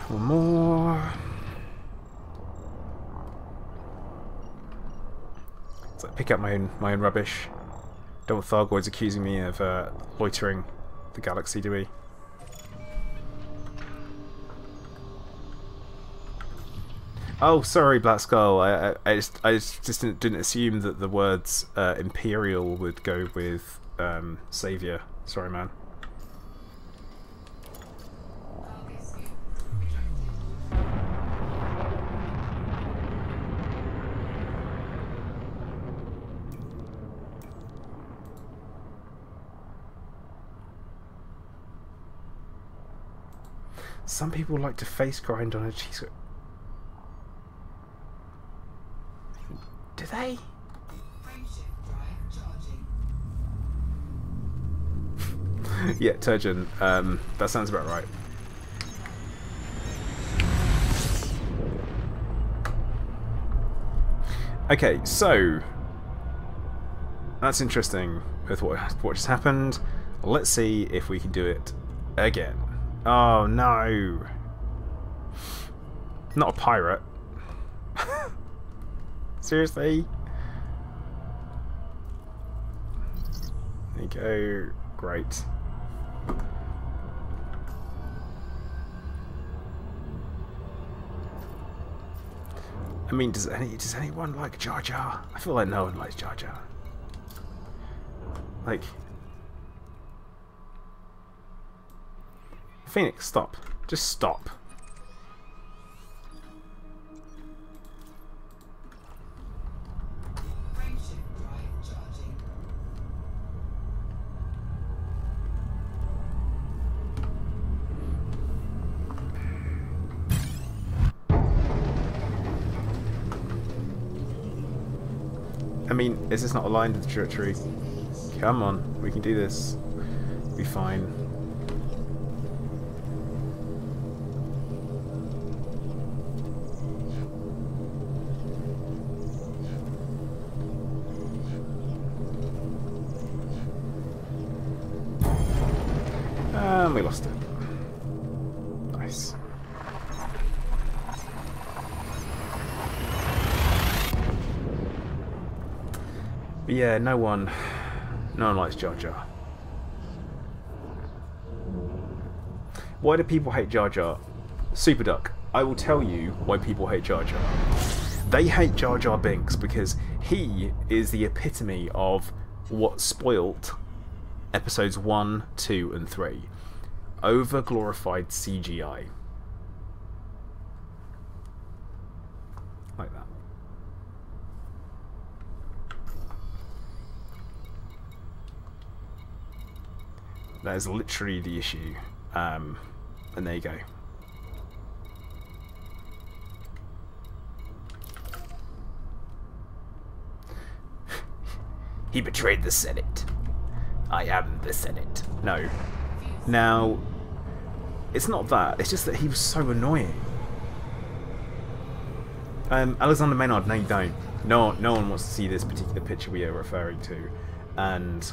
One more. So pick up my own rubbish. Don't want Thargoids accusing me of loitering the galaxy, do we? Oh, sorry, Black Skull. I just didn't assume that the words Imperial would go with Savior. Sorry, man. Some people like to face grind on a cheese. Do they? Yeah, Turgeon. That sounds about right. Okay, so that's interesting with what just happened. Let's see if we can do it again. Oh no! Not a pirate. Seriously? There you go. Great. I mean, does anyone like Jar Jar? I feel like no one likes Jar Jar. Like, Phoenix, stop. Just stop. I mean, is this not aligned with the trajectory? Come on, we can do this. Be fine. And we lost it. Nice. But yeah, no one likes Jar Jar. Why do people hate Jar Jar? Super Duck, I will tell you why people hate Jar Jar. They hate Jar Jar Binks because he is the epitome of what spoilt episodes 1, 2, and 3. Over-glorified CGI. Like that. That is literally the issue. And there you go. He betrayed the Senate. I am the Senate. No. Now, it's not that. It's just that he was so annoying. Alexander Maynard, no you don't. No one wants to see this particular picture we are referring to. And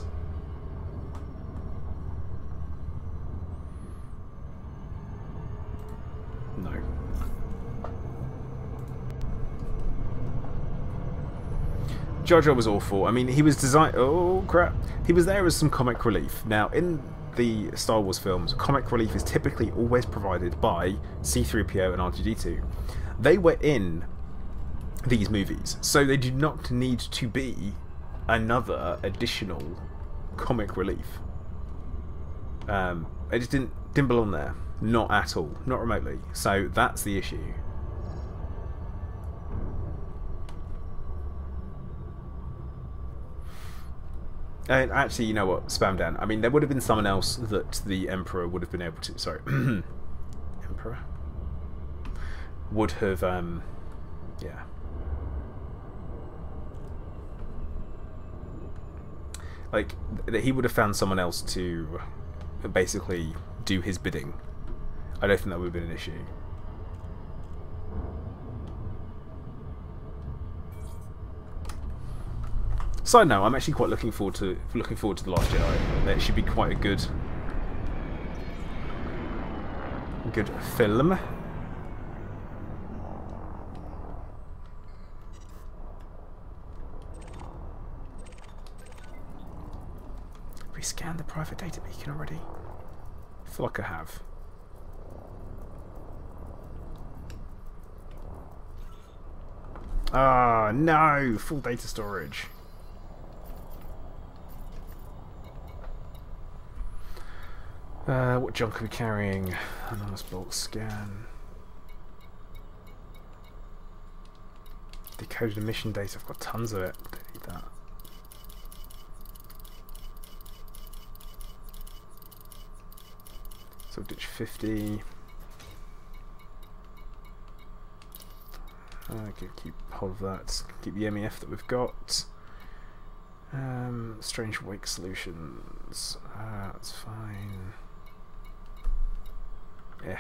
no. Jar Jar was awful. I mean, he was designed... Oh, crap. He was there as some comic relief. Now, in the Star Wars films, comic relief is typically always provided by C-3PO and R2-D2. They were in these movies, so they do not need to be another additional comic relief. It just didn't belong there. Not at all. Not remotely. So that's the issue. And actually, you know what? Spam down. I mean, there would have been someone else that the Emperor would have been able to... Sorry. Emperor? Would have... yeah. Like, that he would have found someone else to basically do his bidding. I don't think that would have been an issue. Side note, I'm actually quite looking forward to The Last Jedi. It should be quite a good film. We scanned the private data beacon already. I feel like I have. Ah, no! Full data storage. What junk are we carrying? Anonymous bulk scan. Decoded emission data. I've got tons of it. Don't need that. So ditch 50. Keep hold of that. Keep the MEF that we've got. Strange wake solutions. That's fine. Yeah.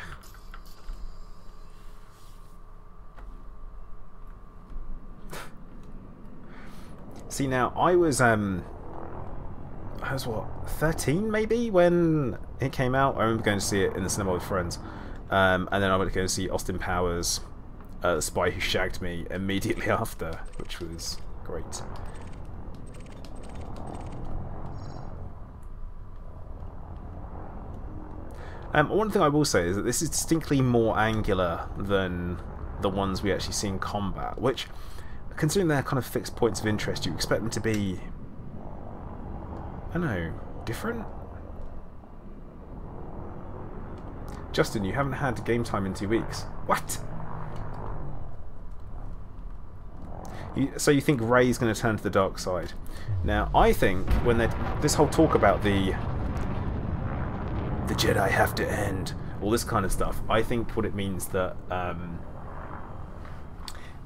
See, now I was what, 13 maybe when it came out. I remember going to see it in the cinema with friends, and then I went to go see Austin Powers, The Spy Who Shagged Me, immediately after, which was great. One thing I will say is that this is distinctly more angular than the ones we actually see in combat, which, considering they're kind of fixed points of interest, you expect them to be, I don't know, different? Justin, you haven't had game time in 2 weeks. What? So you think Rey's going to turn to the dark side? Now, I think when this whole talk about the Jedi have to end, all this kind of stuff, I think what it means that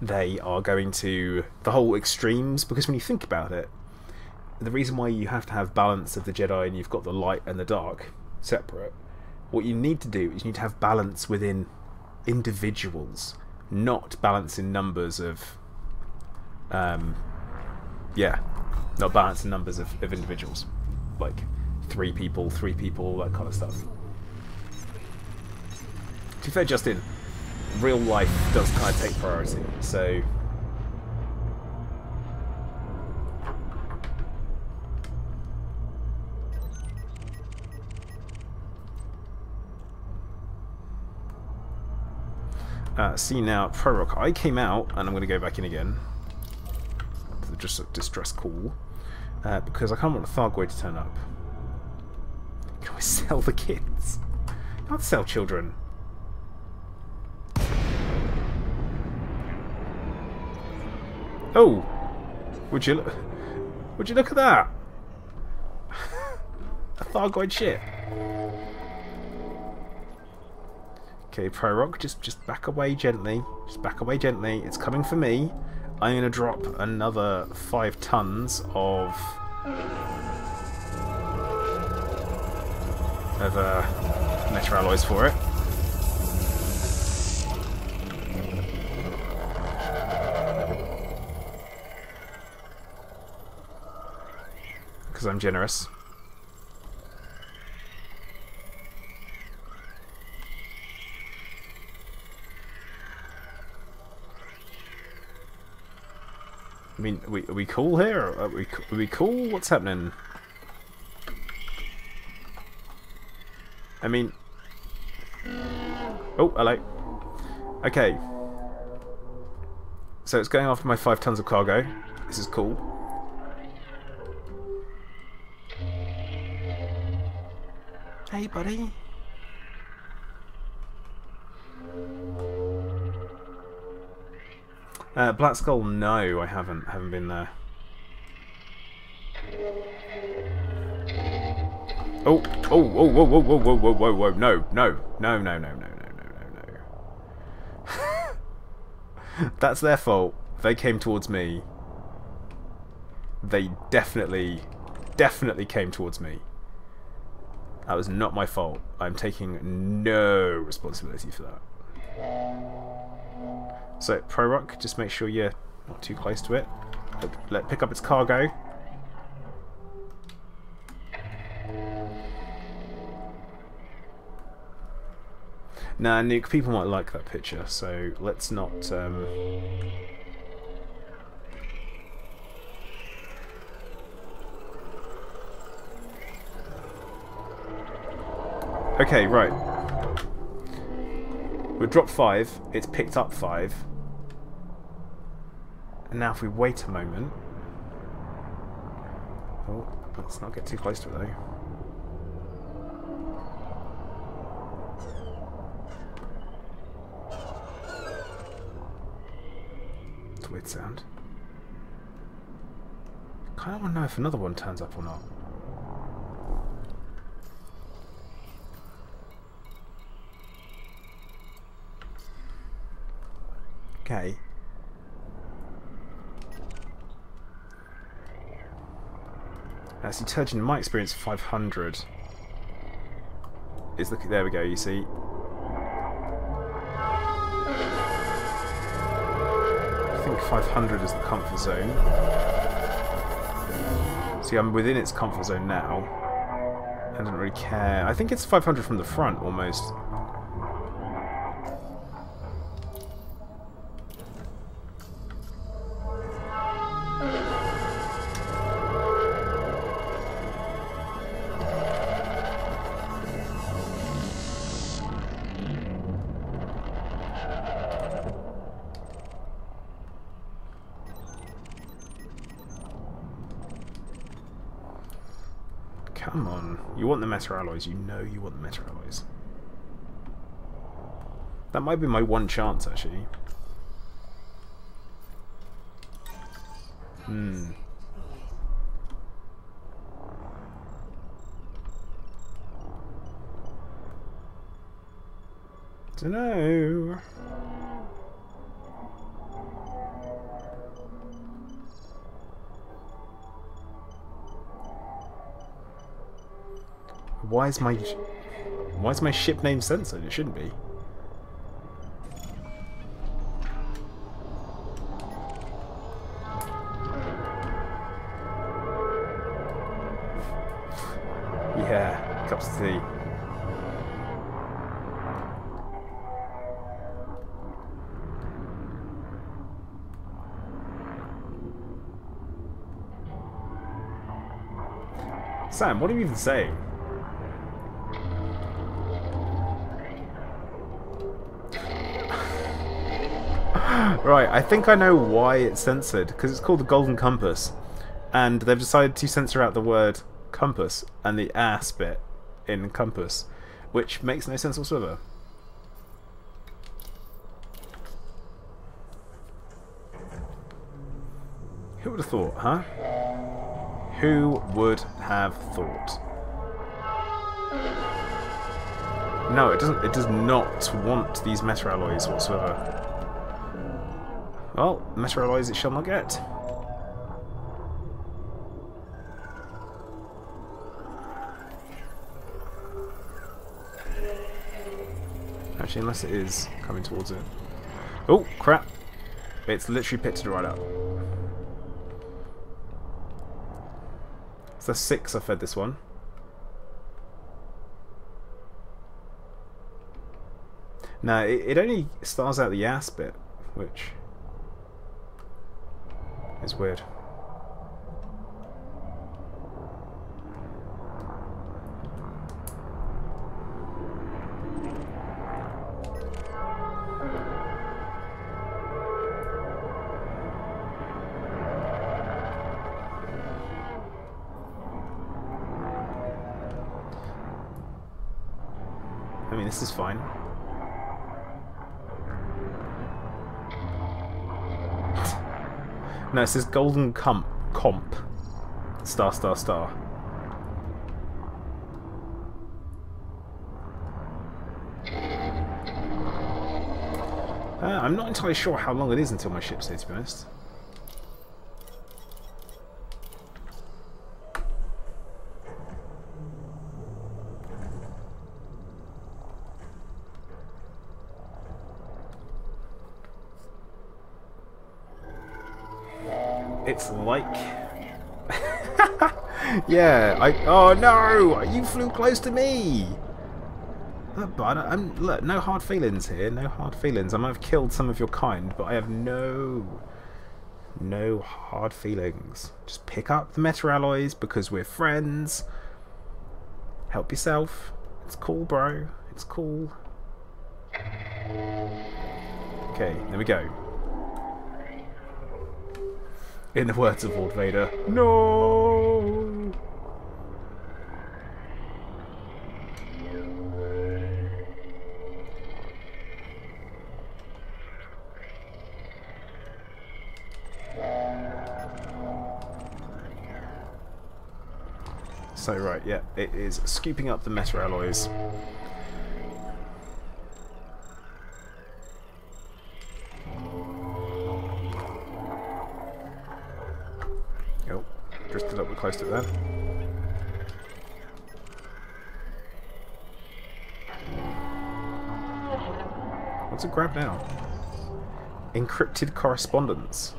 they are going to the whole extremes, because when you think about it, the reason why you have to have balance of the Jedi and you've got the light and the dark separate, what you need to do is you need to have balance within individuals, not balance in numbers of not balance in numbers of individuals, like three people, all that kind of stuff. To be fair, Justin, real life does kind of take priority, so see now, Prorock, I came out, and I'm going to go back in again to the distress call, because I can't want a Thargoid to turn up. Can we sell the kids? Not sell children. Oh, would you look at that? A Thargoid ship. Okay, Prorock, just back away gently. Just back away gently. It's coming for me. I'm going to drop another 5 tons of metal alloys for it. Because I'm generous. I mean, are we cool here? Are we cool? What's happening? I mean... Oh, hello. Okay. So it's going after my 5 tons of cargo. This is cool. Hey, buddy. Black Skull, no, I haven't been there. Oh, whoa, no. That's their fault. They came towards me. They definitely definitely came towards me. That was not my fault. I'm taking no responsibility for that. So, Prorock, just make sure you're not too close to it. Let it pick up its cargo. Nah, Nuke, people might like that picture, so let's not... Okay, right. We've dropped 5, it's picked up 5. And now if we wait a moment... Oh, let's not get too close to it though. It's a weird sound. Kinda wanna know if another one turns up or not. Okay. That's Detergent, in my experience, 500. Is the, there we go, you see. I think 500 is the comfort zone. See, I'm within its comfort zone now. I don't really care. I think it's 500 from the front, almost. Come on. You want the meta alloys. You know you want the meta alloys. That might be my one chance, actually. Dunno. Why is my ship name censored? It shouldn't be. Yeah, cups of tea. Sam, what are you even saying? Right, I think I know why it's censored, because it's called the Golden Compass, and they've decided to censor out the word compass and the ass bit in compass, which makes no sense whatsoever. Who would have thought, huh? Who would have thought? No, it doesn't. It does not want these meta alloys whatsoever. Well, meta alloys it shall not get. Actually, unless it is coming towards it. Oh, crap. It's literally picked it right up. It's the 6 I fed this one. No, it only stars out the ass bit, which is weird. I mean, this is fine. No, it says Golden Comp. Star, star, star. I'm not entirely sure how long it is until my ship's here, to be honest. It's like... yeah, oh no! You flew close to me! Look, bud, look, no hard feelings here, no hard feelings. I might have killed some of your kind, but I have no hard feelings. Just pick up the metal alloys because we're friends. Help yourself. It's cool, bro. It's cool. Okay, there we go. In the words of Lord Vader, no! So right, yeah, it is scooping up the meta alloys. Oh, drifted a little bit close to that. What's it grab now? Encrypted correspondence.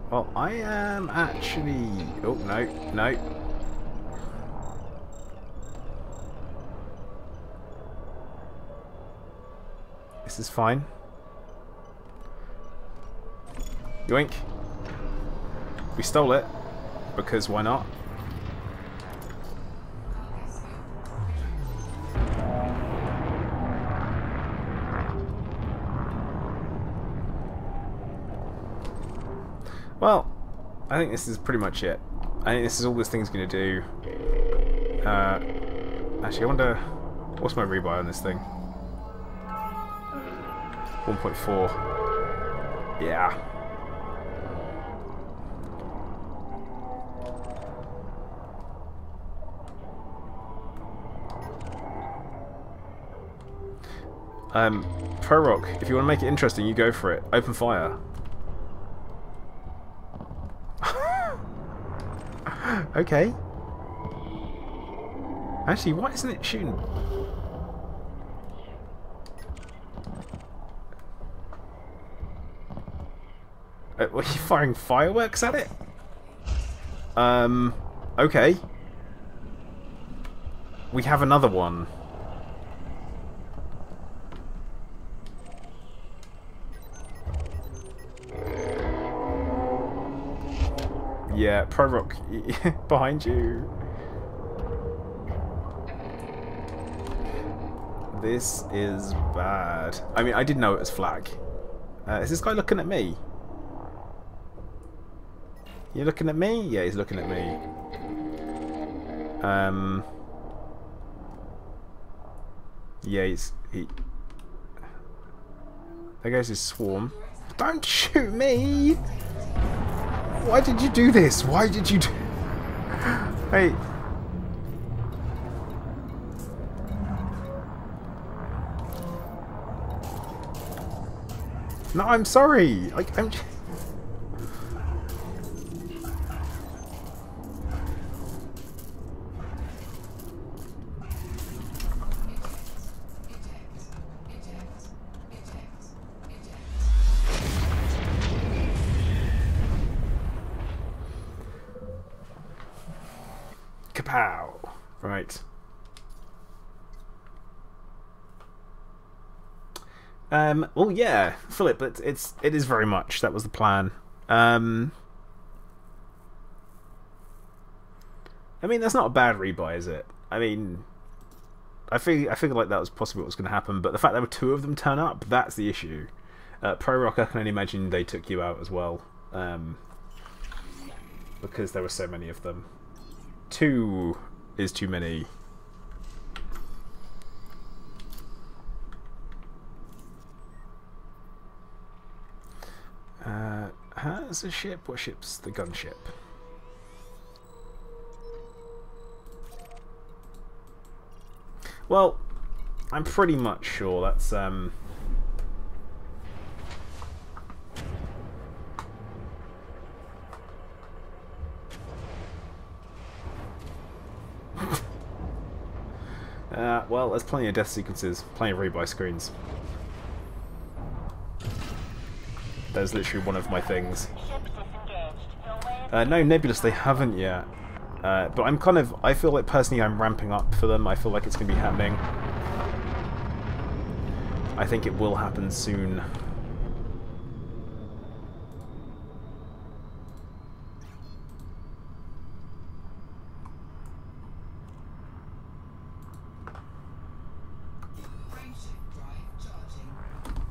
Well, I am actually... Oh, no, no. This is fine. Yoink. We stole it, because why not? Well, I think this is pretty much it. I think this is all this thing's going to do. Actually, I wonder... What's my rebuy on this thing? 1.4. Yeah. Pro Rock, if you want to make it interesting, you go for it. Open fire. Okay. Actually, why isn't it shooting? Were you firing fireworks at it? Okay. We have another one. Yeah, Pro Rock, behind you. This is bad. I mean, I did know it was flag. Is this guy looking at me? You looking at me? Yeah, he's looking at me. Yeah, he... There goes his swarm. Don't shoot me! Why did you do this? Why did you do... Hey. No, I'm sorry. Like, I'm... Kapow! Right. Well, yeah, Philip, but it is very much that was the plan. I mean, that's not a bad rebuy, is it? I mean, I feel like that was possibly what was going to happen, but the fact there were two of them turn up, that's the issue. Pro Rock, I can only imagine they took you out as well, because there were so many of them. 2 is too many. Has a ship? What ship's the gunship? Well, I'm pretty much sure that's Well, there's plenty of death sequences, plenty of rebuy screens. There's literally one of my things. No, Nebulous, they haven't yet. But I feel like personally I'm ramping up for them. I feel like it's going to be happening. I think it will happen soon.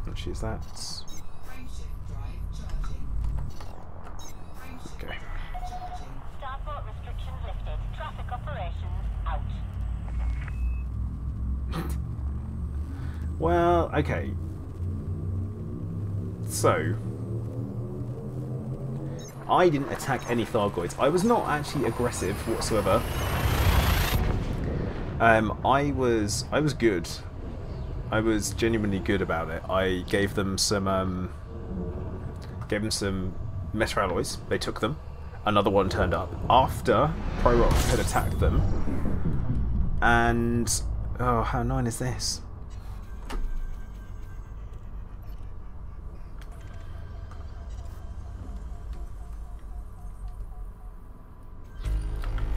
Let's use that. Okay. Starport restrictions lifted. Traffic operations out. Well, okay. So, I didn't attack any Thargoids. I was not actually aggressive whatsoever. I was good. I was genuinely good about it. I gave them some metal alloys. They took them. Another one turned up after Prorock had attacked them. And oh, how annoying is this?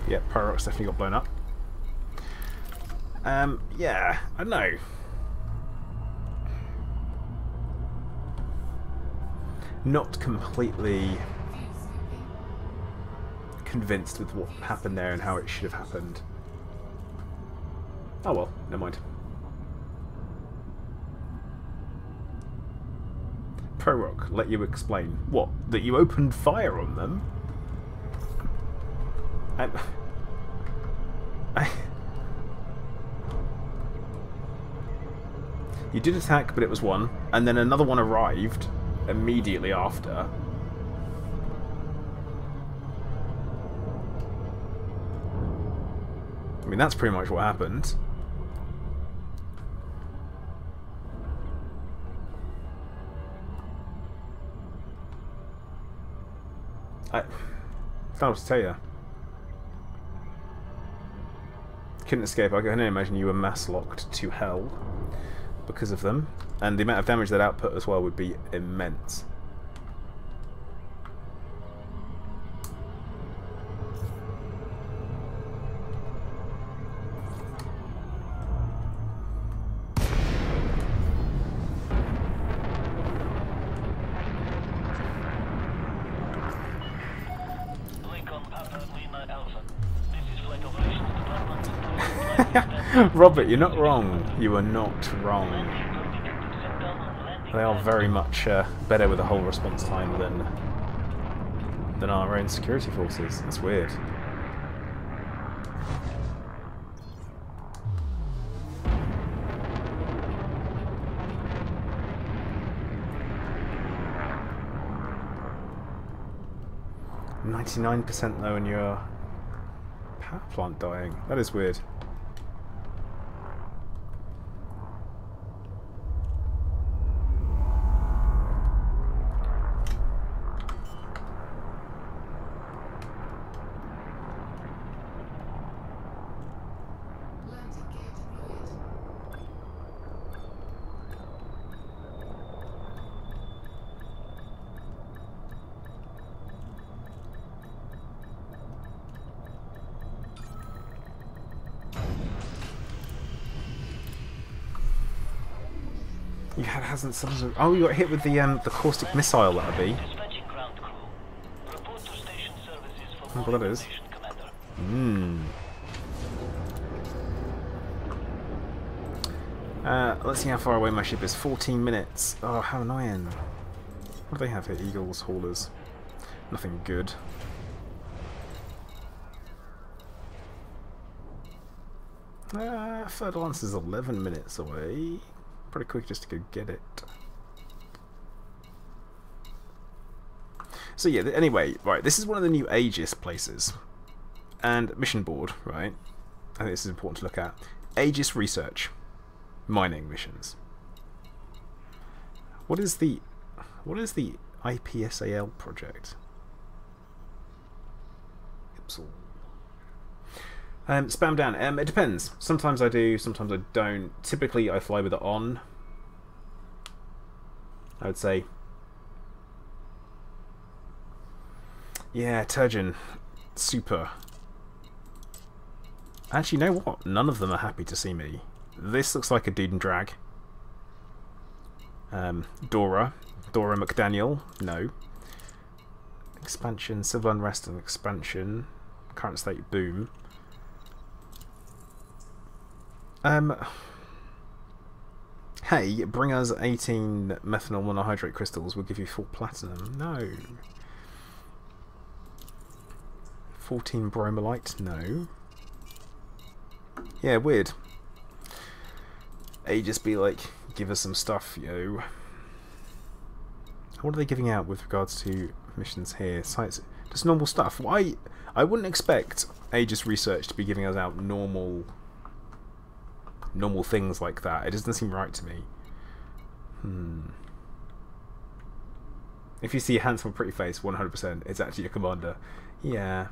Yep, Prorock's definitely got blown up. Yeah, I don't know. Not completely convinced with what happened there and how it should have happened. Oh well, never mind. Prorock, let you explain. What? That you opened fire on them? You did attack, but it was one, and then another one arrived immediately after. I mean, that's pretty much what happened. I don't know what to tell you. Couldn't escape. I can only imagine you were mass locked to hell because of them, and the amount of damage that output as well would be immense. Robert, you're not wrong. You are not wrong. They are very much better with a whole response time than our own security forces. That's weird. %99% though, and your power plant dying. That is weird. You hasn't. Oh, you got hit with the caustic missile. That'll be. What that is. Let's see how far away my ship is. 14 minutes. Oh, how annoying. What do they have here? Eagles, haulers. Nothing good. Third lance is 11 minutes away. Pretty quick just to go get it. So yeah, anyway, right, this is one of the new ASUS places. And mission board, right? I think this is important to look at. ASUS research. Mining missions. What is the IPSAL project? Ipsal. Spam down. It depends. Sometimes I do, sometimes I don't. Typically, I fly with it on. I would say. Yeah, Turgeon. Super. Actually, you know what? None of them are happy to see me. This looks like a dude and drag. Dora McDaniel. No. Expansion, civil unrest and expansion. Current state, boom. Hey, bring us 18 methanol monohydrate crystals. We'll give you 4 platinum. No. 14 bromolite. No. Yeah, weird. Just be like, give us some stuff, yo. What are they giving out with regards to missions here? Sites, just normal stuff. Why? I wouldn't expect Aegis Research to be giving us out normal things like that. It doesn't seem right to me. If you see a handsome, pretty face, 100%, it's actually a commander. Yeah.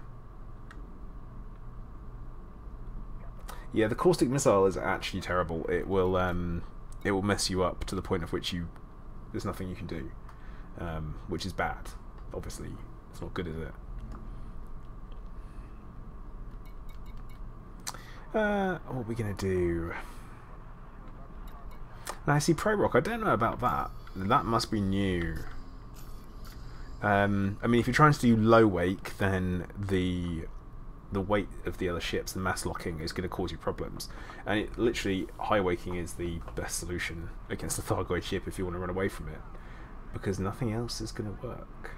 Yeah, the caustic missile is actually terrible. It will mess you up to the point of which there's nothing you can do, which is bad. Obviously, it's not good, is it? What are we gonna do? Now I see Pro Rock. I don't know about that. That must be new. I mean, if you're trying to do low wake, then the weight of the other ships, the mass locking, is going to cause you problems. And it literally, high waking is the best solution against the Thargoid ship if you want to run away from it, because nothing else is going to work.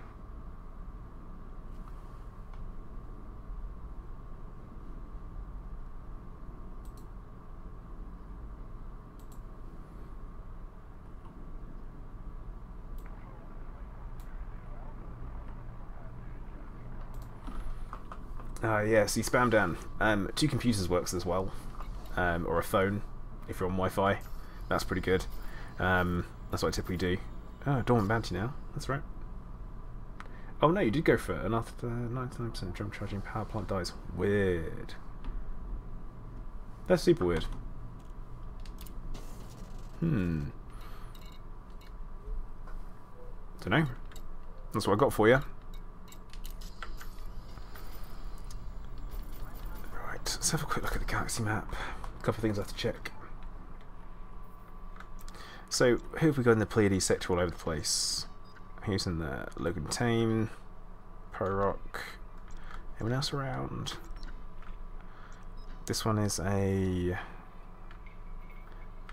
Yeah, see, spam down. 2 computers works as well, or a phone if you're on Wi-Fi. That's pretty good. That's what I typically do. Oh, Dormant Bounty now. That's right. Oh no, you did go for it. And after 99% drum charging power plant dies. Weird. That's super weird. Don't know. That's what I got for you. Let's have a quick look at the galaxy map. A couple of things I have to check. So, who have we got in the Pleiades sector all over the place? Who's in there? Logan Tame, Pro Rock. Anyone else around? This one is a...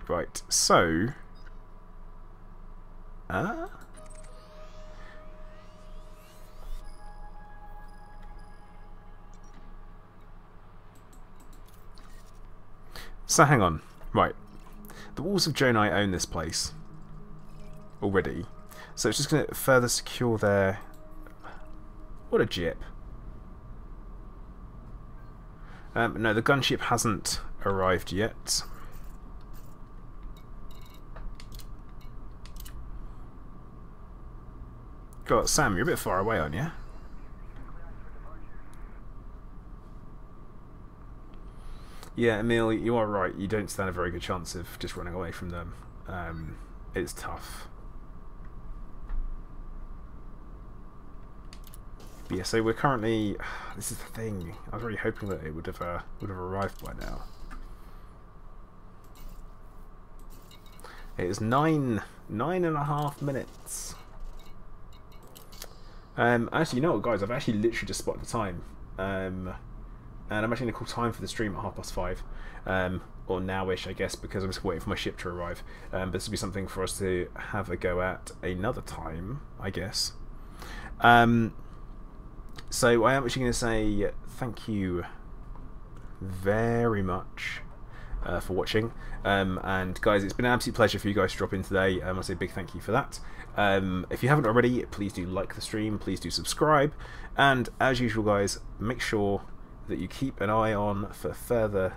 Right, so... So hang on, right. The Walls of Jonai own this place already, so it's just going to further secure their... What a jip. No, the gunship hasn't arrived yet. God, Sam, you're a bit far away, aren't you? Yeah, Emil, you are right. You don't stand a very good chance of just running away from them. It's tough. But yeah, so we're currently... This is the thing. I was really hoping that it would have arrived by now. It is 9.5 minutes. Actually, you know what, guys? I've actually literally just spotted the time. And I'm actually going to call time for the stream at 5:30, or nowish, I guess, because I'm just waiting for my ship to arrive. But this will be something for us to have a go at another time, I guess. So I am actually going to say thank you very much for watching. And guys, it's been an absolute pleasure for you guys to drop in today. I say a big thank you for that. If you haven't already, please do like the stream, please do subscribe, and as usual, guys, make sure that you keep an eye on for further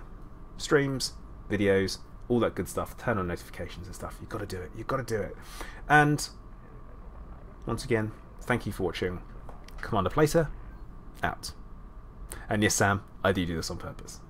streams, videos, all that good stuff. Turn on notifications and stuff. You've got to do it. You've got to do it. And once again, thank you for watching. Commander Placer, out. And yes, Sam, I do this on purpose.